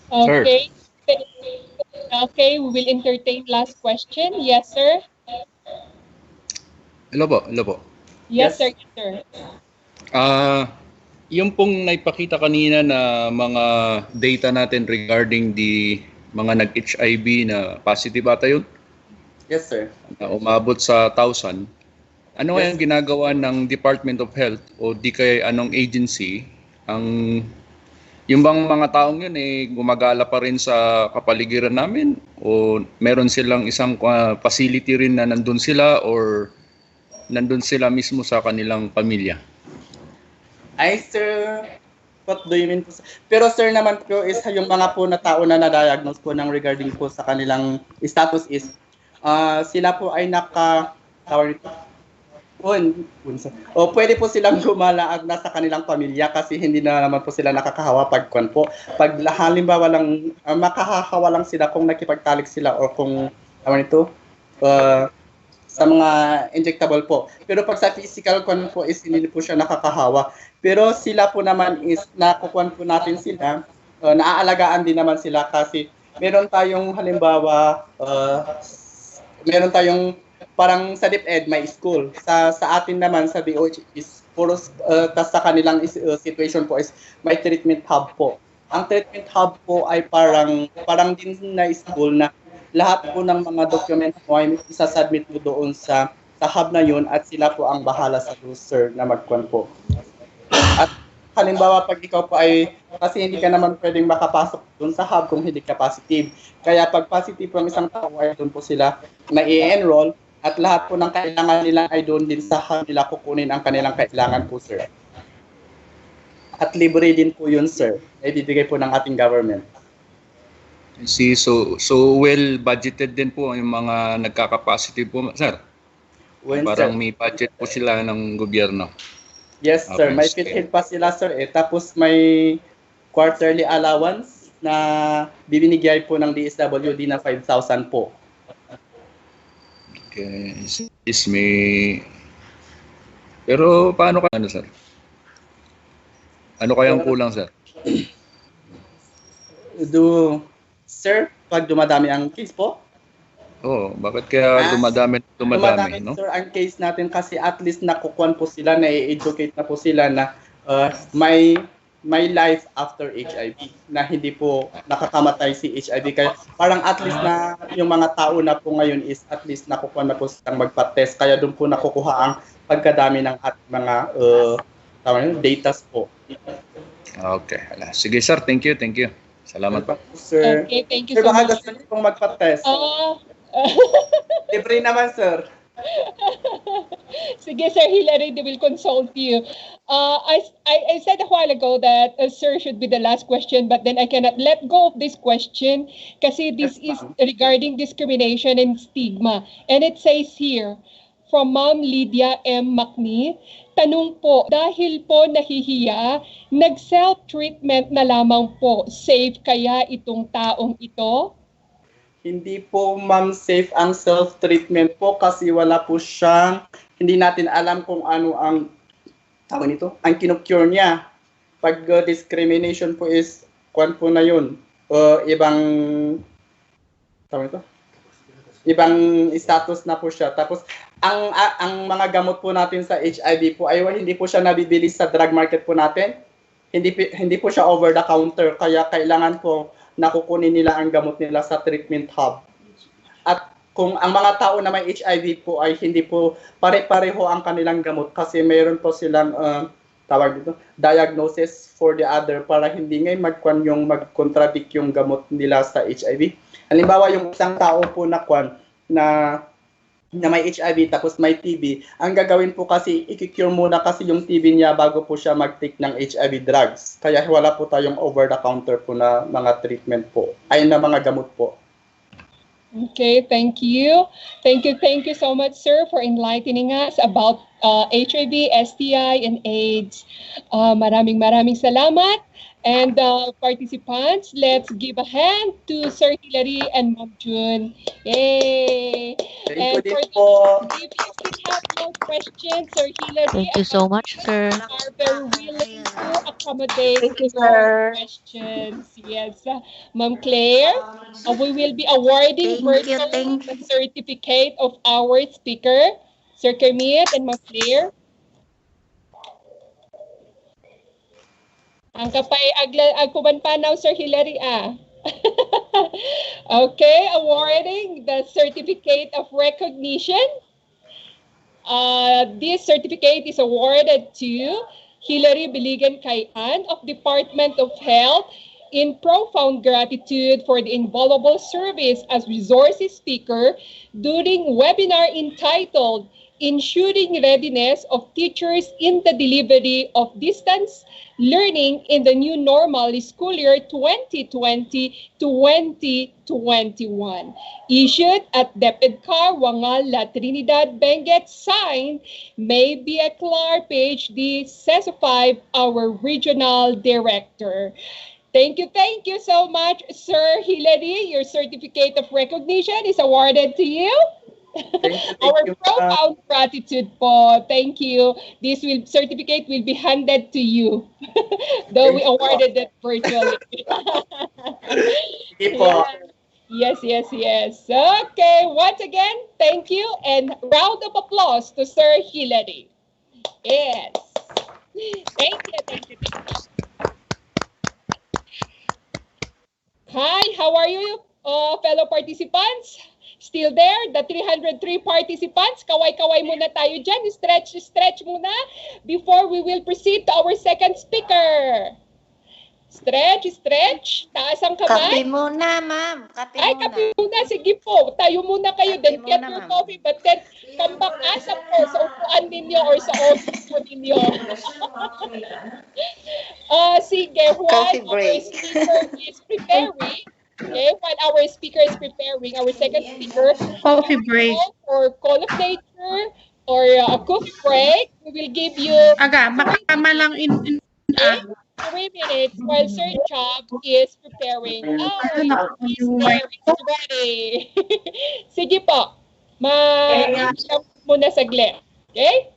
Okay. Okay, we will entertain last question. Yes, sir? Hello po. Yes, sir. Yes, sir. Yung pong naipakita kanina na mga data natin regarding the mga nag-HIV na positive ata yun? Yes, sir. na umabot sa 1,000, ano Yes. ang ginagawa ng Department of Health o di kay anong agency ang yung bang mga taong yun gumagala pa rin sa kapaligiran namin o meron silang isang facility rin na nandun sila or nandun sila mismo sa kanilang pamilya? Ay, sir, what do you mean po? Pero sir naman po is yung mga po na tao na na-diagnose po ng regarding po sa kanilang status is sila po ay tawag ito, o pwede po silang gumalaag na sa kanilang pamilya kasi hindi na naman po sila nakakahawa pagkuan po. Pag halimbawa lang, makahahawa lang sila kung nakipagtalik sila o kung tawag ito, sa mga injectable po. Pero pag sa physical kwan po is hindi po siya nakakahawa. Pero sila po naman is nakukuan po natin sila, naaalagaan din naman sila kasi meron tayong halimbawa, meron tayong parang sa DepEd may school. Sa atin naman sa DOH is puro sa kanilang situation po is may treatment hub po. Ang treatment hub po ay parang din na school na lahat po ng mga documents mo ay isasubmit mo doon sa hub na yun at sila po ang bahala sa user na magkuhan po. At halimbawa pag ikaw po ay, kasi hindi ka naman pwedeng makapasok doon sa hub kung hindi ka positive. Kaya pag positive po ang isang tao ay doon po sila na i-enroll at lahat po ng kailangan nila ay doon din sa hub nila kukunin ang kanilang kailangan po, sir. At libre din po yun, sir. Ay bibigay po ng ating government. See, so well budgeted din po yung mga nagkaka-positive po, sir. Parang may budget po sila ng gobyerno. Yes, sir. May PhilHealth pa sila, sir. Tapos may quarterly allowance na bibinigay po ng DSWD na 5,000 po. Okay. Is may... Pero paano sir? Ano kayang kulang, sir? Sir, pag dumadami ang case po? Oo, bakit kaya dumadami, no? Sir, ang case natin kasi at least nakukuhan po sila, na-educate na po sila na may life after HIV, na hindi po nakakamatay si HIV. Kaya parang at least na yung mga tao na po ngayon is at least nakukuha na po silang magpa-test. Kaya doon po nakukuha ang pagkadami ng mga data po. Okay. Sige, sir. Thank you. Salamat pa. Sir. Okay, thank you sir, so baka much. gusto niyo pong magpa-test. Libre naman, sir. Sige, Sir Hilary, they will consult you. I said a while ago that Sir should be the last question, but then I cannot let go of this question kasi this is regarding discrimination and stigma. And it says here, from Ma'am Lydia M. Macni, tanong po, dahil po nahihiya, nag-self-treatment na lamang po, safe kaya itong taong ito? Hindi po, ma'am, safe ang self-treatment po kasi wala po siyang, hindi natin alam kung ano ang kinukure niya. Pag discrimination po is, kwan po na yun, ibang status na po siya. Tapos, ang mga gamot po natin sa HIV po ay hindi po siya nabibili sa drug market po natin. Hindi po siya over the counter, kaya kailangan po nakukunin nila ang gamot nila sa treatment hub. At kung ang mga tao na may HIV po ay hindi po pare-pareho ang kanilang gamot kasi mayroon po silang diagnosis for the other para hindi ngayon mag-contradict yung gamot nila sa HIV. Halimbawa yung isang tao po na may HIV tapos may TB, ang gagawin po kasi i-cure muna kasi yung TB niya bago po siya mag-take ng HIV drugs. Kaya wala po tayong over-the-counter po na mga treatment po, ay na mga gamot po. Okay, thank you. Thank you so much, sir, for enlightening us about HIV, STI, and AIDS. Maraming salamat. And participants, let's give a hand to Sir Hilary and Ma'am June. Yay! And for those if you still have more questions, Sir Hilary, Thank you so much, sir. are very willing to accommodate you, your sir. questions. Yes, Ma'am Claire, we will be awarding virtually the certificate of our speaker, Sir Kermit and Ma'am Claire. Ang kapay agkuman panaw, Sir Hilary, Okay, awarding the certificate of recognition. This certificate is awarded to Hilary Biligan Kayan of Department of Health in profound gratitude for the invaluable service as resources speaker during webinar entitled Ensuring Readiness of Teachers in the Delivery of Distance Learning in the New Normal School Year 2020-2021. Issued at DepEdCar, Wangal, La Trinidad, Benguet, signed May B. Aclar, PhD, CESO5, our regional director. Thank you so much, Sir Hilary. Your certificate of recognition is awarded to you. Our profound gratitude po. Thank you. This certificate will be handed to you. Though we awarded it virtually. Yes. Okay, once again, thank you and round of applause to Sir Hilary. Yes. Thank you. Hi, how are you, fellow participants? Still there? The 303 participants? Kaway-kaway muna tayo dyan. Stretch muna before we will proceed to our second speaker. Stretch. Taas ang kamay. Kape muna, ma'am. Kape muna. Sige po. Tayo muna kayo. Then get your coffee. But then come back asap po sa upuan ninyo or sa office po ninyo. Sige. While our speaker is preparing, while our speaker is preparing, our second speaker, Coffee break. or call of nature, or a coffee break, we will give you makama lang in 3 minutes while Sir Job is preparing. He's there. He's ready. Sige po. Muna saglit. Okay?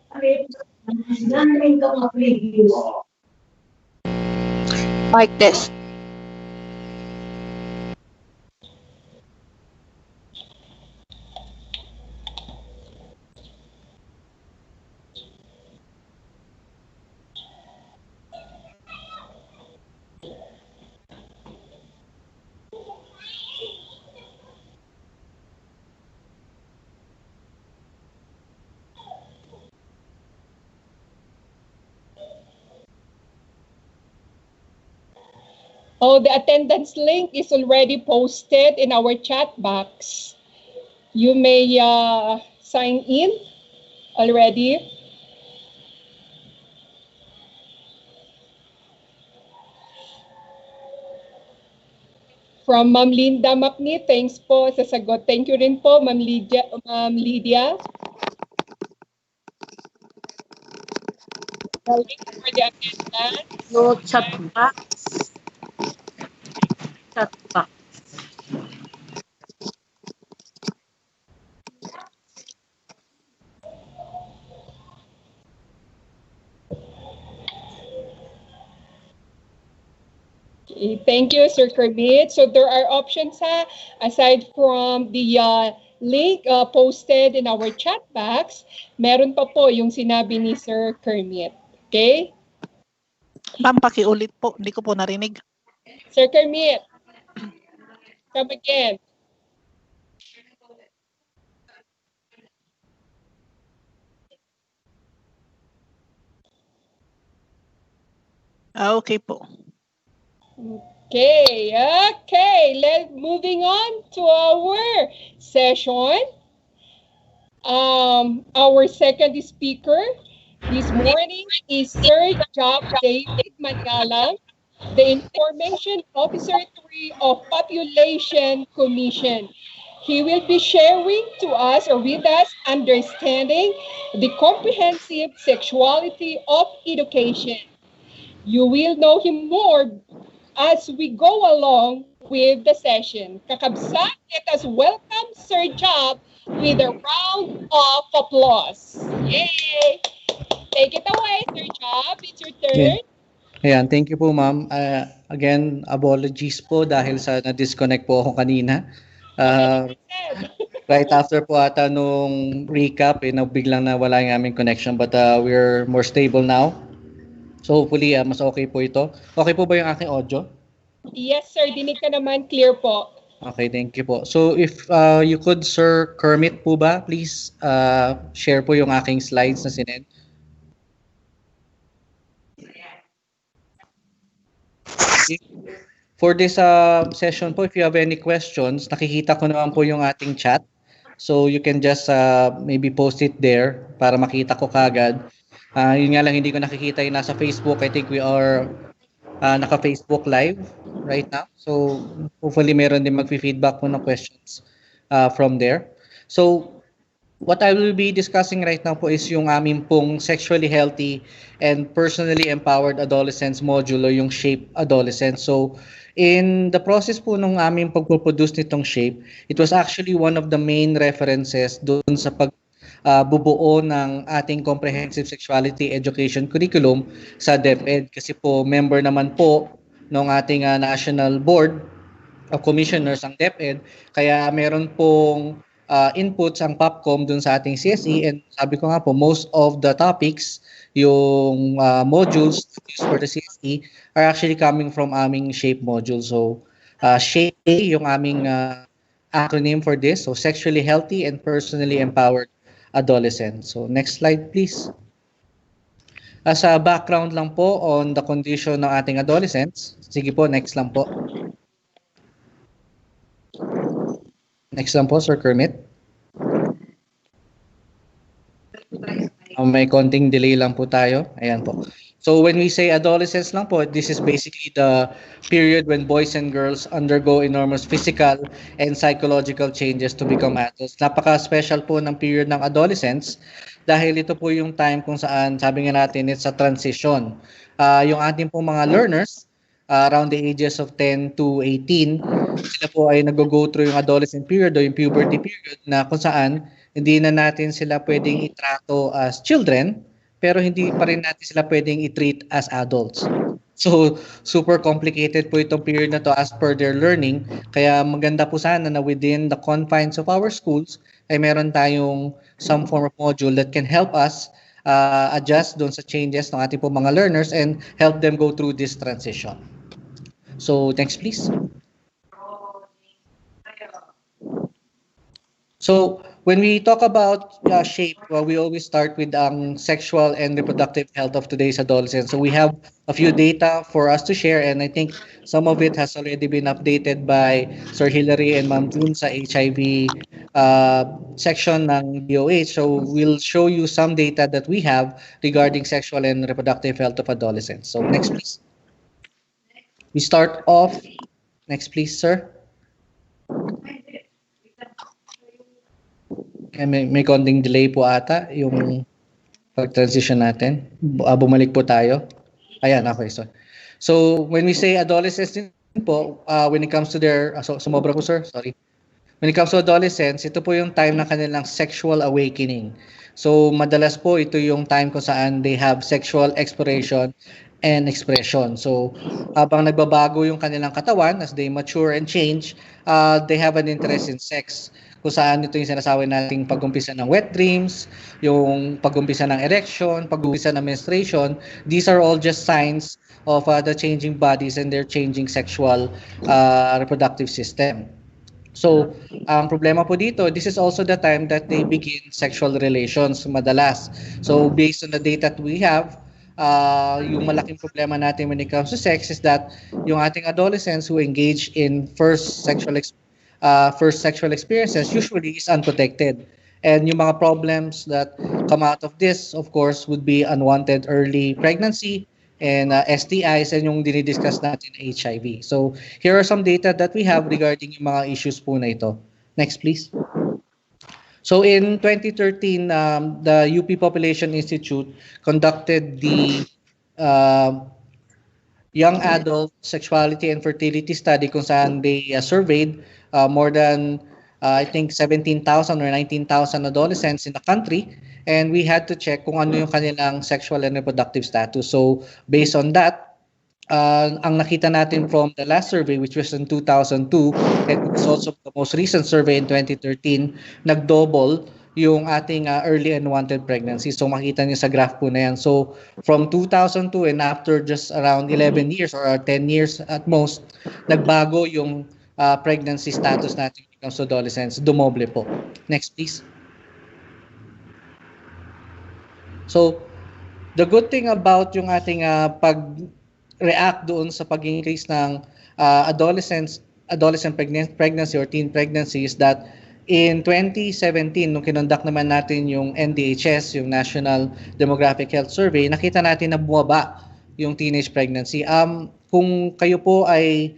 Mic test. Oh, the attendance link is already posted in our chat box. You may sign in already. From Ma'am Linda Macni, thanks po sa sagot. Thank you rin po, Ma'am Lydia. The link for the attendance. No chat box. Chat box. Okay, thank you, Sir Kermit. So there are options aside from the link posted in our chat box, meron pa po yung sinabi ni Sir Kermit. Okay? Ma'am, pakiulit po. Hindi ko po narinig. Sir Kermit, come again. Okay po. Okay. Moving on to our session. Our second speaker this morning is Sir Job David Manialang, the Information Officer 3 of Population Commission. He will be sharing to us or with us understanding the comprehensive sexuality of education. You will know him more as we go along with the session. Kakabsat, let us welcome Sir Job with a round of applause. Yay! Take it away, Sir Job. It's your turn. Ayan, thank you po ma'am. Again, apologies po dahil sa na-disconnect po ako kanina. Right after po ata nung recap, biglang nawala yung aming connection, but we're more stable now. So hopefully, mas okay po ito. Okay po ba yung aking audio? Yes, sir. Dinig ka naman. Clear po. Okay, thank you po. So if you could, Sir Kermit po ba, please share po yung aking slides na sinend. For this session po, if you have any questions, nakikita ko naman po yung ating chat. So you can just maybe post it there para makita ko kagad. Yun nga lang hindi ko nakikita yung nasa Facebook. I think we are naka-Facebook live right now. So hopefully meron din mag-feedback po ng questions from there. So what I will be discussing right now po is yung amin pong sexually healthy and personally empowered adolescents module o yung Shape Adolescence. So in the process po nung aming pagpo-produce nitong Shape, it was actually one of the main references doon sa bubuo ng ating comprehensive sexuality education curriculum sa DepEd kasi po member naman po ng ating national board of commissioners ang DepEd, kaya meron pong inputs ang POPCOM dun sa ating CSE, and sabi ko nga po most of the topics yung modules used for the CSE are actually coming from aming SHAPE module. So SHAPE yung aming acronym for this, so sexually healthy and personally empowered adolescent. So next slide please. As a background lang po on the condition ng ating adolescents. Sige po, next lang po. Next lang po, Sir Kermit. May konting delay lang po tayo. Ayan po. So when we say adolescence lang po, this is basically the period when boys and girls undergo enormous physical and psychological changes to become adults. Napaka-special po ng period ng adolescence dahil ito po yung time kung saan, sabi nga natin, it's a transition. Yung ating pong mga learners, around the ages of 10 to 18, sila po ay nag-go through yung adolescent period o yung puberty period na kung saan hindi na natin sila pwedeng itrato as children, pero hindi pa rin natin sila pwedeng i-treat as adults. So, super complicated po itong period na to as per their learning. Kaya maganda po sana na within the confines of our schools ay meron tayong some form of module that can help us adjust doon sa changes ng ating po mga learners and help them go through this transition. So, next please. So, when we talk about SHAPE, we always start with sexual and reproductive health of today's adolescents. So, we have a few data for us to share, and I think some of it has already been updated by Sir Hilary and Ma'am June sa HIV section ng DOH. So, we'll show you some data that we have regarding sexual and reproductive health of adolescents. So, next please. We start off. Next please, sir. May konting delay po ata yung pag-transition natin. Bumalik po tayo. Ayan, okay. So when we say adolescents din po, when it comes to their, sumobra ko sir, sorry. When it comes to adolescents, ito po yung time ng kanilang sexual awakening. So madalas po ito yung time kung saan they have sexual exploration and expression. So habang nagbabago yung kanilang katawan as they mature and change, they have an interest in sex. Kung saan ito yung sinasabi nating pag-umpisa ng wet dreams, yung pag-umpisa ng erection, pag-umpisa ng menstruation. These are all just signs of the changing bodies and their changing sexual reproductive system. So, ang problema po dito, this is also the time that they begin sexual relations madalas. So, based on the data that we have, yung malaking problema natin when it comes to sex is that yung ating adolescents who engage in first sexual experiences usually is unprotected. And yung mga problems that come out of this, of course, would be unwanted early pregnancy and STIs and yung dinidiscuss natin HIV. So here are some data that we have regarding yung mga issues po na ito. Next, please. So in 2013, the UP Population Institute conducted the young adult sexuality and fertility study kung saan they surveyed more than I think 17,000 or 19,000 adolescents in the country, and we had to check kung ano yung kanilang sexual and reproductive status. So based on that, ang nakita natin from the last survey, which was in 2002, and it was also the most recent survey in 2013, nag-double yung ating early unwanted pregnancy. So makita niyo sa graph po na yan. So from 2002 and after just around 11 years or 10 years at most, nagbago yung pregnancy status natin when it comes to adolescents, dumoble po. Next please. So, the good thing about yung ating pag-react doon sa pag-increase ng adolescent pregnancy or teen pregnancy is that in 2017, nung kinonduct naman natin yung NDHS, yung National Demographic Health Survey, nakita natin na bumaba yung teenage pregnancy. Kung kayo po ay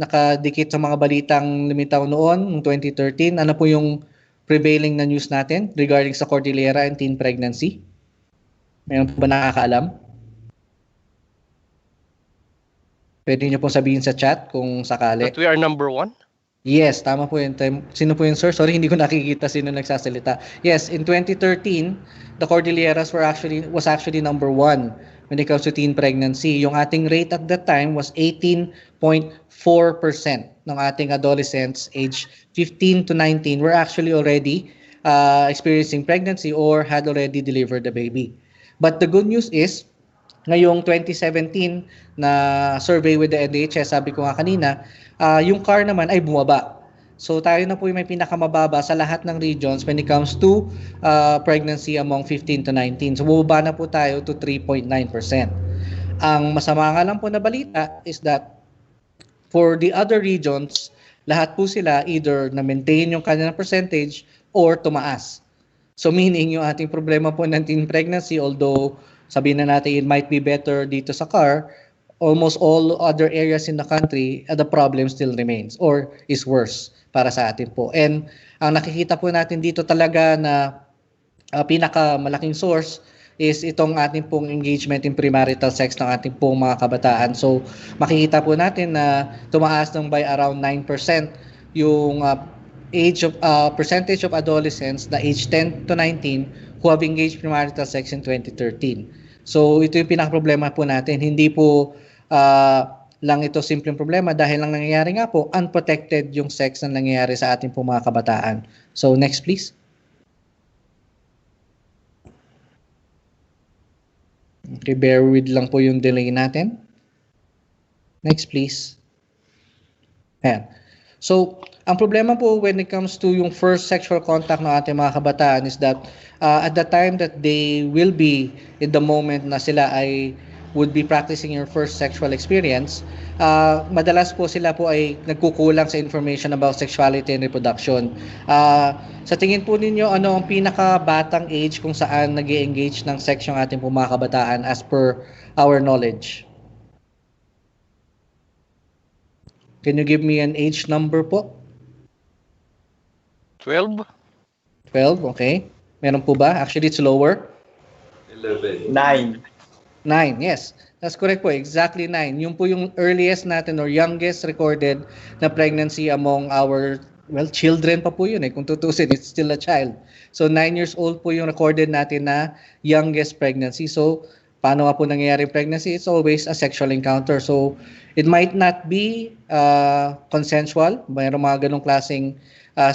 nakadikit sa mga balitang lumitaw noon, noong 2013, ano po yung prevailing na news natin regarding sa Cordillera and teen pregnancy? Mayroon po ba nakakaalam? Pwede niyo pong sabihin sa chat kung sakali. That we are number 1? Yes, tama po yun. Sino po yun, sir? Sorry, hindi ko nakikita sino nagsasalita. Yes, in 2013, the Cordilleras was actually number 1 when it comes to teen pregnancy. Yung ating rate at that time was 18.4% ng ating adolescents age 15 to 19 were actually already experiencing pregnancy or had already delivered the baby. But the good news is, ngayong 2017 na survey with the NDHS, sabi ko nga kanina, yung CAR naman ay bumaba. So tayo na po yung may pinakamababa sa lahat ng regions when it comes to pregnancy among 15 to 19. So bumaba na po tayo to 3.9%. Ang masama nga lang po na balita is that for the other regions, lahat po sila either na-maintain yung kanilang percentage or tumaas. So meaning yung ating problema po ng teen pregnancy, although sabihin na natin it might be better dito sa CAR, almost all other areas in the country, the problem still remains or is worse para sa atin po. And ang nakikita po natin dito talaga na pinakamalaking source is itong ating pong engagement in premarital sex ng ating pong mga kabataan. So makikita po natin na tumaas ng by around 9% yung percentage of adolescents na age 10 to 19 who have engaged premarital sex in 2013. So ito yung pinaka-problema po natin. Hindi po lang ito simpleng problema dahil lang nangyayari nga po unprotected yung sex na nangyayari sa ating po mga kabataan. So next please. Okay, bear with lang po yung delay natin. Next please. Ayan. So, ang problema po when it comes to yung first sexual contact ng ating mga kabataan is that at the time that they will be in the moment na sila ay would be practicing your first sexual experience, madalas po sila po ay nagkukulang sa information about sexuality and reproduction. Sa tingin po ninyo, ano ang pinakabatang age kung saan nag-engage ng sex yung ating po mga kabataan as per our knowledge? Can you give me an age number po? 12? 12, okay. Meron po ba? Actually, it's lower. 11. 9. 9, yes. That's correct po. Exactly 9. Yung po yung earliest natin or youngest recorded na pregnancy among our, children pa po yun eh. Kung tutusin, it's still a child. So 9 years old po yung recorded natin na youngest pregnancy. So paano nga po nangyayari pregnancy? It's always a sexual encounter. So it might not be consensual. Mayroong mga ganong klaseng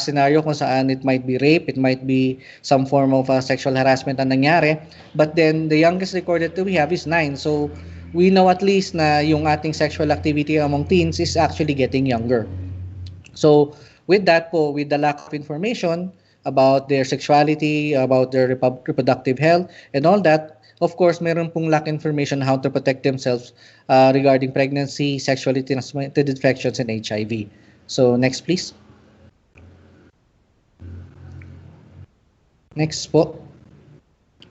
scenario kung saan it might be rape, it might be some form of sexual harassment na nangyari. But then the youngest recorded that we have is 9. So we know at least na yung ating sexual activity among teens is actually getting younger. So with that po, with the lack of information about their sexuality, about their reproductive health, and all that, of course, meron pong lack information how to protect themselves regarding pregnancy, sexually transmitted infections, and HIV. So next, please. Next po.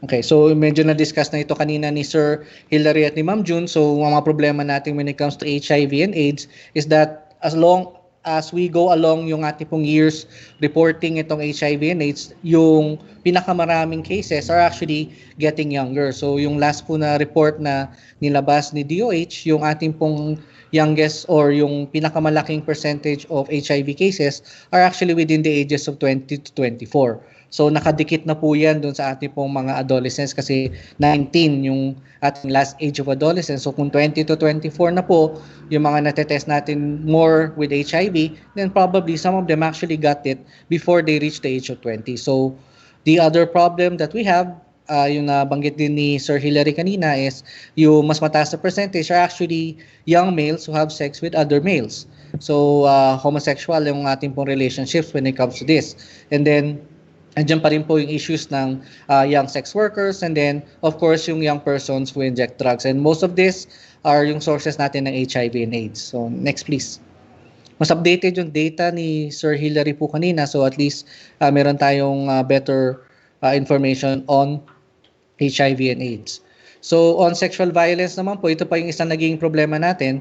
Okay, so medyo na-discuss na ito kanina ni Sir Hilary at ni Ma'am June. So mga problema natin when it comes to HIV and AIDS is that as long as we go along yung ating pong years reporting itong HIV and AIDS, yung pinakamaraming cases are actually getting younger. So yung last po na report na nilabas ni DOH, yung ating pong youngest or yung pinakamalaking percentage of HIV cases are actually within the ages of 20 to 24. So nakadikit na po yan dun sa ating pong mga adolescents kasi 19 yung ating last age of adolescence. So kung 20 to 24 na po yung mga natetest natin more with HIV, then probably some of them actually got it before they reach the age of 20. So the other problem that we have, yung nabanggit din ni Sir Hilary kanina, is yung mas mataas na percentage are actually young males who have sex with other males. So, homosexual yung ating pong relationships when it comes to this. And then, andyan pa rin po yung issues ng young sex workers and then, of course, yung young persons who inject drugs. And most of this are yung sources natin ng HIV and AIDS. So, next please. Mas updated yung data ni Sir Hillary po kanina. So, at least meron tayong better information on HIV and AIDS. So, on sexual violence naman po, ito pa yung isang naging problema natin.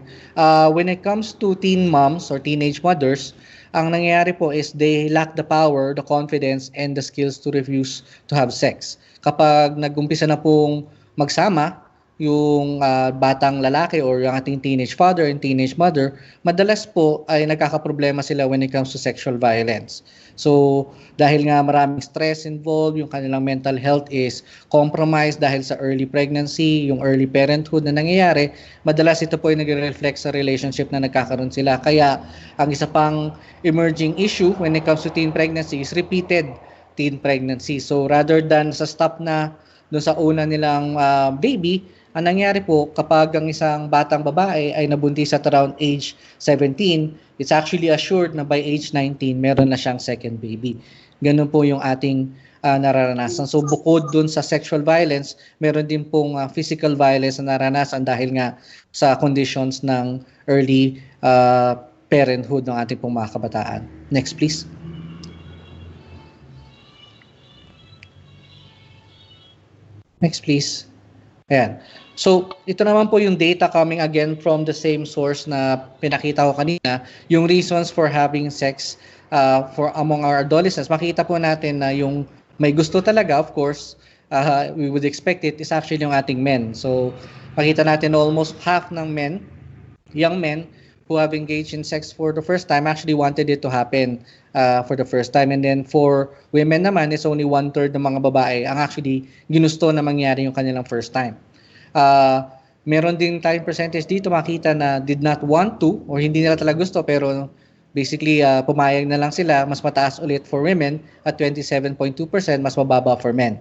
When it comes to teen moms or teenage mothers, ang nangyayari po is they lack the power, the confidence, and the skills to refuse to have sex. Kapag nag-umpisa na pong magsama, yung batang lalaki or yung ating teenage father and teenage mother, madalas po ay nagkakaproblema sila when it comes to sexual violence. So, dahil nga maraming stress involved, yung kanilang mental health is compromised dahil sa early pregnancy, yung early parenthood na nangyayari, madalas ito po ay nagre-reflect sa relationship na nagkakaroon sila. Kaya, ang isa pang emerging issue when it comes to teen pregnancy is repeated teen pregnancy. So, rather than sa stop na doon sa una nilang baby, ang nangyari po kapag ang isang batang babae ay nabuntis at around age 17, it's actually assured na by age 19, meron na siyang second baby. Ganun po yung ating nararanasan. So bukod dun sa sexual violence, meron din pong physical violence na naranasan dahil nga sa conditions ng early parenthood ng ating pong mga kabataan. Next please. Next please. Ayan. So, ito naman po yung data coming again from the same source na pinakita ko kanina, yung reasons for having sex for among our adolescents. Makita po natin na yung may gusto talaga, of course, we would expect it, is actually yung ating men. So, makita natin almost half ng men, young men, who have engaged in sex for the first time actually wanted it to happen for the first time. And then for women naman, it's only 1/3 ng mga babae ang actually ginusto na mangyari yung kanilang first time. Meron din tayong percentage dito makita na did not want to or hindi nila talaga gusto pero basically pumayag na lang sila, mas mataas ulit for women at 27.2%, mas mababa for men.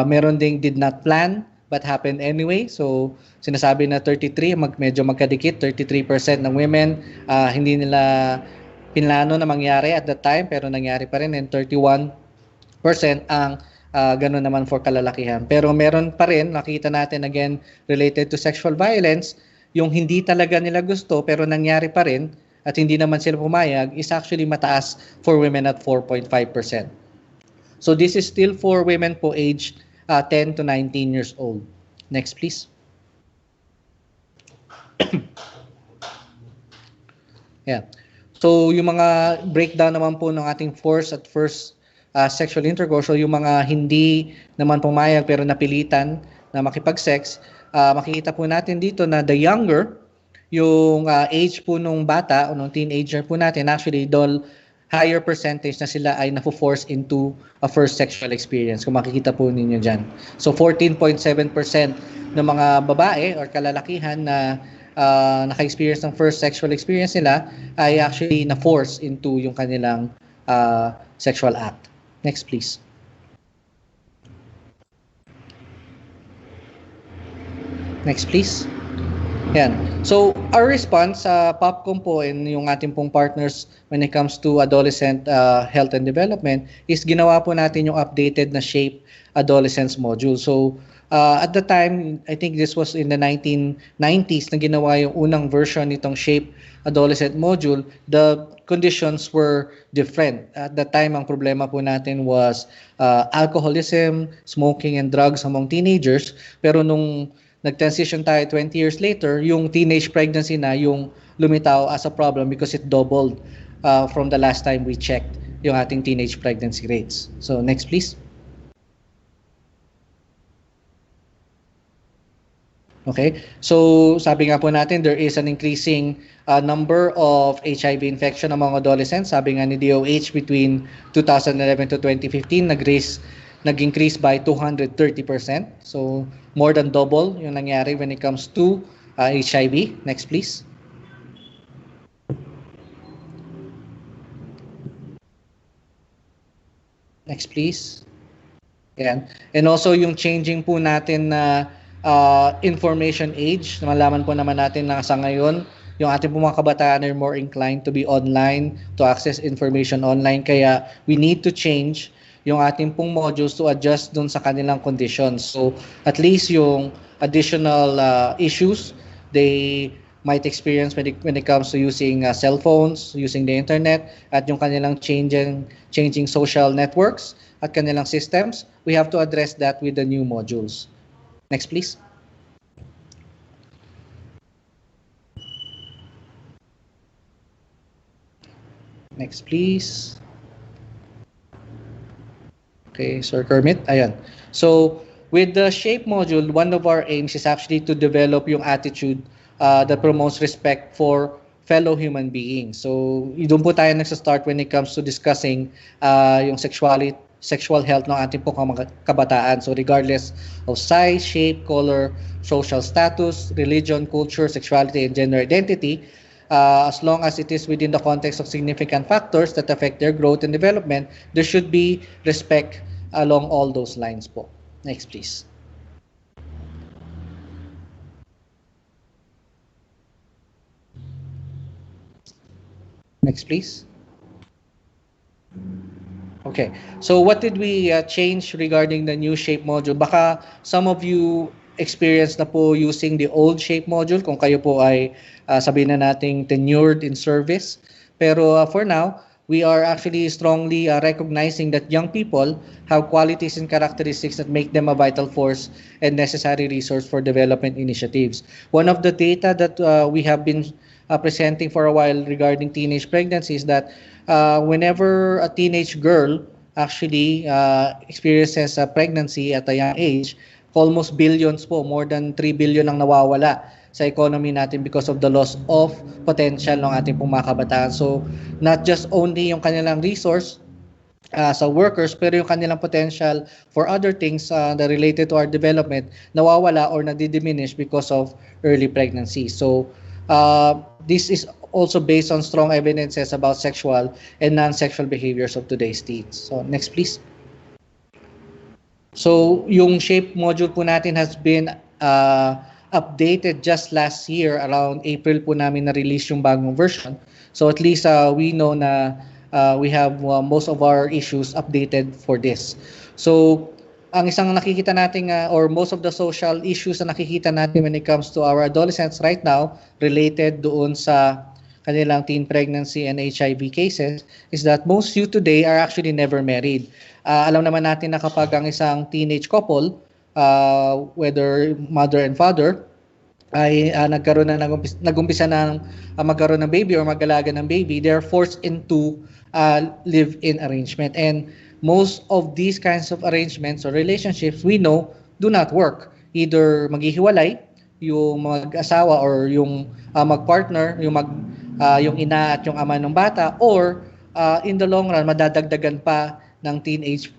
Meron ding did not plan but happened anyway. So sinasabi na 33, medyo magkadikit, 33% ng women hindi nila pinlano na mangyari at that time pero nangyari pa rin, and 31% ang ganun naman for kalalakihan. Pero meron pa rin, nakita natin again, related to sexual violence, yung hindi talaga nila gusto pero nangyari pa rin at hindi naman sila pumayag is actually mataas for women at 4.5%. So this is still for women po aged 10 to 19 years old. Next please. Yeah. So yung mga breakdown naman po ng ating force at first sexual intercourse, so yung mga hindi naman pumayag pero napilitan na makipag-sex, makikita po natin dito na the younger, yung age po nung bata o nung teenager po natin, actually higher percentage na sila ay na-force into a first sexual experience, kung makikita po ninyo dyan. So 14.7% ng mga babae or kalalakihan na naka-experience ng first sexual experience nila ay actually na-force into yung kanilang sexual act. Next, please. Next, please. Yan. So, our response sa POPCOM po and yung ating pong partners when it comes to adolescent health and development is ginawa po natin yung updated na SHAPE Adolescence Module. So, at the time, I think this was in the 1990s na ginawa yung unang version nitong SHAPE Adolescent Module. The conditions were different. At that time, ang problema po natin was alcoholism, smoking, and drugs among teenagers. Pero nung nag-transition tayo 20 years later, yung teenage pregnancy na yung lumitaw as a problem because it doubled from the last time we checked yung ating teenage pregnancy rates. So next please. Okay, so sabi nga po natin there is an increasing number of HIV infection among adolescents. Sabi nga ni DOH between 2011 to 2015 nag-increase by 230%. So more than double yung nangyari when it comes to HIV. Next please. Next please. Yan. And also yung changing po natin na information age, malaman po naman natin na sa ngayon yung ating mga kabataan are more inclined to be online, to access information online. Kaya we need to change yung ating pong modules to adjust dun sa kanilang conditions. So at least yung additional issues they might experience when it comes to using cell phones, using the internet, at yung kanilang changing social networks at kanilang systems, we have to address that with the new modules. Next, please. Next, please. Okay, Sir Kermit. Ayan. So, with the shape module, one of our aims is actually to develop yung attitude that promotes respect for fellow human beings. So, doon po tayo nagsa-start when it comes to discussing yung sexual health ng ating po kabataan. So, regardless of size, shape, color, social status, religion, culture, sexuality, and gender identity, as long as it is within the context of significant factors that affect their growth and development, there should be respect along all those lines po. Next, please. Next, please. Okay, so what did we change regarding the new shape module? Baka some of you experienced na po using the old shape module kung kayo po ay sabihin na nating tenured in service. Pero for now, we are actually strongly recognizing that young people have qualities and characteristics that make them a vital force and necessary resource for development initiatives. One of the data that we have been presenting for a while regarding teenage pregnancy is that whenever a teenage girl actually experiences a pregnancy at a young age, almost billions po, more than 3 billion ang nawawala sa economy natin because of the loss of potential ng ating pong mga kabataan. So, not just only yung kanilang resource sa workers, pero yung kanilang potential for other things that related to our development, nawawala or nadidiminish because of early pregnancy. So, this is also based on strong evidences about sexual and non-sexual behaviors of today's teens. So, next please. So, yung shape module po natin has been updated just last year. Around April po namin na-release yung bagong version. So, at least we know na we have most of our issues updated for this. So, ang isang nakikita natin or most of the social issues na nakikita natin when it comes to our adolescents right now related doon sa kanilang teen pregnancy and HIV cases is that most youth today are actually never married. Alam naman natin na kapag ang isang teenage couple, whether mother and father, ay nagumpisa ng magkaroon ng baby or mag-alaga ng baby, they're forced into live-in arrangement. And most of these kinds of arrangements or relationships we know do not work. Either maghihiwalay yung mag-asawa or yung mag-partner, yung ina at yung ama ng bata, or in the long run madadagdagan pa ng teenage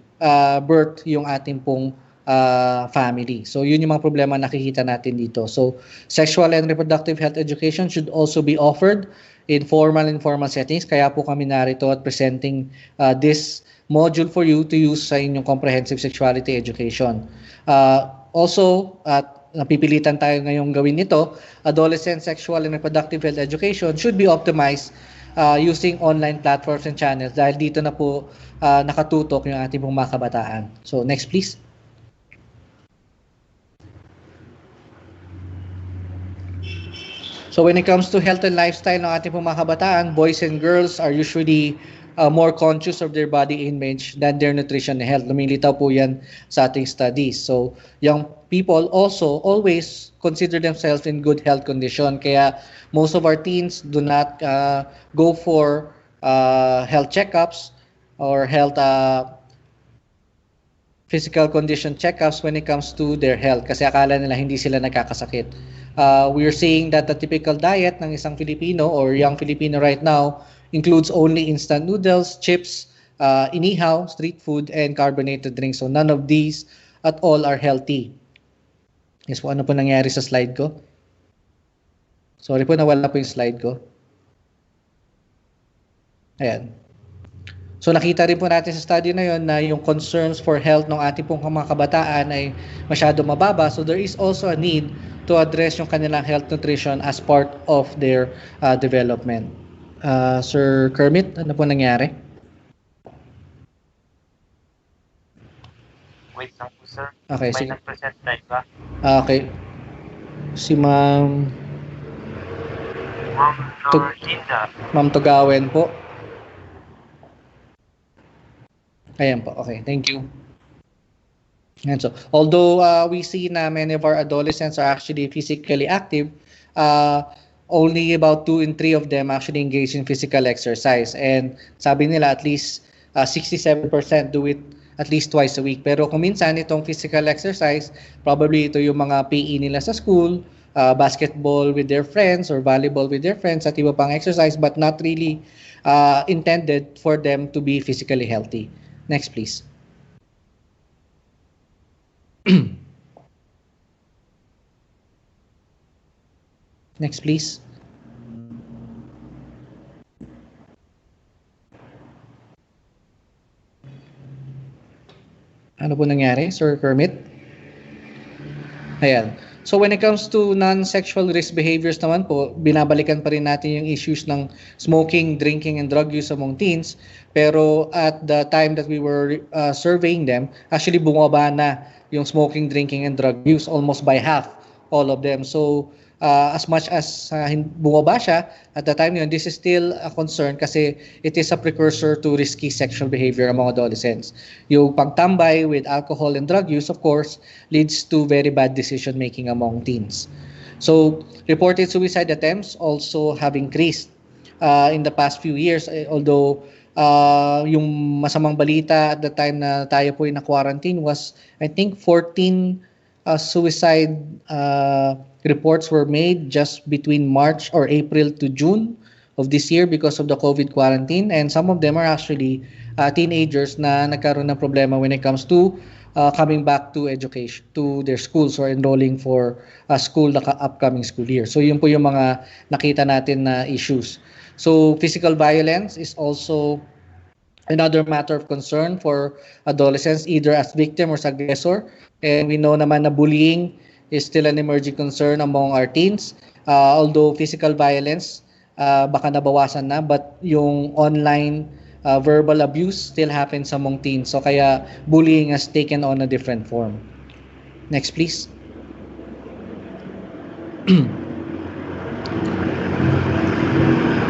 birth yung ating pong family. So yun yung mga problema nakikita natin dito. So sexual and reproductive health education should also be offered in formal and informal settings. Kaya po kami narito at presenting this module for you to use sa inyong comprehensive sexuality education. Also, napipilitan tayo ngayong gawin ito, adolescent sexual and reproductive health education should be optimized using online platforms and channels dahil dito na po nakatutok yung ating pong mga kabataan. So, next please. So when it comes to health and lifestyle ng ating pong mga kabataan, boys and girls are usually more conscious of their body image than their nutrition and health. Lumilitaw po yan sa ating studies. So young people also always consider themselves in good health condition. Kaya most of our teens do not go for health checkups or health physical condition checkups when it comes to their health kasi akala nila hindi sila nagkakasakit. We're seeing that the typical diet ng isang Filipino or young Filipino right now includes only instant noodles, chips, inihaw, street food, and carbonated drinks. So none of these at all are healthy. Yes po, ano po nangyari sa slide ko? Sorry po, nawala po yung slide ko. Ayan. So nakita rin po natin sa study na yon na yung concerns for health ng ating pong mga kabataan ay masyado mababa. So there is also a need to to address yung kanilang health nutrition as part of their development. Sir Kermit, ano po nangyari? Wait lang po, sir. Okay, May sige. nag-present live ba? Okay. Si Ma'am Ma'am Lorlinda. Ma'am Tugawen po. Ayan po. Okay, thank you. And so, although we see na many of our adolescents are actually physically active, only about 2 in 3 of them actually engage in physical exercise. And sabi nila at least 67% do it at least twice a week. Pero kung minsan itong physical exercise, probably ito yung mga PE nila sa school, basketball with their friends or volleyball with their friends at iba pang exercise, but not really intended for them to be physically healthy. Next, please. Next, please. Ano po nangyari, Sir Kermit? Ayan. So when it comes to non-sexual risk behaviors naman po, binabalikan pa rin natin yung issues ng smoking, drinking, and drug use among teens. Pero at the time that we were surveying them, actually bumaba na yung smoking, drinking, and drug use almost by half, all of them. So as much as bumaba siya, at the time yun, this is still a concern kasi it is a precursor to risky sexual behavior among adolescents. Yung pagtambay with alcohol and drug use, of course, leads to very bad decision making among teens. So reported suicide attempts also have increased in the past few years, although yung masamang balita at the time na tayo po na quarantine was, I think, 14 suicide reports were made just between March or April to June of this year because of the COVID quarantine, and some of them are actually teenagers na nagkaroon ng problema when it comes to coming back to education, to their schools or enrolling for school na upcoming school year. So yun po yung mga nakita natin na issues. So physical violence is also another matter of concern for adolescents, either as victim or as aggressor. And we know naman na bullying is still an emerging concern among our teens. Although physical violence, baka nabawasan na, but yung online verbal abuse still happens among teens. So kaya bullying has taken on a different form. Next, please.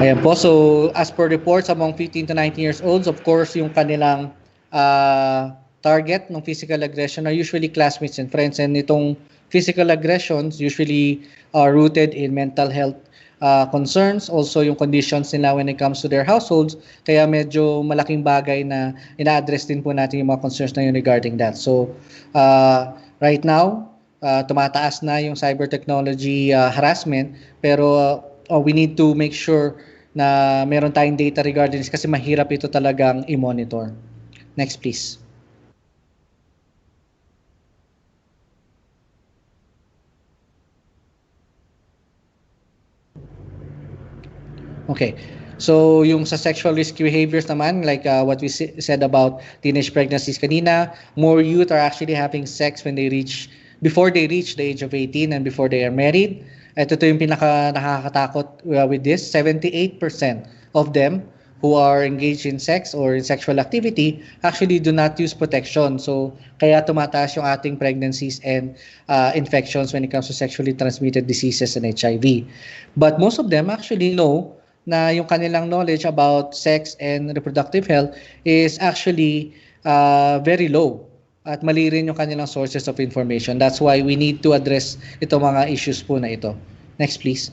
Ayan po. So as per reports among 15 to 19 years olds, of course, yung kanilang target ng physical aggression are usually classmates and friends. And itong physical aggressions usually are rooted in mental health concerns, also yung conditions nila when it comes to their households. Kaya medyo malaking bagay na ina-address din po natin yung mga concerns na yun regarding that. So right now, tumataas na yung cyber technology harassment, pero we need to make sure na meron tayong data regarding this kasi mahirap ito talagang i-monitor. Next, please. Okay. So yung sa sexual risky behaviors naman, like what we said about teenage pregnancies kanina, more youth are actually having sex before they reach the age of 18 and before they are married. At ito yung pinaka nakakatakot with this. 78% of them who are engaged in sex or in sexual activity actually do not use protection. So kaya tumataas yung ating pregnancies and infections when it comes to sexually transmitted diseases and HIV. But most of them actually know na yung kanilang knowledge about sex and reproductive health is actually very low. At mali rin yung kanilang sources of information. That's why we need to address itong mga issues po na ito. Next, please.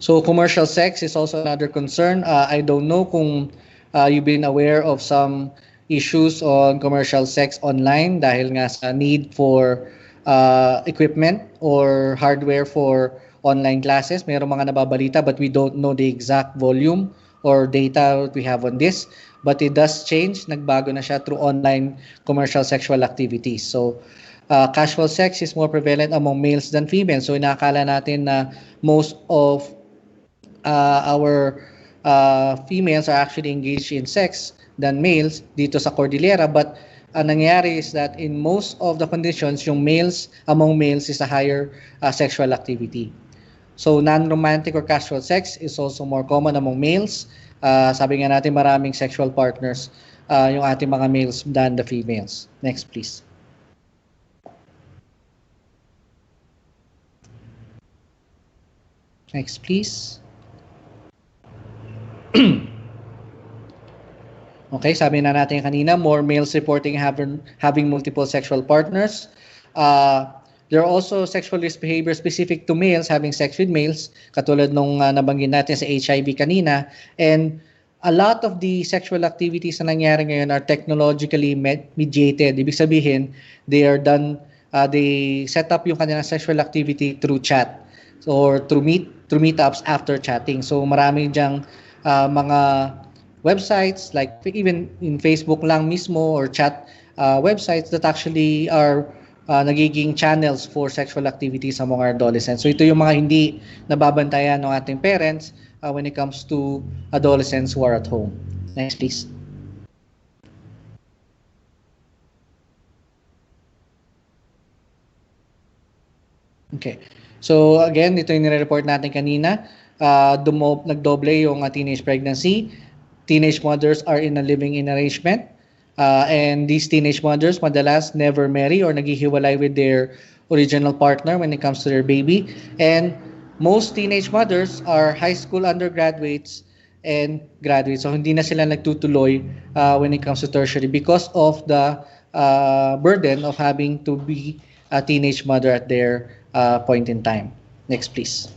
So commercial sex is also another concern. I don't know kung you've been aware of some issues on commercial sex online dahil nga sa need for equipment or hardware for online classes. Mayroong mga nababalita but we don't know the exact volume or data we have on this, but it does change. Nagbago na siya through online commercial sexual activities. So casual sex is more prevalent among males than females. So inaakala natin na most of our females are actually engaged in sex than males dito sa Cordillera, but ang nangyayari is that in most of the conditions, yung among males is a higher sexual activity. So non-romantic or casual sex is also more common among males. Sabi nga natin maraming sexual partners yung ating mga males than the females. Next please. Next please. Okay, sabi na natin kanina, more males reporting having multiple sexual partners. There are also sexual risk behavior specific to males having sex with males, katulad nung nabanggit natin sa HIV kanina. And a lot of the sexual activities na nangyari ngayon are technologically mediated. Ibig sabihin, they set up yung kanilang sexual activity through chat or through meetups after chatting. So marami diyang mga websites like even in Facebook lang mismo or chat websites that actually are nagiging channels for sexual activities among our adolescents. So ito yung mga hindi nababantayan ng ating parents when it comes to adolescents who are at home. Next please. Okay. So again, ito yung nire-report natin kanina. Nagdoble yung teenage pregnancy. Teenage mothers are in a living-in arrangement. And these teenage mothers madalas never marry or naghihiwalay with their original partner when it comes to their baby. And most teenage mothers are high school undergraduates and graduates. So hindi na sila nagtutuloy when it comes to tertiary because of the burden of having to be a teenage mother at their point in time. Next, please.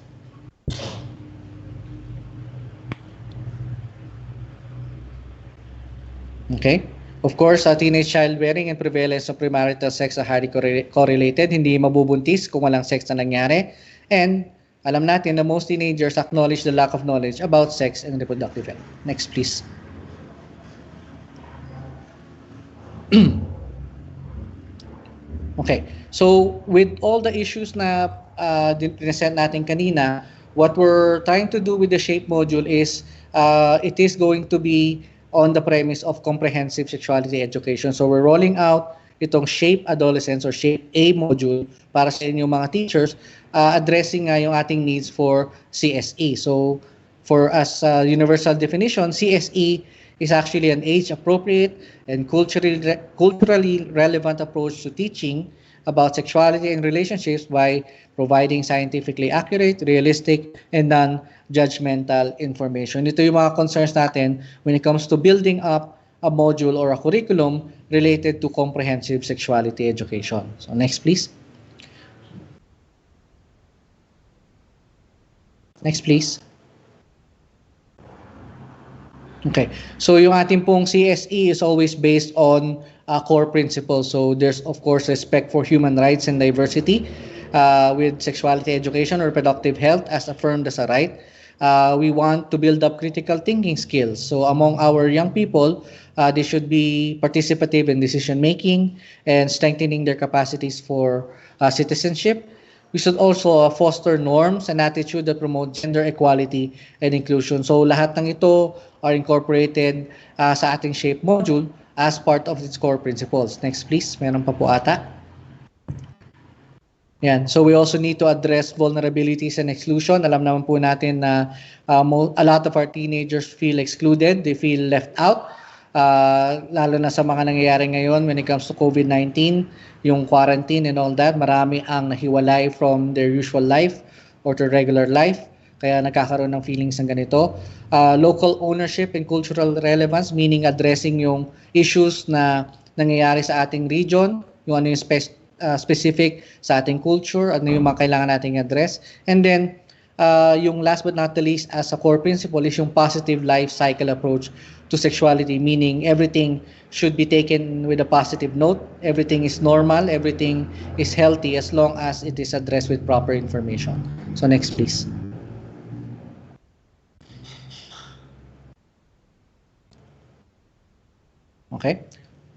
Okay. Of course, teenage childbearing and prevalence of premarital sex are highly correlated. Hindi mabubuntis kung walang sex na nangyari. And alam natin na most teenagers acknowledge the lack of knowledge about sex and reproductive health. Next, please. Okay. So, with all the issues na present natin kanina, what we're trying to do with the SHAPE module is it is going to be on the premise of comprehensive sexuality education. So we're rolling out itong SHAPE Adolescence or SHAPE A module para sa inyong mga teachers, addressing nga yung ating needs for CSE. So for as universal definition, CSE is actually an age-appropriate and culturally relevant approach to teaching about sexuality and relationships by providing scientifically accurate, realistic, and non-judgmental information. Ito yung mga concerns natin when it comes to building up a module or a curriculum related to comprehensive sexuality education. So next, please. Next, please. Okay. So yung ating pong CSE is always based on core principles. So there's of course respect for human rights and diversity with sexuality education or reproductive health as affirmed as a right. We want to build up critical thinking skills. So among our young people, they should be participative in decision making and strengthening their capacities for citizenship. We should also foster norms and attitude that promote gender equality and inclusion. So lahat ng ito are incorporated sa ating SHAPE module as part of its core principles. Next please, meron pa po ata. Yan. So we also need to address vulnerabilities and exclusion. Alam naman po natin na a lot of our teenagers feel excluded, they feel left out. Lalo na sa mga nangyayari ngayon when it comes to COVID-19, yung quarantine and all that, marami ang nahiwalay from their usual life or their regular life. Kaya nagkakaroon ng feelings ng ganito. Local ownership and cultural relevance, meaning addressing yung issues na nangyayari sa ating region, yung ano yung specific sa ating culture, ano yung mga kailangan nating address. And then, yung last but not the least, as a core principle is yung positive life cycle approach to sexuality, meaning everything should be taken with a positive note. Everything is normal, everything is healthy as long as it is addressed with proper information. So next, please. Okay.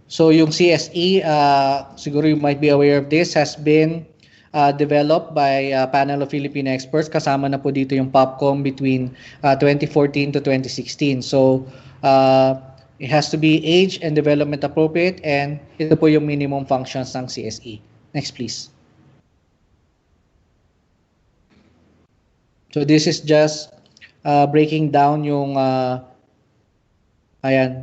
So yung CSE, siguro you might be aware of this, has been developed by a panel of Filipino experts. Kasama na po dito yung POPCOM between 2014 to 2016. So It has to be age and development appropriate, and ito po yung minimum functions ng CSE. Next please. So this is just breaking down yung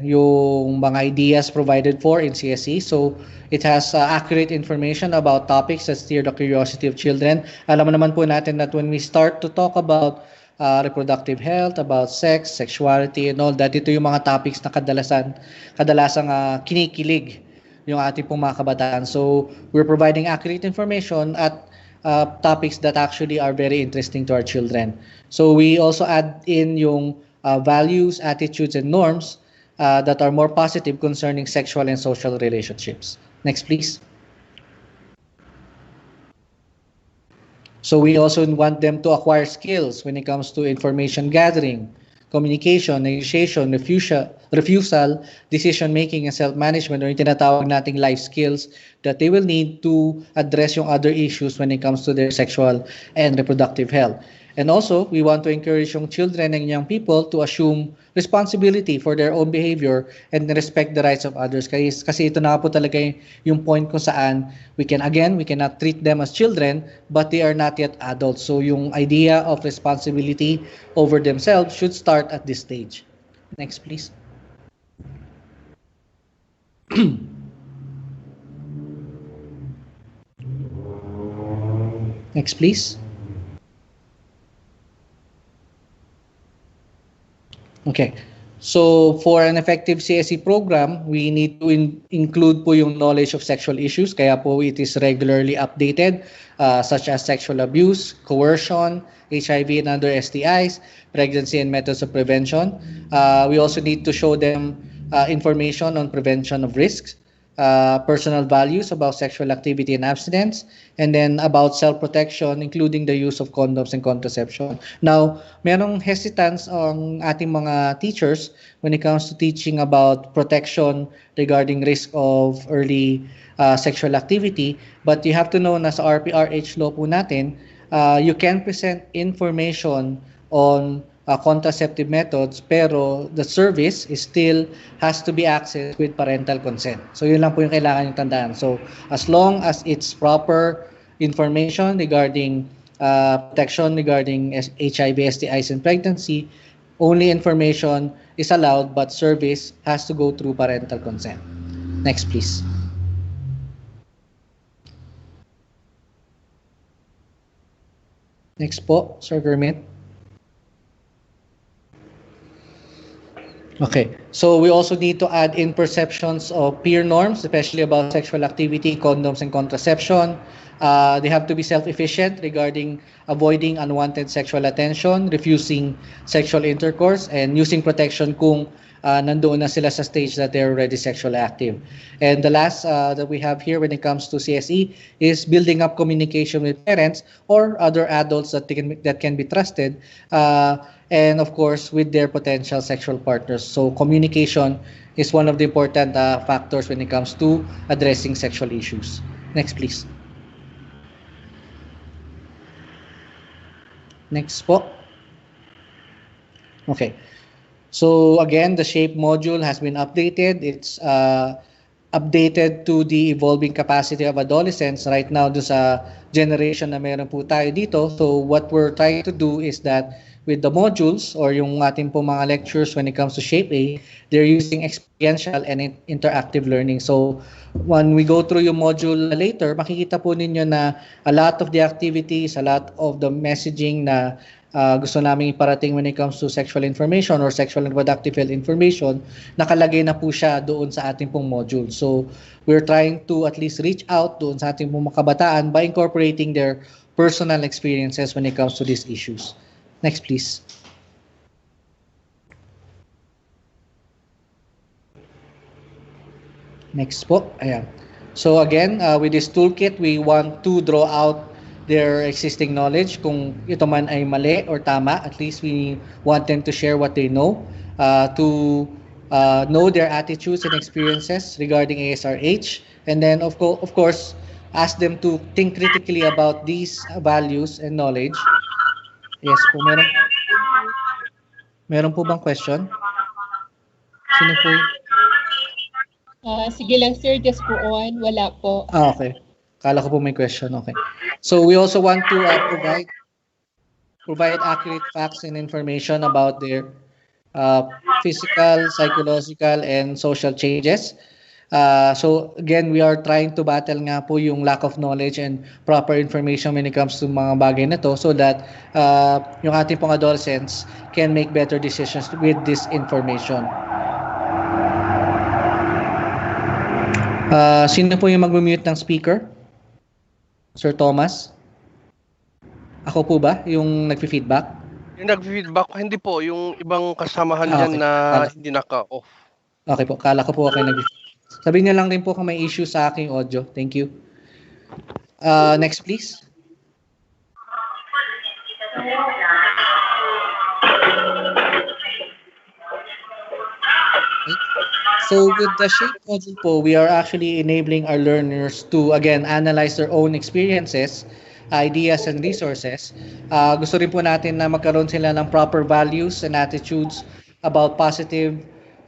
yung mga ideas provided for in CSE. So it has accurate information about topics that stir the curiosity of children. Alam naman po natin that when we start to talk about reproductive health, about sex, sexuality, and all that, ito yung mga topics na kadalasang kinikilig yung ating pong mga kabataan. So we're providing accurate information at topics that actually are very interesting to our children. So we also add in yung values, attitudes, and norms that are more positive concerning sexual and social relationships. Next, please. So we also want them to acquire skills when it comes to information gathering, communication, negotiation, refusal, decision making, and self-management, or yung tinatawag nating life skills that they will need to address yung other issues when it comes to their sexual and reproductive health. And also, we want to encourage yung children and young people to assume responsibility for their own behavior and respect the rights of others. Kasi ito na po talaga yung point kung saan we cannot treat them as children, but they are not yet adults. So yung idea of responsibility over themselves should start at this stage. Next, please. Next, please. Okay. So for an effective CSE program, we need to include po yung knowledge of sexual issues. Kaya po it is regularly updated, such as sexual abuse, coercion, HIV and other STIs, pregnancy and methods of prevention. We also need to show them information on prevention of risks, personal values about sexual activity and abstinence, and then about self-protection, including the use of condoms and contraception. Now, merong hesitance ang ating mga teachers when it comes to teaching about protection regarding risk of early sexual activity, but you have to know na sa RPRH law po natin, you can present information on contraceptive methods, pero the service is still has to be accessed with parental consent. So yun lang po yung kailangan yung tandaan. So as long as it's proper information regarding protection regarding HIV, STIs, and pregnancy, only information is allowed, but service has to go through parental consent. Next, please. Next po, Sir Kermit. Okay, so we also need to add in perceptions of peer norms, especially about sexual activity, condoms, and contraception. They have to be self-efficient regarding avoiding unwanted sexual attention, refusing sexual intercourse, and using protection kung nandoon na sila sa stage that they're already sexually active. And the last that we have here when it comes to CSE is building up communication with parents or other adults that can be trusted, and of course with their potential sexual partners. So communication is one of the important factors when it comes to addressing sexual issues. Next, please. Next po. Okay. So again, the SHAPE module has been updated. It's updated to the evolving capacity of adolescents right now do sa generation na meron po tayo dito. So what we're trying to do is that with the modules or yung ating po mga lectures when it comes to SHAPE A, they're using experiential and interactive learning. So when we go through yung module later, makikita po ninyo na a lot of the activities, a lot of the messaging na gusto namin iparating when it comes to sexual information or sexual and reproductive health information, nakalagay na po siya doon sa ating pong module. So we're trying to at least reach out doon sa ating pong mga kabataan by incorporating their personal experiences when it comes to these issues. Next, please. Next po. Ayan. So again, with this toolkit, we want to draw out their existing knowledge. Kung ito man ay mali or tama, at least we want them to share what they know, to know their attitudes and experiences regarding ASRH, and then of course, ask them to think critically about these values and knowledge. Yes po, meron po bang question? Sino po? Sige lang sir, just go on. Wala po. Okay. Kala ko po may question. Okay. So we also want to provide accurate facts and information about their physical, psychological, and social changes. So again, we are trying to battle nga po yung lack of knowledge and proper information when it comes to mga bagay na to so that yung ating pong adolescents can make better decisions with this information. Sino po yung mag-mute ng speaker? Sir Thomas? Ako po ba yung nagfi-feedback? Yung nag-feedback, hindi po. Yung ibang kasamahan Okay. dyan na hindi naka-off. Okay po. Kala ko po okay nag-feedback. Sabihin niyo lang din po kung may issue sa aking audio. Thank you. Next please. So with the shape module po, we are actually enabling our learners to again analyze their own experiences, ideas and resources. Gusto rin po natin na magkaroon sila ng proper values and attitudes about positive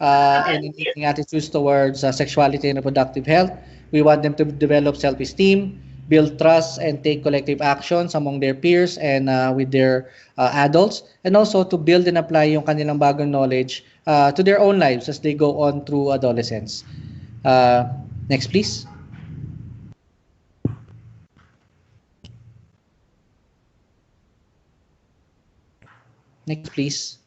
and enabling attitudes towards sexuality and reproductive health. We want them to develop self-esteem, build trust and take collective actions among their peers and with their adults, and also to build and apply yung kanilang bagong knowledge to their own lives as they go on through adolescence. Next, please. Next, please.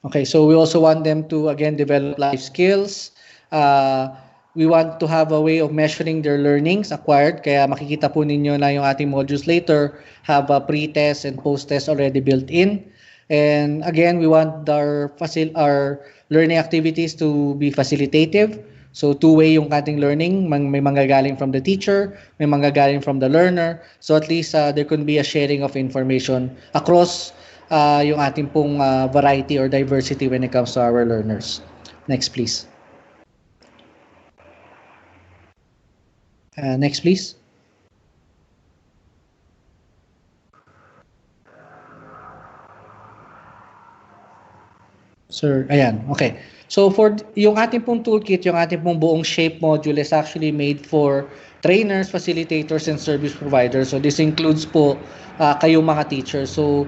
Okay, so we also want them to again develop life skills. We want to have a way of measuring their learnings acquired. Kaya makikita po ninyo na yung ating modules later have a pre-test and post-test already built in. And again, we want our learning activities to be facilitative. So two-way yung ating learning, may manggagaling from the teacher, may manggagaling from the learner. So at least there could be a sharing of information across yung ating pong variety or diversity when it comes to our learners. Next, please. Next, please. Sir, ayan, okay. So for yung ating pong toolkit, yung ating pong buong shape module is actually made for trainers, facilitators, and service providers. So this includes po kayong mga teachers. So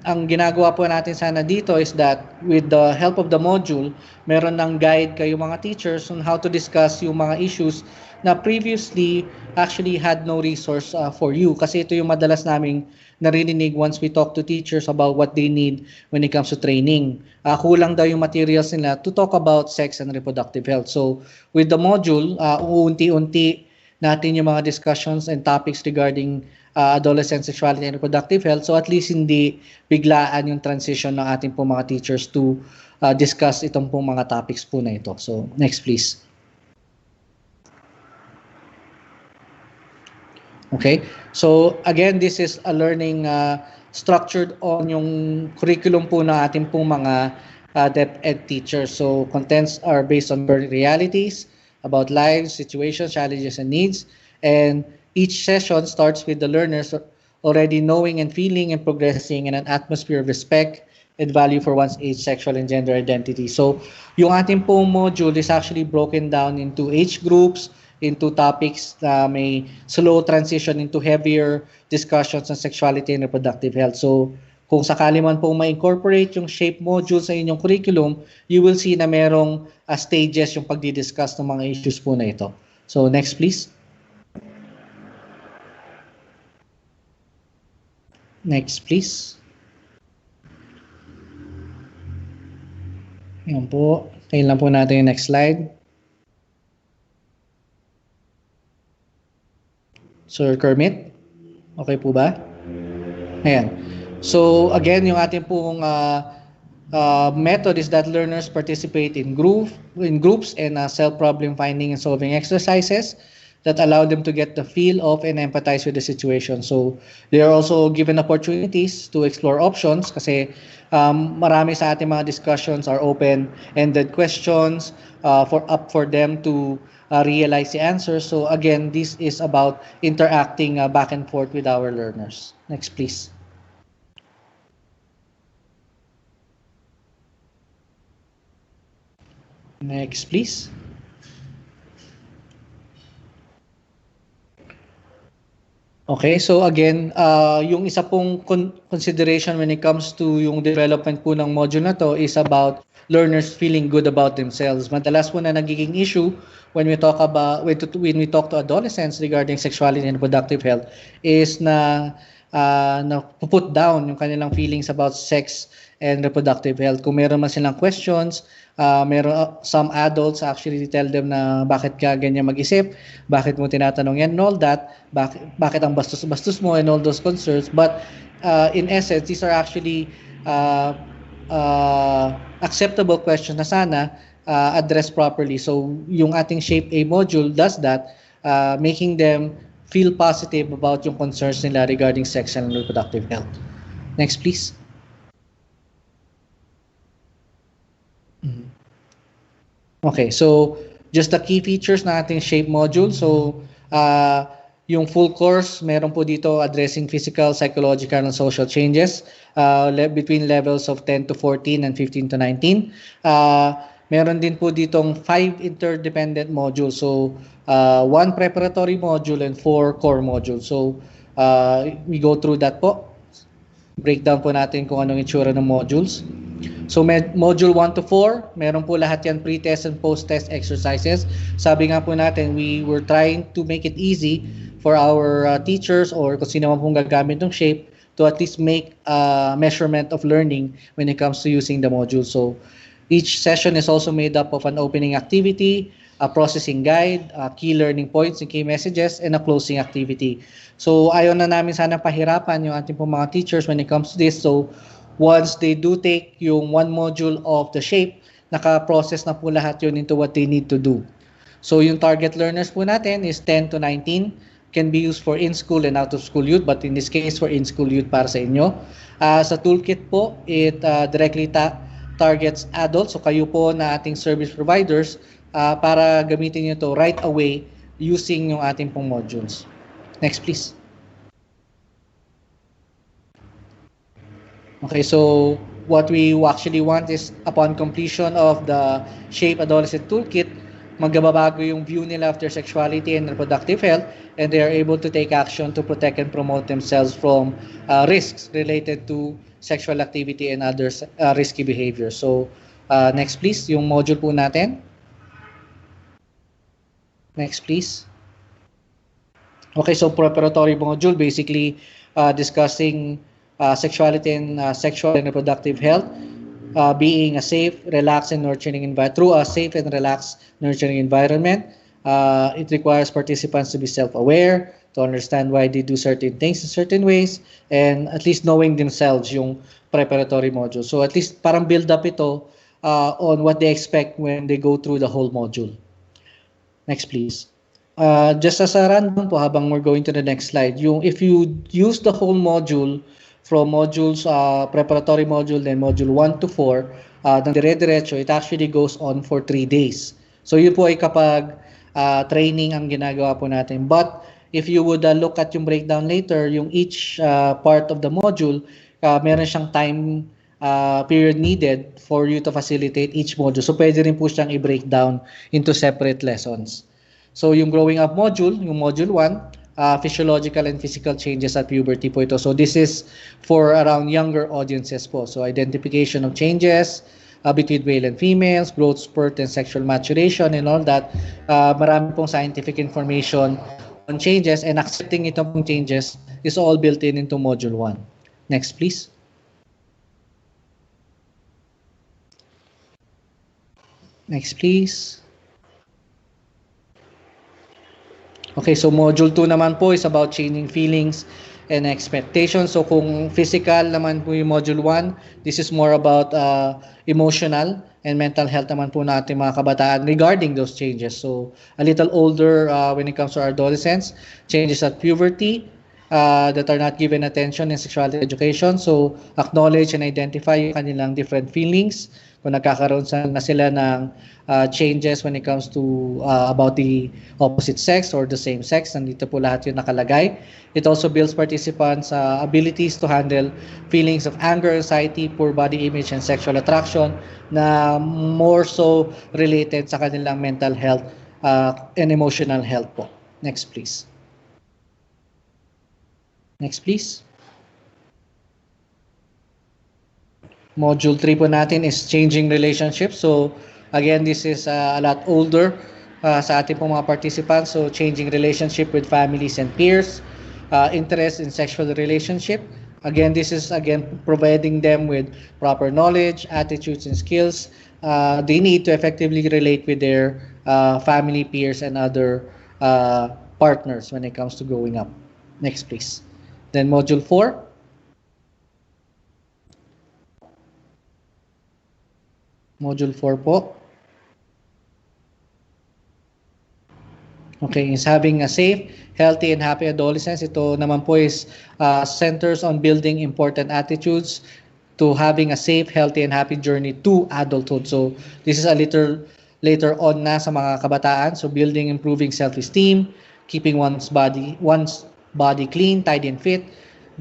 ang ginagawa po natin sana dito is that with the help of the module, meron ng guide kayo mga teachers on how to discuss yung mga issues na previously actually had no resource for you. Kasi ito yung madalas naming narinig once we talk to teachers about what they need when it comes to training. Kulang daw yung materials nila to talk about sex and reproductive health. So with the module, unti-unti natin yung mga discussions and topics regarding adolescent sexuality and reproductive health. So at least hindi biglaan yung transition ng ating po mga teachers to discuss itong pong mga topics po na ito. So next please. Okay, so again, this is a learning structured on yung curriculum po ng ating pong mga DepEd teachers. So contents are based on current realities about lives, situations, challenges, and needs. And each session starts with the learners already knowing and feeling and progressing in an atmosphere of respect and value for one's age, sexual, and gender identity. So yung ating pong module is actually broken down into age groups, into topics na may slow transition into heavier discussions on sexuality and reproductive health. So, kung sakali man po ma-incorporate yung shape module sa inyong curriculum, you will see na merong stages yung pagdi-discuss ng mga issues po na ito. So, next please. Next please. Ayan po. Tayo lang po natin yung next slide. Sir Kermit, okay po ba? Ayan. So again, yung ating pong method is that learners participate in groups and self-problem finding and solving exercises that allow them to get the feel of and empathize with the situation. So they are also given opportunities to explore options kasi marami sa ating mga discussions are open-ended questions for them to realize the answers. So again, this is about interacting back and forth with our learners. Next, please. Next, please. Okay, so again, yung isa pong consideration when it comes to yung development po ng module na to is about learners feeling good about themselves. Madalas po na nagiging issue when we talk to adolescents regarding sexuality and reproductive health is na put down yung kanilang feelings about sex and reproductive health. Kung meron man silang questions, some adults actually tell them na bakit ka ganyan mag-isip, bakit mo tinatanong yan and all that, bakit ang bastos-bastos mo and all those concerns. But in essence, these are actually acceptable questions na sana addressed properly. So yung ating Shape A module does that, making them feel positive about yung concerns nila regarding sexual and reproductive health. Next, please. Okay, so just the key features na ating Shape module. So, yung full course, meron po dito addressing physical, psychological, and social changes between levels of 10 to 14 and 15 to 19. Meron din po ditong 5 interdependent modules. So, 1 preparatory module and 4 core modules. So, we go through that po. Breakdown po natin kung anong itsura ng modules. So module 1 to 4, meron po lahat yan pre-test and post-test exercises. Sabi nga po natin, we were trying to make it easy for our teachers or kung sino man pong gagamit ng Shape to at least make measurement of learning when it comes to using the module. So each session is also made up of an opening activity, a processing guide, key learning points and key messages, and a closing activity. So ayaw na namin sana pahirapan yung ating pong mga teachers when it comes to this. So once they do take yung one module of the Shape, naka-process na po lahat yun into what they need to do. So yung target learners po natin is 10 to 19, can be used for in-school and out-of-school youth, but in this case, for in-school youth para sa inyo. Sa toolkit po, it directly targets adults, so kayo po na ating service providers, para gamitin nyo to right away using yung ating pong modules. Next, please. Okay, so what we actually want is upon completion of the Shape Adolescent Toolkit, magbabago yung view nila of their sexuality and reproductive health, and they are able to take action to protect and promote themselves from risks related to sexual activity and other risky behaviors. So next please, yung module po natin. Next please. Okay, so preparatory module, basically discussing sexuality and sexual and reproductive health, being a safe, relaxed, and nurturing environment. Through a safe and relaxed, nurturing environment, it requires participants to be self-aware, to understand why they do certain things in certain ways, and at least knowing themselves yung preparatory module. So at least parang build up ito on what they expect when they go through the whole module. Next, please. Just as a random po habang we're going to the next slide, yung if you use the whole module from modules, preparatory module, then module 1 to 4, ng dire-diretso, it actually goes on for 3 days. So yun po ay kapag training ang ginagawa po natin. But if you would look at yung breakdown later, yung each part of the module, meron siyang time period needed for you to facilitate each module. So pwede rin po siyang i-break down into separate lessons. So yung growing up module, yung module 1, physiological and physical changes at puberty po ito. So this is for around younger audiences po. So identification of changes between male and females, growth spurt and sexual maturation and all that. Marami pong scientific information on changes, and accepting itong changes is all built in into module 1. Next please. Next please. Okay, so module 2 naman po is about changing feelings and expectations. So kung physical naman po yung module 1, this is more about emotional and mental health naman po natin mga kabataan regarding those changes. So a little older when it comes to our adolescents, changes at puberty that are not given attention in sexuality education. So acknowledge and identify yung kanilang different feelings kung nagkakaroon na sila ng changes when it comes to about the opposite sex or the same sex. Nandito po lahat yun nakalagay. It also builds participants' abilities to handle feelings of anger, anxiety, poor body image, and sexual attraction na more so related sa kanilang mental health and emotional health po. Next, please. Next, please. Module 3 po natin is changing relationships. So, again, this is a lot older sa ating pong mga participants. So, changing relationship with families and peers, interest in sexual relationship. Again, this is providing them with proper knowledge, attitudes, and skills they need to effectively relate with their family, peers, and other partners when it comes to growing up. Next, please. Then Module 4. Module 4 po. Okay, is having a safe, healthy, and happy adolescence. Ito naman po is centers on building important attitudes to having a safe, healthy, and happy journey to adulthood. So, this is a little later on na sa mga kabataan. So, building, improving self-esteem, keeping one's body clean, tidy, and fit,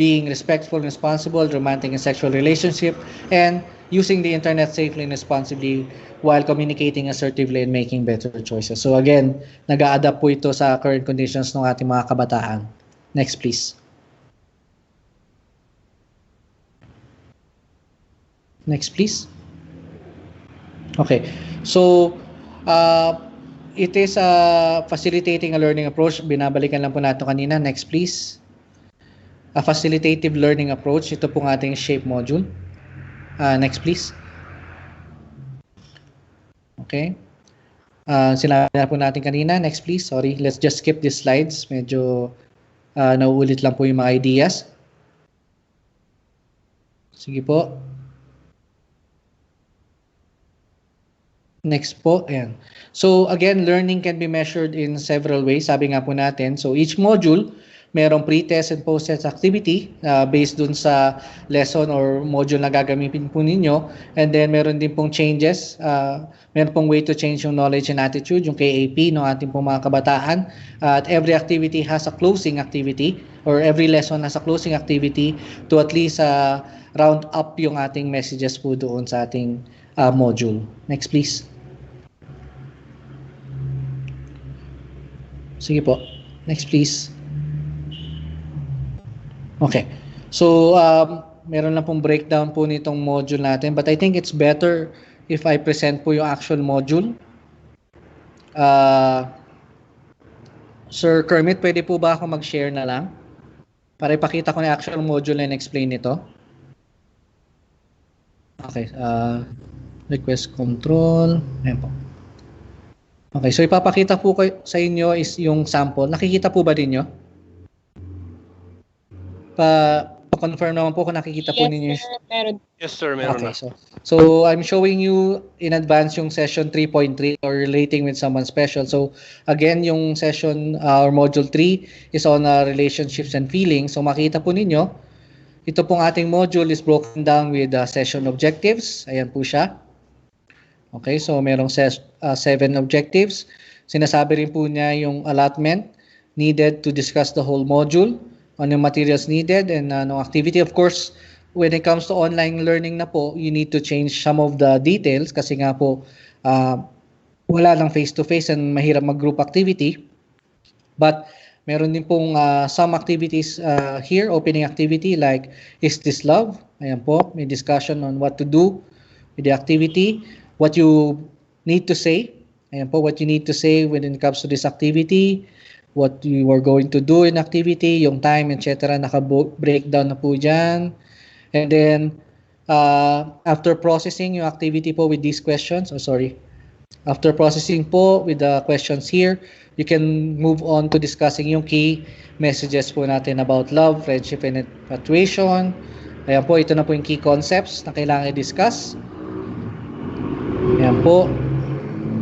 being respectful and responsible, romantic and sexual relationship, and using the internet safely and responsibly while communicating assertively and making better choices. So again, nag-a-adapt po ito sa current conditions ng ating mga kabataan. Next, please. Next, please. Okay. So, it is facilitating a learning approach. Binabalikan lang po natin kanina. Next, please. A facilitative learning approach. Ito pong ating shape module. Next, please. Okay. Sinabi na po natin kanina. Next, please. Sorry. Let's just skip these slides. Medyo nauulit lang po yung mga ideas. Sige po. Next po. Ayan. So, again, learning can be measured in several ways. Sabi nga po natin. So, each module, merong pre-test and post-test activity based dun sa lesson or module na gagamitin po ninyo. And then, meron din pong changes. Meron pong way to change yung knowledge and attitude, yung KAP ng ating pong mga kabataan. At every activity has a closing activity or every lesson has a closing activity to at least round up yung ating messages po doon sa ating module. Next, please. Sige po. Next, please. Okay. So, meron lang pong breakdown po nitong module natin. But I think it's better if I present po yung actual module. Sir Kermit, pwede po ba ako mag-share na lang? Para ipakita ko na yung actual module and explain ito. Okay. Request control. Ayan po. Okay. So, ipapakita po sa inyo is yung sample. Nakikita po ba din nyo? Pa-confirm naman po kung nakikita po ninyo. Yes, sir, meron Okay, na. so I'm showing you in advance yung session 3.3 or relating with someone special. So again, yung session or module 3 is on relationships and feelings. So makita po ninyo, ito pong ating module is broken down with session objectives. Ayan po siya. Okay, so merong 7 objectives. Sinasabi rin po niya yung allotment needed to discuss the whole module, on yung materials needed and no activity. Of course, when it comes to online learning na po, you need to change some of the details kasi nga po wala lang face-to-face and mahirap mag-group activity. But meron din pong some activities here, opening activity like, is this love? Ayan po, may discussion on what to do with the activity, what you need to say. Ayan po, what you need to say when it comes to this activity, what you are going to do in activity, yung time, etc. Naka-breakdown na po dyan. And then, after processing yung activity po with these questions, after processing po with the questions here, you can move on to discussing yung key messages po natin about love, friendship, and infatuation. Ayan po, ito na po yung key concepts na kailangan i-discuss. Ayan po.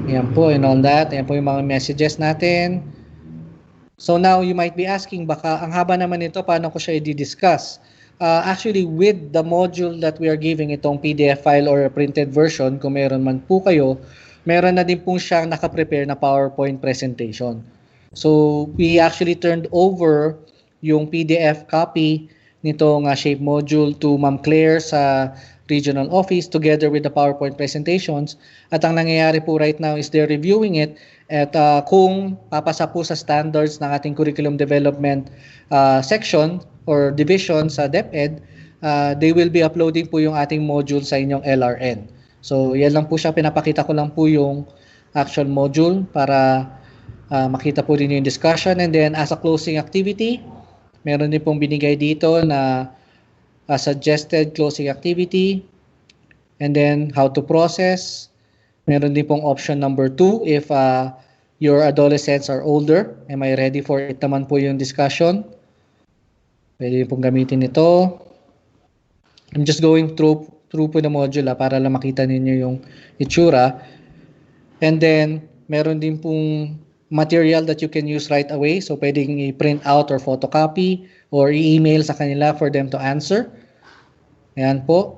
Ayan po, and all that. Ayan po yung mga messages natin. So now, you might be asking, baka ang haba naman ito, paano ko siya i-discuss? actually with the module that we are giving, itong PDF file or a printed version, kung meron man po kayo, meron na din po siyang nakaprepare na PowerPoint presentation. So we actually turned over yung PDF copy nitong shape module to Ma'am Claire sa regional office together with the PowerPoint presentations. At ang nangyayari po right now is they're reviewing it at kung papasa po sa standards ng ating curriculum development section or division sa DepEd, they will be uploading po yung ating module sa inyong LRN. So yan lang po siya, pinapakita ko lang po yung actual module para makita po rin yung discussion. And then as a closing activity, meron din pong binigay dito na suggested closing activity, and then how to process. Meron din pong option number 2 if your adolescents are older. Am I ready for it naman po yung discussion? Pwede pong gamitin ito. I'm just going through po the module para lang makita ninyo yung itsura. And then, meron din pong material that you can use right away. So, pwedeng i-print out or photocopy or i-email sa kanila for them to answer. Ayan po.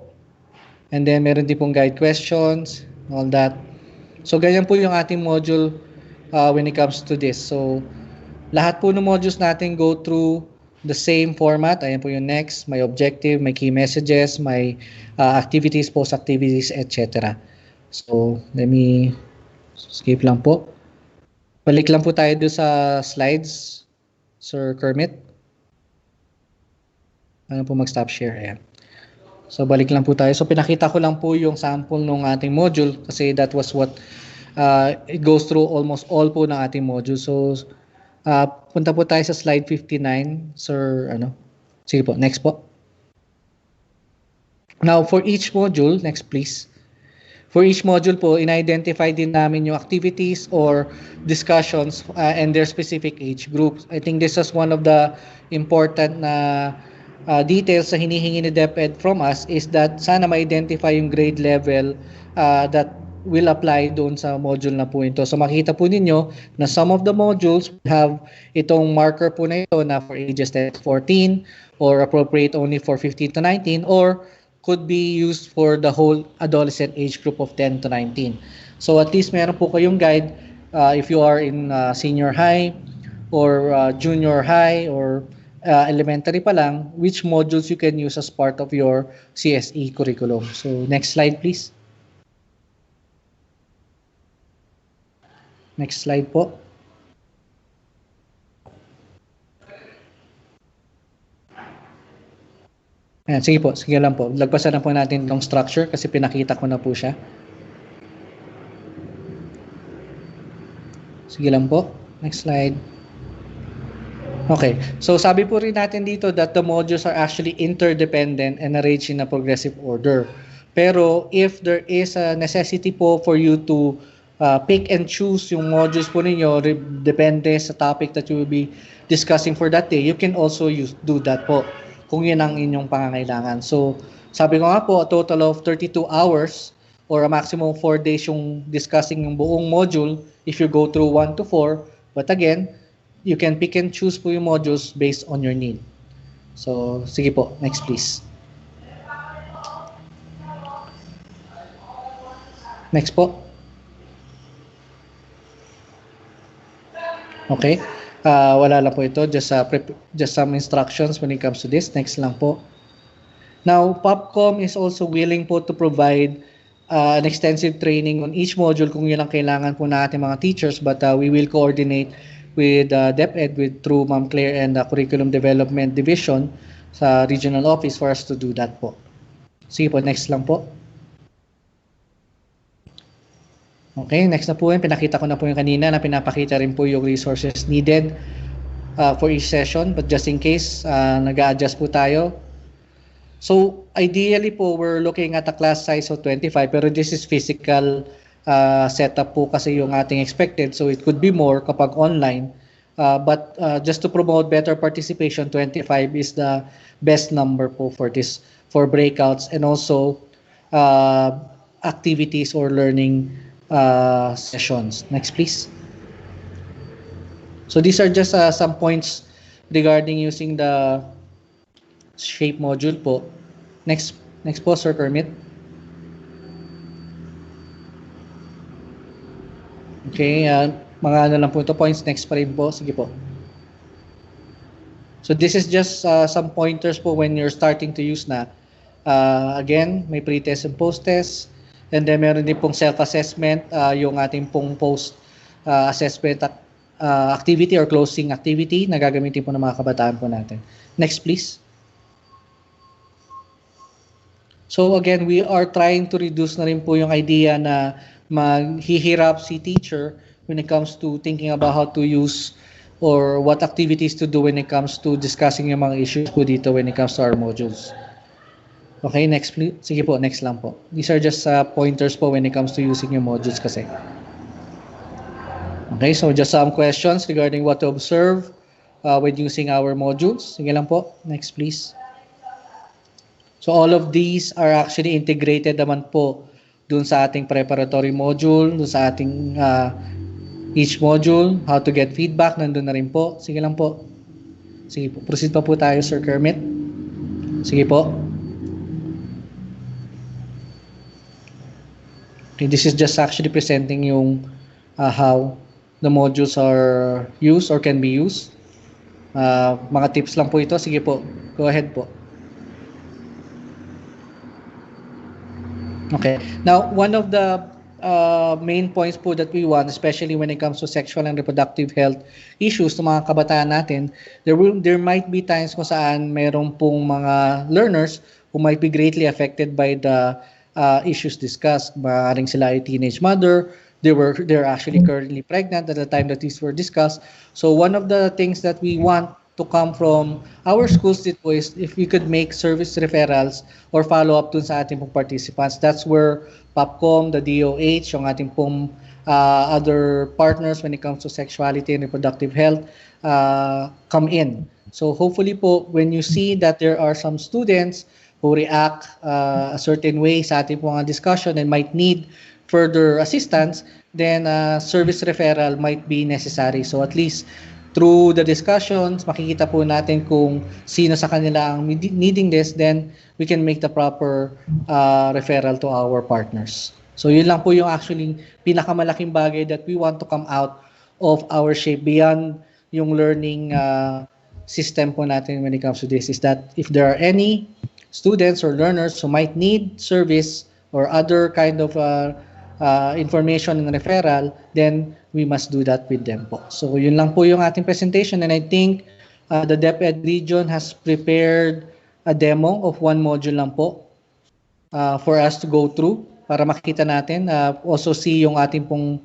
And then, meron din pong guide questions, all that. So, ganyan po yung ating module when it comes to this. So, lahat po ng modules natin go through the same format. Ayan po yung next, may objective, may key messages, may activities, post-activities, etc. So, let me skip lang po. Balik lang po tayo doon sa slides, Sir Kermit. Ano po mag-stop share? Ayan. So, balik lang po tayo. So, pinakita ko lang po yung sample ng ating module kasi that was what it goes through almost all po ng ating module. So, punta po tayo sa slide 59, Sir, sige po, next po. Now, for each module, next please. For each module po, in-identify din namin yung activities or discussions and their specific age groups. I think this is one of the important na details na hinihingi ni DepEd from us is that sana ma-identify yung grade level that will apply doon sa module na po ito. So makita po ninyo na some of the modules have itong marker po na ito na for ages 10 to 14 or appropriate only for 15 to 19 or could be used for the whole adolescent age group of 10 to 19. So at least meron po kayong guide if you are in senior high or junior high or elementary pa lang, which modules you can use as part of your CSE curriculum. So next slide please. Next slide po. Ayan, sige lang po. Lagpasan na po natin itong structure kasi pinakita ko na po siya. Sige lang po. Next slide. Okay. So sabi po rin natin dito that the modules are actually interdependent and arranged in a progressive order. Pero if there is a necessity po for you to pick and choose yung modules po ninyo, depende sa topic that you will be discussing for that day, you can also do that po kung yun ang inyong pangangailangan. So, sabi ko nga po, a total of 32 hours or a maximum of 4 days yung discussing yung buong module if you go through 1 to 4. But again, you can pick and choose po yung modules based on your need. So, sige po. Next please. Next po. Okay. Wala lang po ito. Just some instructions when it comes to this. Next lang po. Now, POPCOM is also willing po to provide an extensive training on each module kung yun ang kailangan po na ating mga teachers. But we will coordinate with DepEd through Ma'am Claire and the Curriculum Development Division sa regional office for us to do that po. Sige po, next lang po. Okay, next na po yun. Pinakita ko na po yung kanina na pinapakita rin po yung resources needed for each session. But just in case, nag-a-adjust po tayo. So, ideally po, we're looking at a class size of 25. Pero this is physical setup po kasi yung ating expected. So, it could be more kapag online. But just to promote better participation, 25 is the best number po for this, for breakouts and also activities or learning sessions. Next, please. So these are just some points regarding using the shape module po. Next po, Sir Kermit. Okay, mga ano lang po ito, points. Next pa rin po. Sige po. So this is just some pointers po when you're starting to use na. Again, may pre-test and post-test. And then meron din pong self-assessment, yung ating pong post-assessment activity or closing activity na gagamitin po ng mga kabataan po natin. Next please. So again, we are trying to reduce na rin po yung idea na maghihirap si teacher when it comes to thinking about how to use or what activities to do when it comes to discussing yung mga issues po dito when it comes to our modules. Okay, next please. Sige po, next lang po. These are just pointers po when it comes to using your modules kasi. Okay, so just some questions regarding what to observe when using our modules. Sige lang po. Next please. So all of these are actually integrated naman po dun sa ating preparatory module, dun sa ating each module, how to get feedback, nandun na rin po. Sige lang po. Sige po, proceed pa po tayo, Sir Kermit. Sige po. Okay, this is just actually presenting yung how the modules are used or can be used. Mga tips lang po ito. Sige po, go ahead po. Okay. Now, one of the main points po that we want, especially when it comes to sexual and reproductive health issues ng mga kabataan natin, there might be times kung saan mayroon pong mga learners who might be greatly affected by the issues discussed. Maaaring sila ay teenage mother, they're actually currently pregnant at the time that these were discussed. So one of the things that we want to come from our schools dito is if we could make service referrals or follow-up dun sa ating pong participants. That's where POPCOM, the DOH, yung ating pong other partners when it comes to sexuality and reproductive health come in. So hopefully po, when you see that there are some students who react a certain way sa ating pong discussion and might need further assistance, then service referral might be necessary. So at least through the discussions, makikita po natin kung sino sa kanila ang needing this, then we can make the proper referral to our partners. So yun lang po yung actually pinakamalaking bagay that we want to come out of our shape beyond yung learning system po natin when it comes to this is that if there are any students or learners who might need service or other kind of information and referral, then we must do that with them po. So yun lang po yung ating presentation, and I think the DepEd region has prepared a demo of one module lang po for us to go through para makita natin. Also see yung ating pong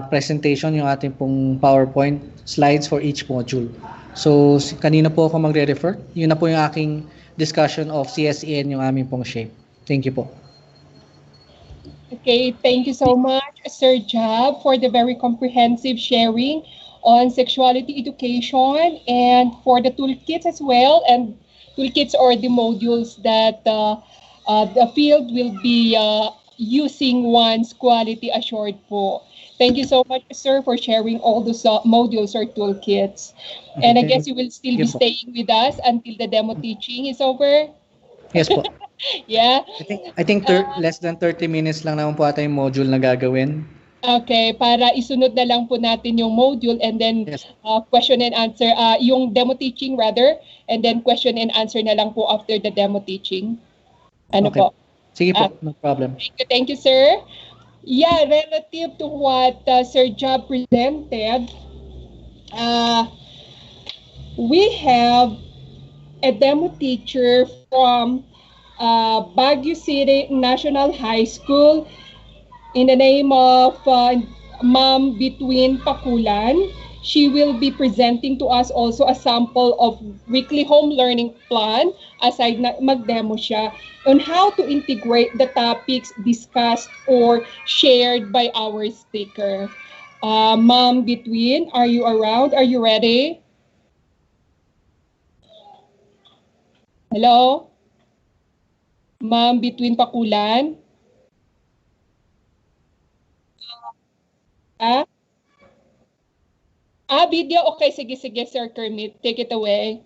presentation, yung ating pong PowerPoint slides for each module. So kanina po ako magre-refer. Yun na po yung aking discussion of CSEN, yung aming pong shape. Thank you po. Okay, thank you so much, Sir Jab, for the very comprehensive sharing on sexuality education and for the toolkits as well, and toolkits or the modules that the field will be using once quality assured po. Thank you so much, sir, for sharing all those modules or toolkits. And I guess you will still be staying with us until the demo teaching is over. Yes po. Yeah. I think less than 30 minutes lang naman po ata yung module na gagawin. Okay, para isunod na lang po natin yung module and then question and answer, yung demo teaching rather, and then question and answer na lang po after the demo teaching. Ano okay po? Sige po, no problem. Thank you, sir. Yeah, relative to what Sir Job presented, we have a demo teacher from Baguio City National High School in the name of Ma'am Between Pakulan. She will be presenting to us also a sample of weekly home learning plan aside na mag-demo siya on how to integrate the topics discussed or shared by our speaker. Ma'am Between, are you around? Are you ready? Hello? Ma'am Between Pakulan? Video? Okay, sige, Sir Kermit. Take it away.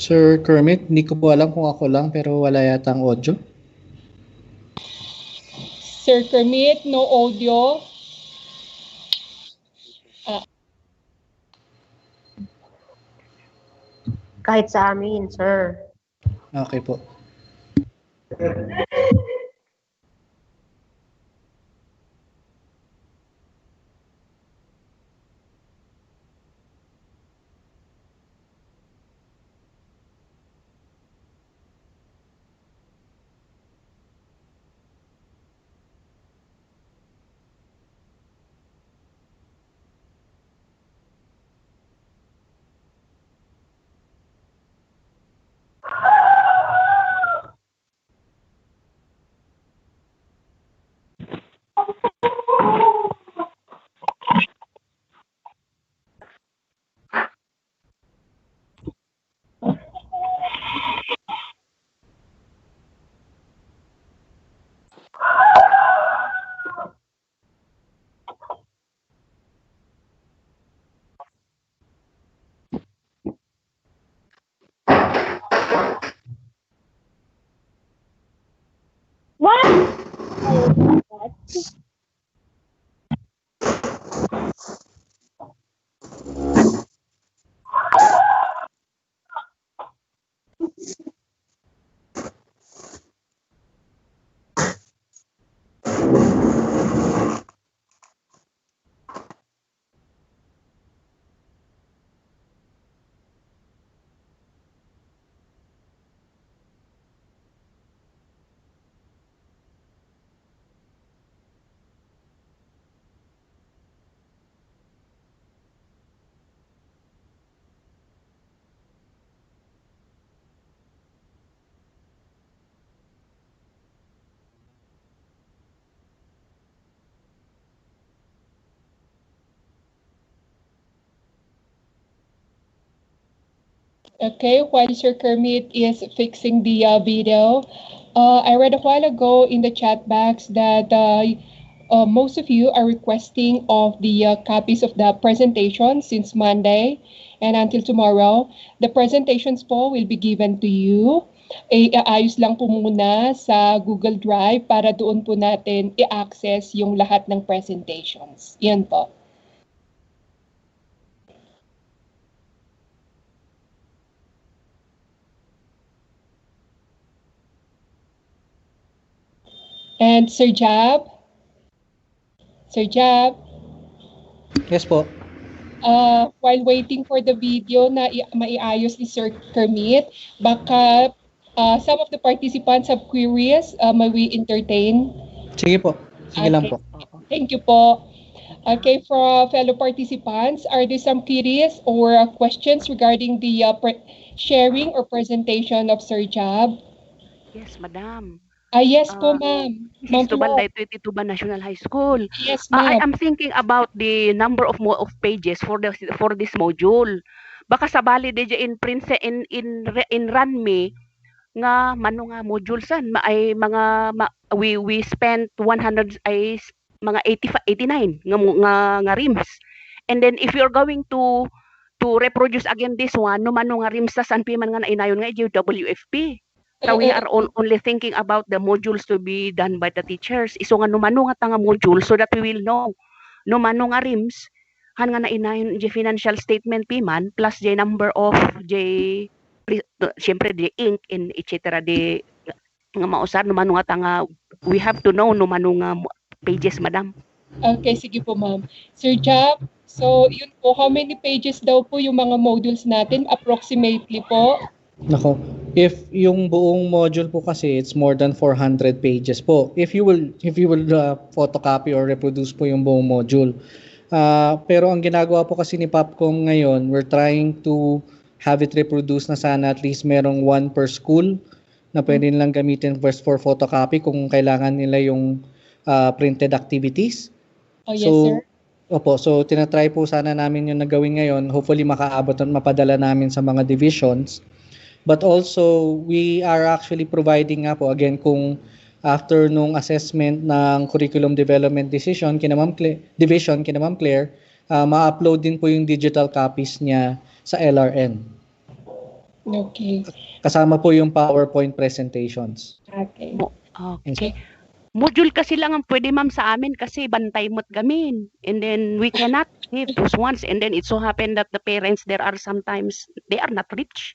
Sir Kermit, hindi ko po alam kung ako lang pero wala yata ang audio. Sir Kermit, no audio. Kahit sa amin, sir. Okay po. Okay, while Sir Kermit is fixing the video, I read a while ago in the chat box that most of you are requesting of the copies of the presentation since Monday and until tomorrow. The presentations po will be given to you. Ayos lang po muna sa Google Drive para doon po natin i-access yung lahat ng presentations. Yan po. And Sir Jab? Sir Jab? Yes po. While waiting for the video na maiayos ni Sir Kermit, baka some of the participants have queries. May we entertain? Sige po. Sige lang po. Thank you po. Okay, for fellow participants, are there some queries or questions regarding the sharing or presentation of Sir Jab? Yes, madam. Yes po, Uh, ma'am. This is Ma'am Flor. Tubanday 22 National High School. Yes, I ma'am. am thinking about the number of pages for this module. Baka sabali di in print in run me nga mano nga module san ay we spent 100 ay mga 85 89 nga rims. And then if you're going to reproduce again this one no mano nga rims sa san pi man nga nainayon nga WFP. So we are only thinking about the modules to be done by the teachers. Iso nga numano nga tanga module so that we will know numano nga rims han nga nainayon the financial statement pi man plus the number of the siyempre the ink and etc. The nga mausar numano nga tanga we have to know numano nga pages, madam. Okay, sige po, ma'am. Sir Jab, so yun po, how many pages daw po yung mga modules natin approximately po? Nako, if yung buong module po kasi it's more than 400 pages po. If you will photocopy or reproduce po yung buong module. Pero ang ginagawa po kasi ni Popcom ngayon, we're trying to have it reproduce na sana at least merong one per school na pwede nilang gamitin first for photocopy kung kailangan nila yung printed activities. Oh, yes, sir. Opo, so tinatry po sana namin yung nagawin ngayon. Hopefully makaabot at mapadala namin sa mga divisions. But also, we are actually providing nga po, again, kung after nung assessment ng curriculum development division kina Ma'am Claire, ma-upload din po yung digital copies niya sa LRN. Okay. Kasama po yung PowerPoint presentations. Okay. Okay. Module kasi lang ang pwede, ma'am, sa amin kasi bantay mo't gamin. And then we cannot give those ones. And then it so happened that the parents there are sometimes, they are not rich.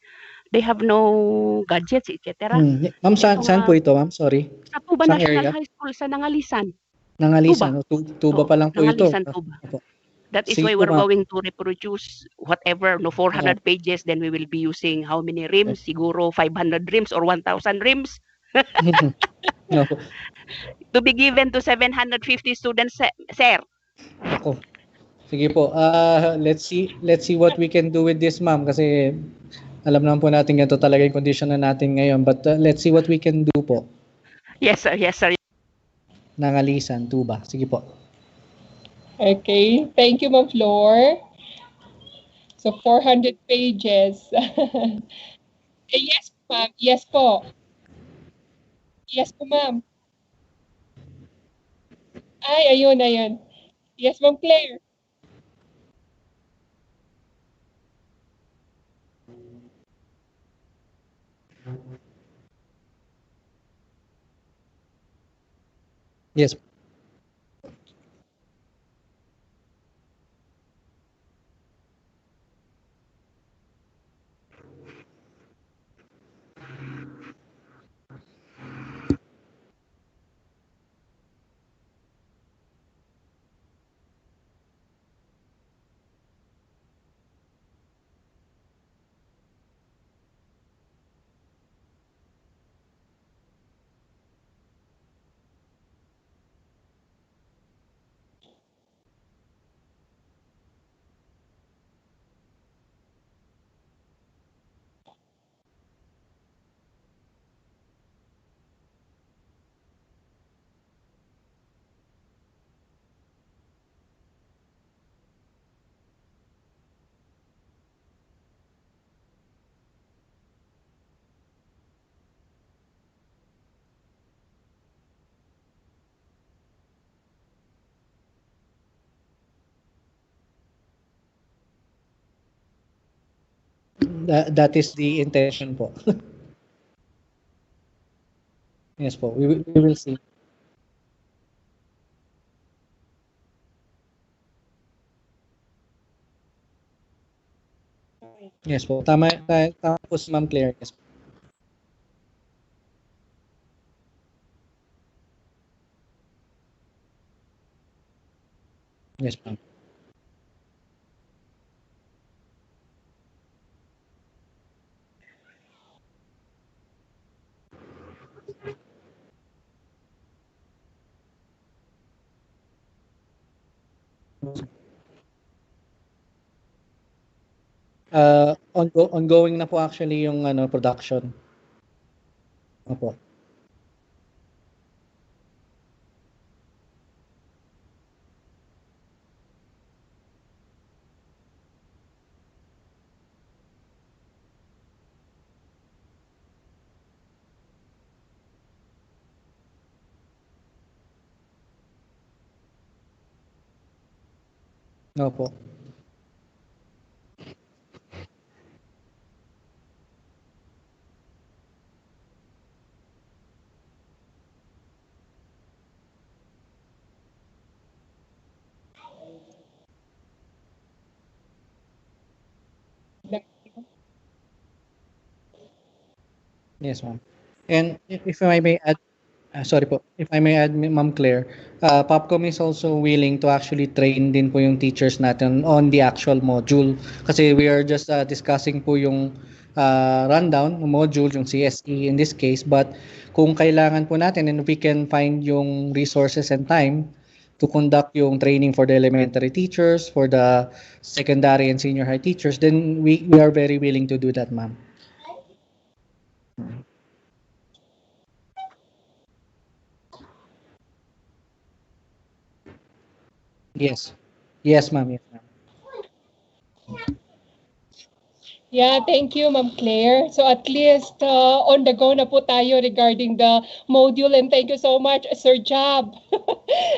They have no gadgets, etc. Ma'am, saan po ito, ma'am? Sorry. Sa Tuba Saan National area? High School sa Nangalisan. Nangalisan. Tuba pa lang po ito. Nangalisan, Tuba. Opo. That is Sige why po, we're ma'am. going to reproduce whatever, 400 pages, then we will be using how many rims? Siguro 500 rims or 1,000 rims. Opo. To be given to 750 students, sir. Ako. Sige po. Let's see what we can do with this, ma'am, kasi alam naman po natin ganito talaga yung condition na natin ngayon. But let's see what we can do po. Yes, sir. Yes, sir. Nangalisan, Tuba. Sige po. Okay. Thank you, Ma'am Flor. So, 400 pages. Yes, ma'am. Yes po. Yes po, ma'am. Ay, ayun. Yes, Ma'am Claire. Yes. That is the intention po. Yes po. We will see. Yes po. Tama po si Ma'am Claire. Yes po. Yes po. On ongoing na po actually yung ano production. Opo. Opo. Yes, ma'am. And if I may add, sorry po, if I may add, Ma'am Claire, Popcom is also willing to actually train din po yung teachers natin on the actual module. Kasi we are just discussing po yung rundown ng module, yung CSE in this case. But kung kailangan po natin and we can find yung resources and time to conduct yung training for the elementary teachers, for the secondary and senior high teachers, then we are very willing to do that, ma'am. Yes. Yes, ma'am. Yes, ma'am. Yeah, thank you, Ma'am Claire. So at least on the go na po tayo regarding the module and thank you so much, Sir Jab.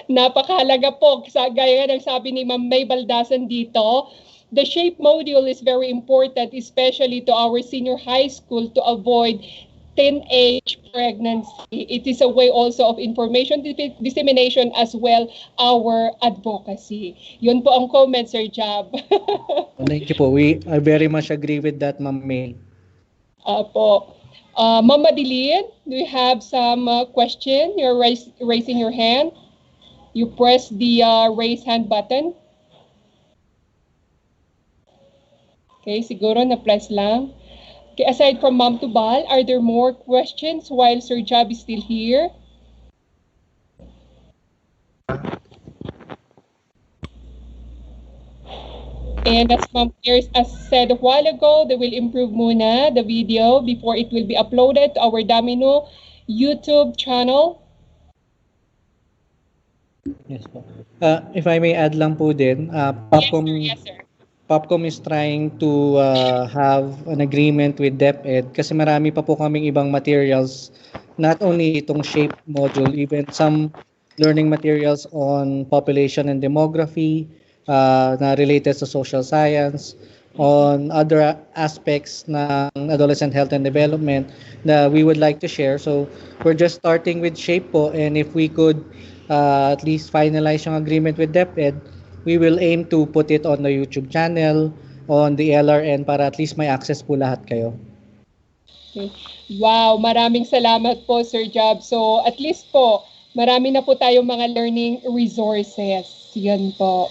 Napakahalaga po. Gaya ng sabi ni Ma'am May Baldasan dito, the shape module is very important, especially to our senior high school to avoid teenage pregnancy. It is a way also of information dissemination as well our advocacy. Yun po ang comment, Sir Jab. Thank you po. I very much agree with that, Ma'am May. Po. Ma'am Madeline, do you have some question? You're raising your hand. You press the raise hand button. Okay, siguro na-press lang. Okay, aside from Ma'am Tubal, are there more questions while Sir Jab is still here? And as Ma'am Claire as said a while ago, they will improve muna the video before it will be uploaded to our Domino YouTube channel. Yes po. If I may add lang po din, Yes, sir. Popcom is trying to have an agreement with DepEd kasi marami pa po kaming ibang materials, not only itong shape module, even some learning materials on population and demography na related sa social science, on other aspects ng adolescent health and development na we would like to share. So we're just starting with shape po, and if we could at least finalize yung agreement with DepEd, we will aim to put it on the YouTube channel, on the LRN para at least may access po lahat kayo. Okay. Wow, maraming salamat po, Sir Job. So, at least po, marami na po tayong mga learning resources. Yan po.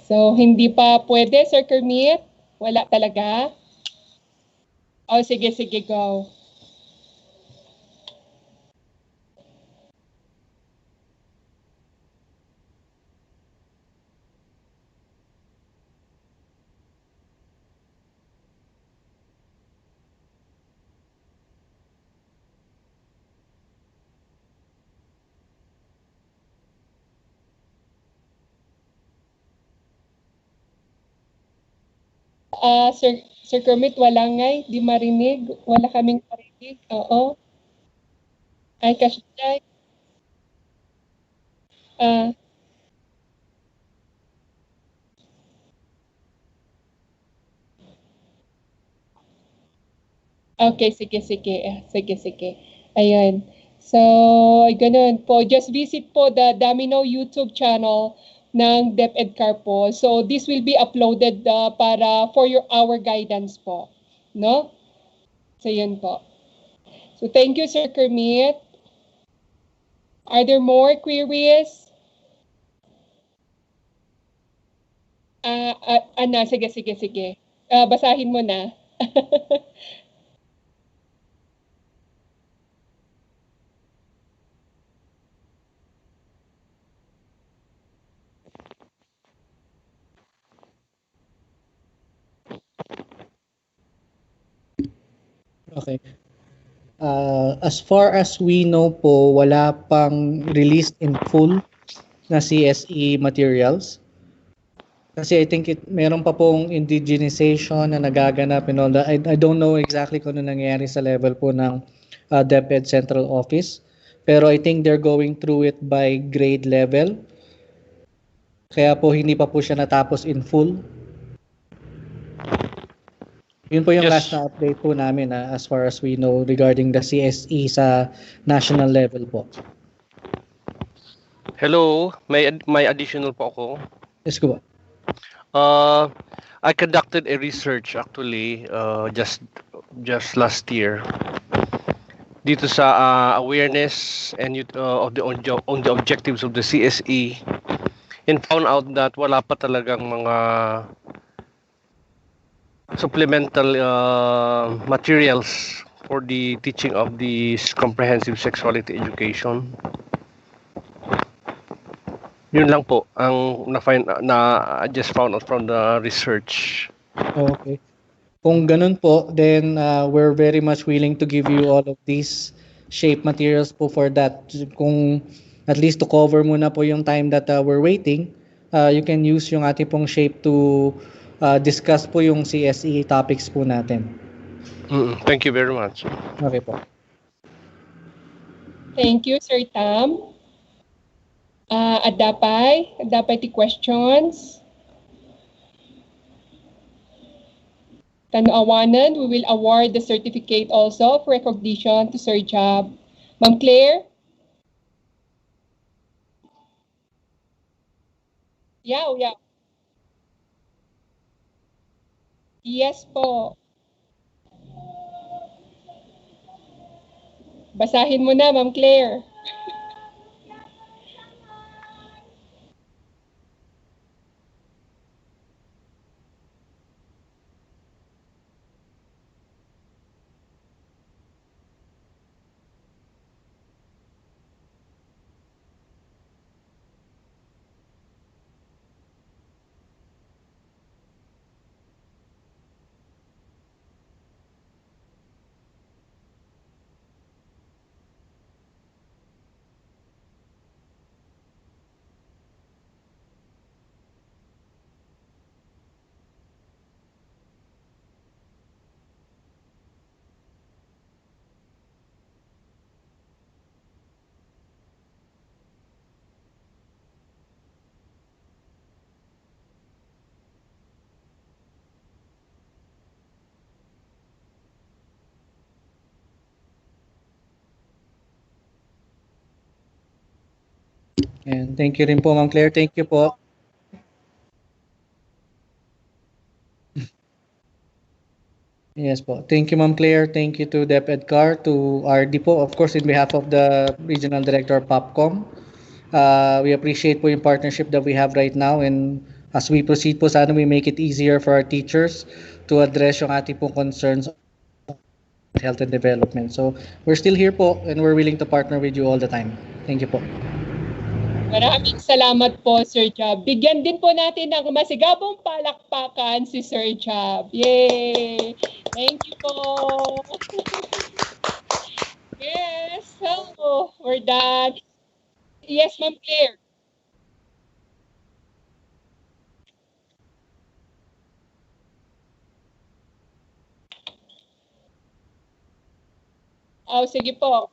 So, hindi pa pwede, Sir Kermit? Wala talaga? Oh, sige, sige, go. Sir Kermit, wala ngay, di marinig. Wala kaming marinig. Oo. Ay, kasyay. Ah, okay, sige, sige. Sige, sige. Ayun. So, ganun po. Just visit po the Domino YouTube channel ng DepEdCar po. So, this will be uploaded para for our guidance po. No? So, yun po. So, thank you, Sir Kermit. Are there more queries? Sige, sige, sige. Basahin mo na. Okay. As far as we know po, wala pang released in full na CSE materials. Kasi I think meron pa pong indigenization na nagaganap and all that. I don't know exactly kung ano nangyayari sa level po ng DepEd Central Office. Pero I think they're going through it by grade level. Kaya po hindi pa po siya natapos in full. Yun po yung last na update po namin as far as we know regarding the CSE sa national level po. Hello, may additional po ako. Yes, go. I conducted a research actually just last year dito sa awareness and of the objectives of the CSE, and found out that wala pa talagang mga supplemental materials for the teaching of the comprehensive sexuality education. Yun lang po ang I just found out from the research. Okay. Kung ganun po, then we're very much willing to give you all of these shape materials po for that. Kung at least to cover muna po yung time that we're waiting, you can use yung ating pong shape to discuss po yung CSE topics po natin. Thank you very much. Okay po. Thank you, Sir Tam. Adapay ti questions. Tanawanan, we will award the certificate also for recognition to Sir Job. Ma'am Claire? Yeah. Yes po. Basahin mo na, Ma'am Claire. And thank you rin po, Ma'am Claire. Thank you po. Yes po. Thank you, Ma'am Claire. Thank you to DepEd CAR, to RD po, of course, in behalf of the Regional Director of POPCOM. We appreciate po yung partnership that we have right now, and as we proceed po, sana we make it easier for our teachers to address yung ating pong concerns on health and development. So we're still here po, and we're willing to partner with you all the time. Thank you po. Maraming salamat po, Sir Job. Bigyan din po natin ng masigabong palakpakan si Sir Job. Yay! Thank you po. Yes, so we're done. Yes, Ma'am Claire. Sige po.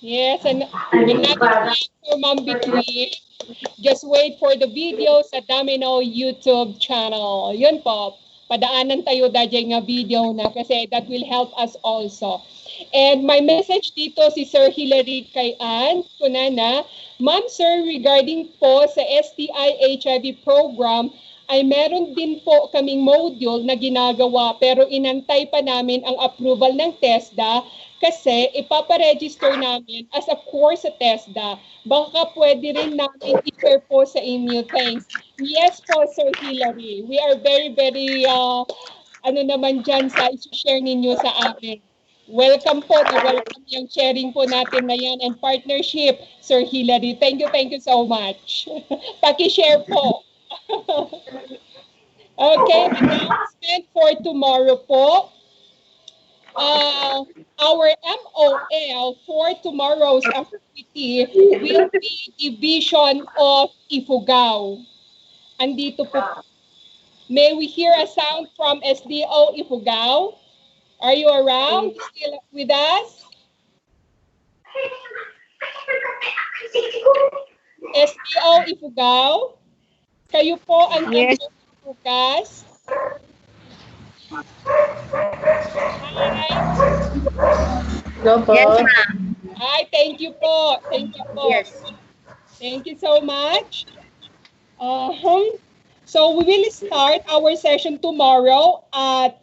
Yes, and another time for Ma'am Between. Just wait for the video sa Domino YouTube channel. Yun po, padaanan tayo dahil nga video na kasi that will help us also. And my message dito si Sir Hilary kay Ann Kunana, Ma'am Sir, regarding po sa STI HIV program, ay meron din po kaming module na ginagawa pero inantay pa namin ang approval ng TESDA kasi ipaparegister namin as a course sa TESDA. Baka pwede rin namin i-share po sa inyo. Thanks. Yes po, Sir Hilary. We are very, very, ano naman dyan sa i-share ninyo sa amin. Welcome po na welcome yung sharing po natin na yan and partnership, Sir Hilary. Thank you so much. Paki-share po. Okay, announcement for tomorrow po. Our MOL for tomorrow's activity will be Division of Ifugao. Andito po. May we hear a sound from SDO Ifugao? Are you around? Still with us? SDO Ifugao? Kayo po ang bukas. Hi. No po. Yes, ma'am. Hi, thank you po. Thank you po. Yes. Thank you so much. So we will start our session tomorrow at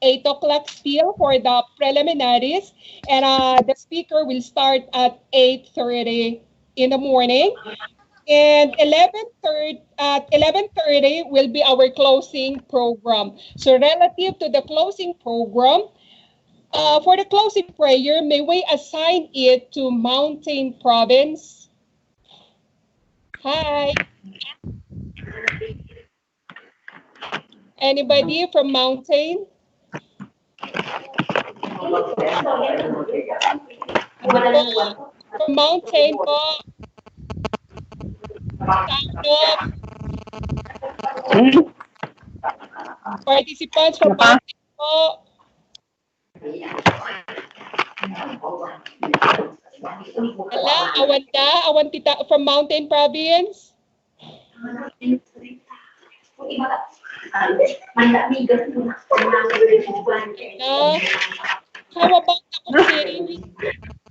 8 o'clock still for the preliminaries. And the speaker will start at 8:30 in the morning. And 11:30 will be our closing program. So relative to the closing program, for the closing prayer, may we assign it to Mountain Province? Hi. Anybody from Mountain? From Mountain po. Participants from Mountain po. Wala, Awantita from Mountain Province. How about Tabuk City?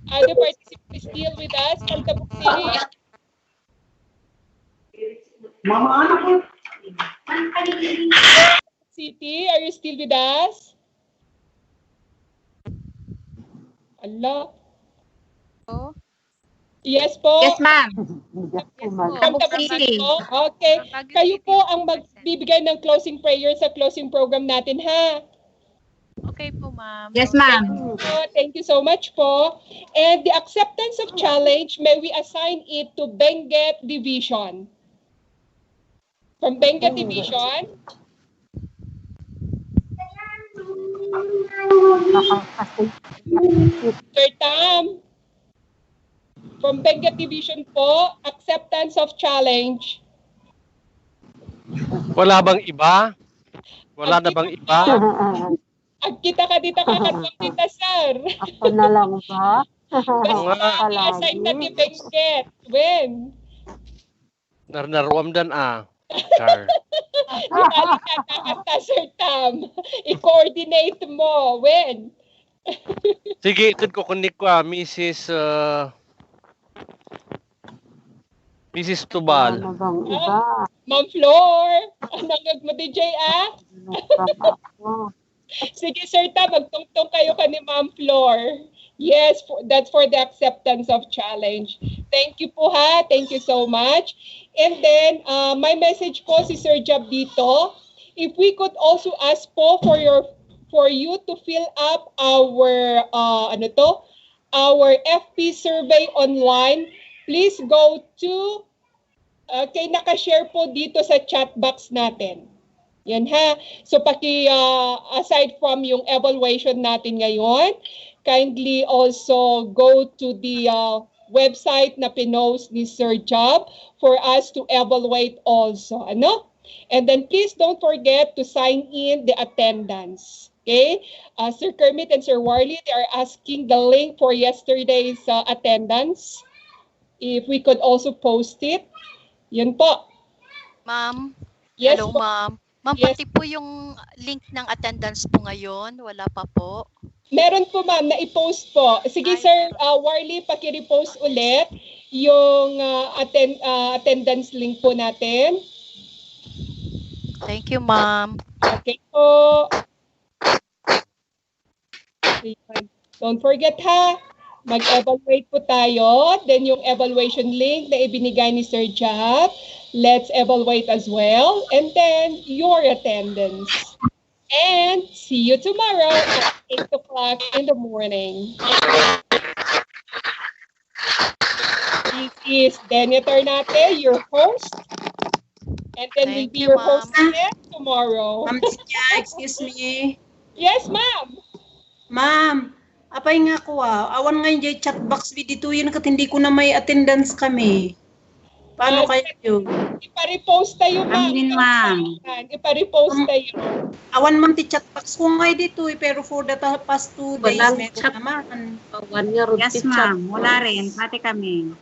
Other participants still with us from Tabuk City? City, are you still with us? Allah. Yes po. Yes, ma'am. From Tabuk City po. Okay. Kayo po ang magbibigay ng closing prayer sa closing program natin, ha? Okay po, ma'am. Yes, ma'am. Thank you so much po. And the acceptance of challenge, may we assign it to Benguet Division? From Benguet Division? Third Tam. From Benguet Division po, acceptance of challenge. Wala bang iba? Wala na bang iba? Ag kita ka dito kakatwang kita, sir. Ako na lang ba? Basta i-assign na ni Benguet. When? Narnaruam dan Char. Ibalik ka kakata, Sir Tam. I-coordinate mo. When? Sige, itod ko kunik ko Mrs. Tubal. Ma'am Flor. Anong mo, DJ, Sige, Sir Tam, magtungtong kayo ka ni Ma'am Flor. Yes, that's for the acceptance of challenge. Thank you po, ha. Thank you so much. And then, my message po si Sir Jab dito, if we could also ask po for you to fill up our our FP survey online. Please go to naka-share po dito sa chat box natin. Yan, ha. So aside from yung evaluation natin ngayon, kindly also go to the website na pinost ni Sir Job for us to evaluate also. Ano? And then please don't forget to sign in the attendance. Okay? Sir Kermit and Sir Warley, they are asking the link for yesterday's attendance. If we could also post it. Yun po. Ma'am. Yes, hello, po. ma'am. Ma'am, Yes. pati po yung link ng attendance po ngayon, wala pa po. Meron po, ma'am, na i-post po. Sige, Sir Warley, paki-repost ulit yung attendance link po natin. Thank you, ma'am. Okay po. Ayan. Don't forget ha, mag-evaluate po tayo. Then yung evaluation link na ibinigay ni Sir Jack, let's evaluate as well. And then your attendance. And see you tomorrow at 8 o'clock in the morning. This is Denia Tornate, your host. And then we'll be your host again tomorrow. Ma'am Tia, excuse me. Yes, ma'am. Ma'am, apay nga ko awan nga yung chat box dito yun kat hindi ko na may attendance kami. Paano kaya yun? Ipa-repost tayo, ma'am. Amin, ma'am. Ipa-repost tayo. Awan man ti chat box ko nga dito pero for the past 2 days Walang meron chat. naman. One year old Yes, ma'am. Wala rin. Pati kami.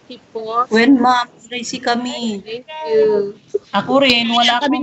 Well, ma'am, crazy kami. Thank you. Ako rin, wala akong